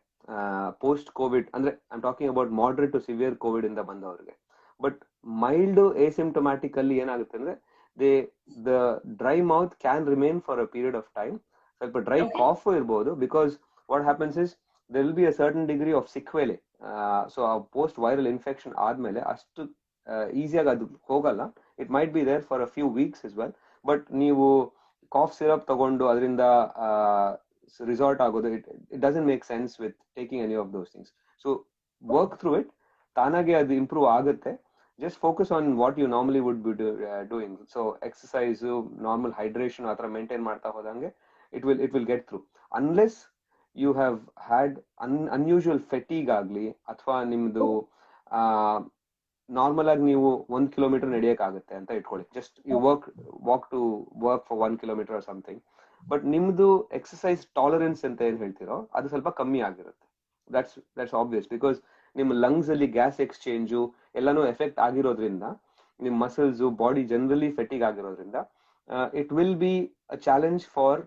Post-COVID, I'm talking about moderate to severe COVID in the bandavarige. But mild asymptomatically ಏನಾಗುತ್ತೆ ಅಂದ್ರೆ the dry mouth can remain for a period of time, ಸ್ವಲ್ಪ dry calf ಇರ್ಬೋದು. Because what happens is there will be a certain degree of sequelae. So a post viral infection ಆದ್ಮೇಲೆ ಅಷ್ಟು ಈಸಿಯಾಗಿ ಅದು ಹೋಗಲ್ಲ. It might be there for a few weeks is well. But ನೀವು cough syrup ತಗೊಂಡು ಅದರಿಂದ resort ಆಗೋದು, it doesn't make sense with taking any of those things. So work through it, ತಾನಾಗೆ ಅದು ಇಂಪ್ರೂವ್ ಆಗುತ್ತೆ. Just focus on what you normally would be doing. So exercise, normal hydration ಆ ಥರ maintain ಮಾಡ್ತಾ ಹೋದಂಗೆ it will get through. Unless you have had unusual fatigue ಆಗಲಿ, ಅಥವಾ ನಿಮ್ದು ನಾರ್ಮಲ್ ಆಗಿ ನೀವು 1 ಕಿಲೋಮೀಟರ್ ನಡೆಯಕ್ಕಾಗುತ್ತೆ ಅಂತ ಇಟ್ಕೊಳ್ಳಿ. Just you walk to work for 1 kilometre or something. But ನಿಮ್ದು ಎಕ್ಸಸೈಸ್ ಟಾಲರೆನ್ಸ್ ಅಂತ ಏನ್ ಹೇಳ್ತಿರೋ ಅದು ಸ್ವಲ್ಪ ಕಮ್ಮಿ ಆಗಿರುತ್ತೆ. ದಟ್ಸ್ ಆಬ್ವಿಯಸ್, ಬಿಕಾಸ್ ನಿಮ್ಮ ಲಂಗ್ಸ್ ಅಲ್ಲಿ ಗ್ಯಾಸ್ ಎಕ್ಸ್ಚೇಂಜು ಎಲ್ಲಾನು ಎಫೆಕ್ಟ್ ಆಗಿರೋದ್ರಿಂದ, ನಿಮ್ಮ ಮಸಲ್ಸ್ ಬಾಡಿ ಜನರಲಿ ಫೆಟಿಗ್ ಆಗಿರೋದ್ರಿಂದ it will be a challenge for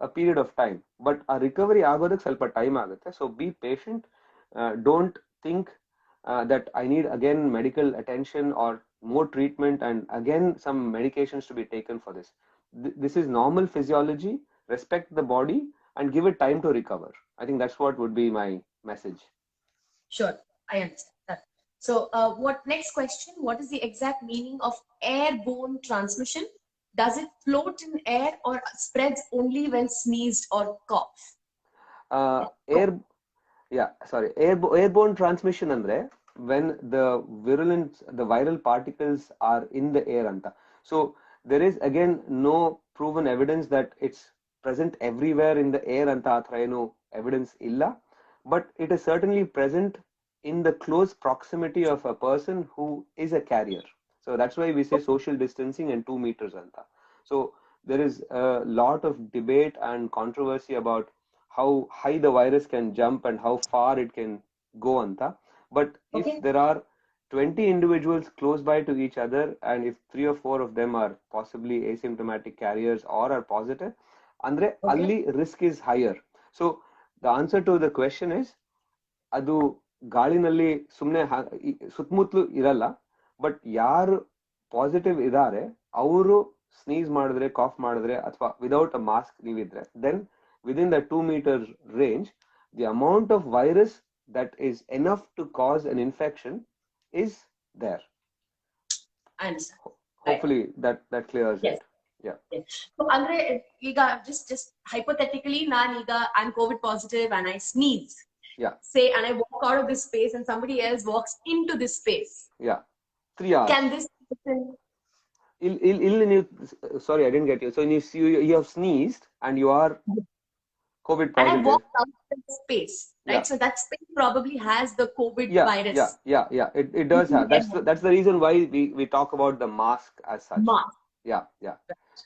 a period of time. But a recovery ಆಗೋದಕ್ಕೆ ಸ್ವಲ್ಪ ಟೈಮ್ ಆಗುತ್ತೆ. So be patient. Don't think that I need again medical attention or more treatment and again some medications to be taken for this. This is normal physiology. Respect the body and give it time to recover. I think that's what would be my message. Sure, I understand that. So what next question, what is the exact meaning of airborne transmission? Does it float in air or spreads only when sneezed or cough? Airborne transmission andre when the viral particles are in the air anta. So there is again no proven evidence that it's present everywhere in the air anta athra eno evidence illa, but it is certainly present in the close proximity of a person who is a carrier. So that's why we say social distancing and 2 meters anta. So there is a lot of debate and controversy about how high the virus can jump and how far it can go anta. But if there are 20 individuals close by to each other, and if 3 or 4 of them are possibly asymptomatic carriers or are positive, andre alli risk is higher. So the answer to the question is, adu ಗಾಳಿನಲ್ಲಿ ಸುಮ್ಮನೆ ಸುತ್ತಮುತ್ತಲು ಇರಲ್ಲ, but ಯಾರು positive ಇದ್ದಾರೆ ಅವರು sneeze ಮಾಡಿದ್ರೆ, cough ಮಾಡಿದ್ರೆ, ಅಥವಾ without a mask ನೀವಿದ್ರೆ, then within the 2 meter range the amount of virus that is enough to cause an infection is there. And hopefully that clears it. Yeah. So andre iga just hypothetically I'm COVID positive and I sneeze, say, and I walk out of this space and somebody else walks into this space, 3 hours, can this person sorry, I didn't get you. So you have sneezed and you are COVID positive, and I walked out of the space, right? So that space probably has the COVID virus. It does have. That's the reason why we talk about the mask as such. Mask.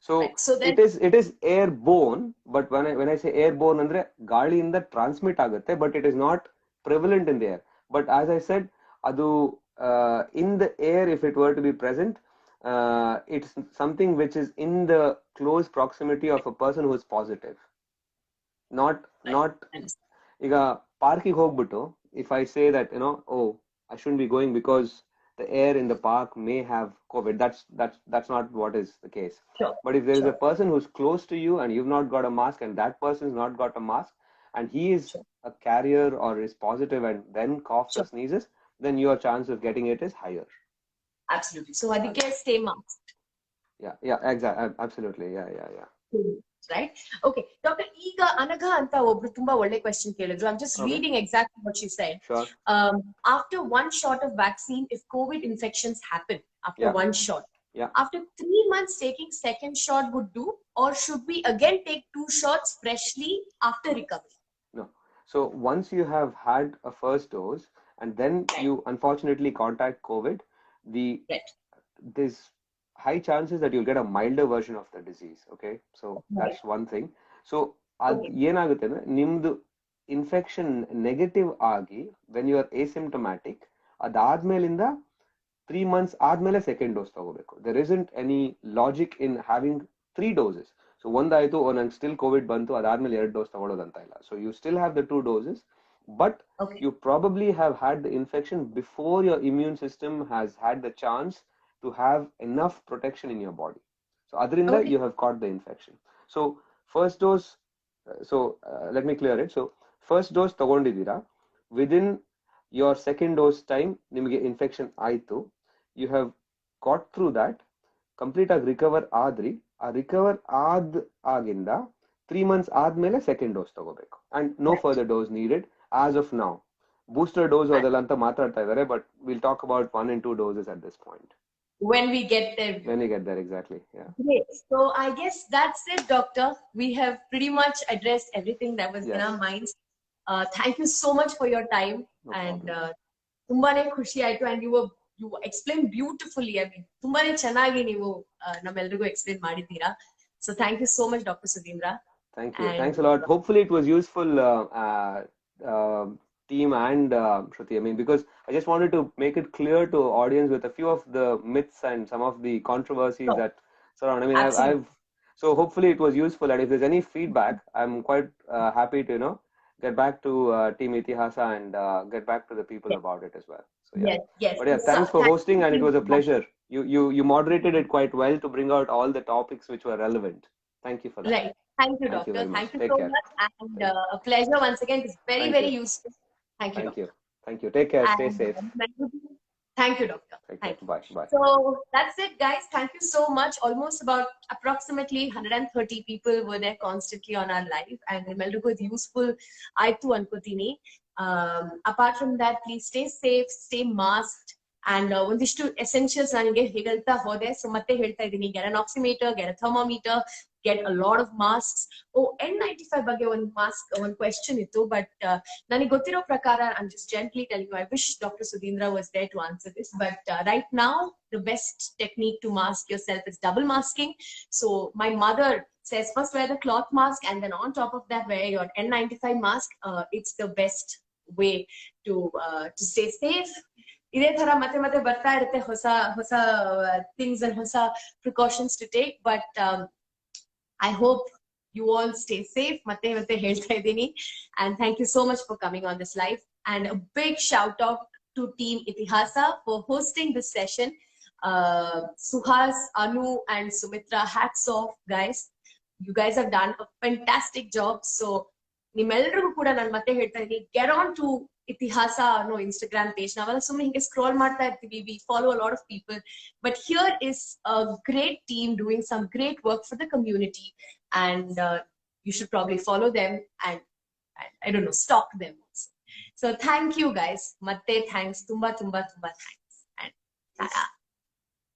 So then, it is airborne, but when I say airborne andre ಗಾಳಿಯಿಂದ transmit ಆಗುತ್ತೆ, but it is not prevalent in the air. But as I said, adu in the air, if it were to be present, it's something which is in the close proximity of a person who is positive. Not ಈಗ ಪಾರ್ಕಿಗೆ ಹೋಗ್ಬಿಟ್ಟು if I say that, I shouldn't be going because the air in the park may have COVID, that's not what is the case. But if there is a person who's close to you and you've not got a mask, and that person's not got a mask and he is a carrier or is positive and then coughs or sneezes, then your chance of getting it is higher. Absolutely. So adike stay masked. Exactly. Absolutely. Right? Okay. Dr. Iga Anagha anta obru tumba olle question kelidru. I'm just reading exactly what she said. Sure. After 1 shot of vaccine, if COVID infections happen after 1 shot, after 3 months taking second shot would do, or should we again take 2 shots freshly after recovery? No. So once you have had a first dose and then you unfortunately contact COVID, there's high chances that you'll get a milder version of the disease. Okay, so that's one thing. So ಏನಾಗುತ್ತೆ ಅಂದ್ರೆ ನಿಮ್ದು infection negative ಆಗಿ when you are asymptomatic, ಅದಾದ್ಮೇಲಿಂದ 3 months ಆದ್ಮೇಲೆ second dose ತಗೋಬೇಕು. there isn't any logic in having 3 doses. So ಒಂದಾಯ್ತು, ನಂಗೆ still COVID ಬಂತು, ಅದಾದ್ಮೇಲೆ 2 ಡೋಸ್ ತಗೊಳ್ಳೋದಂತ ಇಲ್ಲ. So you still have the 2 doses, but you probably have had the infection before your immune system has had the chance to have enough protection in your body. So adrinda you have caught the infection. So first dose let me clear it. So first dose ತಗೊಂಡಿದ್ದೀರಾ, within your second dose time ನಿಮಗೆ infection ಆಯ್ತು, you have got through that, complete ಆಗಿ recover ಆದ್ರಿ, ಆ recover ಆಗಿಂದ 3 months ಆದ್ಮೇಲೆ second dose ತಗೋಬೇಕು, and no further dose needed as of now. Booster dose ಅದೆಲ್ಲ ಅಂತ ಮಾತಾಡ್ತಾ ಇದ್ದಾರೆ, but will talk about 1 and 2 doses at this point. When we get there. When we get there, exactly. Yeah. Great. So I guess that's it, Doctor. We have pretty much addressed everything that was in our minds. Thank you so much for your time. No and tumbane khushi aitu, and you explained beautifully. I mean, tumbane chanagi neevu namellargu explain madidira. So thank you so much, Dr. Sudhindra. Thank you. And thanks a lot. Hopefully it was useful, team and Shruti. I mean, because I just wanted to make it clear to audience with a few of the myths and some of the controversies that surround. I mean, I've so hopefully it was useful. And if there's any feedback, I'm quite happy to get back to Team Itihasa and get back to the people about it as well. So yeah. Yes. But yeah, thanks for hosting, and it was a pleasure. You moderated it quite well to bring out all the topics which were relevant. Thank you for that. Right. Thank you, Doctor. Thank you so much, and a pleasure once again. It's very useful. Thank you. Thank you. Take care. Stay safe. Thank you, Doctor. Thank you. Bye. So that's it, guys. Thank you so much. Almost about approximately 130 people were there constantly on our live, and Melrugo is useful. I too ankotini. Apart from that, please stay safe, stay masked, and ಒಂದಿಷ್ಟು essentials ನನಗೆ ಹೇಳ್ತಾ ಹೋದೆ. So ಮತ್ತೆ ಹೇಳ್ತಾ ಇದ್ದೀನಿ, get an oximeter, get a thermometer, get a lot of masks. N95 ಬಗ್ಗೆ ಒಂದು question ಇತ್ತು, but ನನಗೆ ಗೊತ್ತಿರೋ ಪ್ರಕಾರ I'm just gently telling you, I wish Dr. Sudhindra was there to answer this, but right now the best technique to mask yourself is double masking. So my mother says first wear the cloth mask, and then on top of that wear your N95 mask. It's the best way to stay safe. ಇದೇ ತರ ಮತ್ತೆ ಬರ್ತಾ ಇರುತ್ತೆ ಹೊಸ things and ಹೊಸ precautions to take, but I hope you all stay safe. ಮತ್ತೆ ಹೇಳ್ತಾ ಇದ್ದೀನಿ, and thank you so much for coming on this live, and a big shout out to Team Itihasa for hosting this session. Suhas, Anu and Sumitra, hats off, guys. You guys have done a fantastic job. So ನಿಮ್ಮೆಲ್ಲರಿಗೂ ಕೂಡ ನಾನು ಮತ್ತೆ ಹೇಳ್ತಾ ಇದ್ದೀನಿ, get on to Itihasa Instagram page. ನಾವೆಲ್ಲ ಸುಮ್ಮನೆ ಹಿಂಗೆ scroll ಮಾಡ್ತಾ ಇರ್ತೀವಿ, we follow a lot of people, but here is a great team doing some great work for the community, and you should probably follow them and I don't know, stalk them also. So thank you, guys. Matte thanks, tumba thanks, and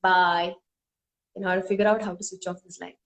bye. You know how to figure out how to switch off this live.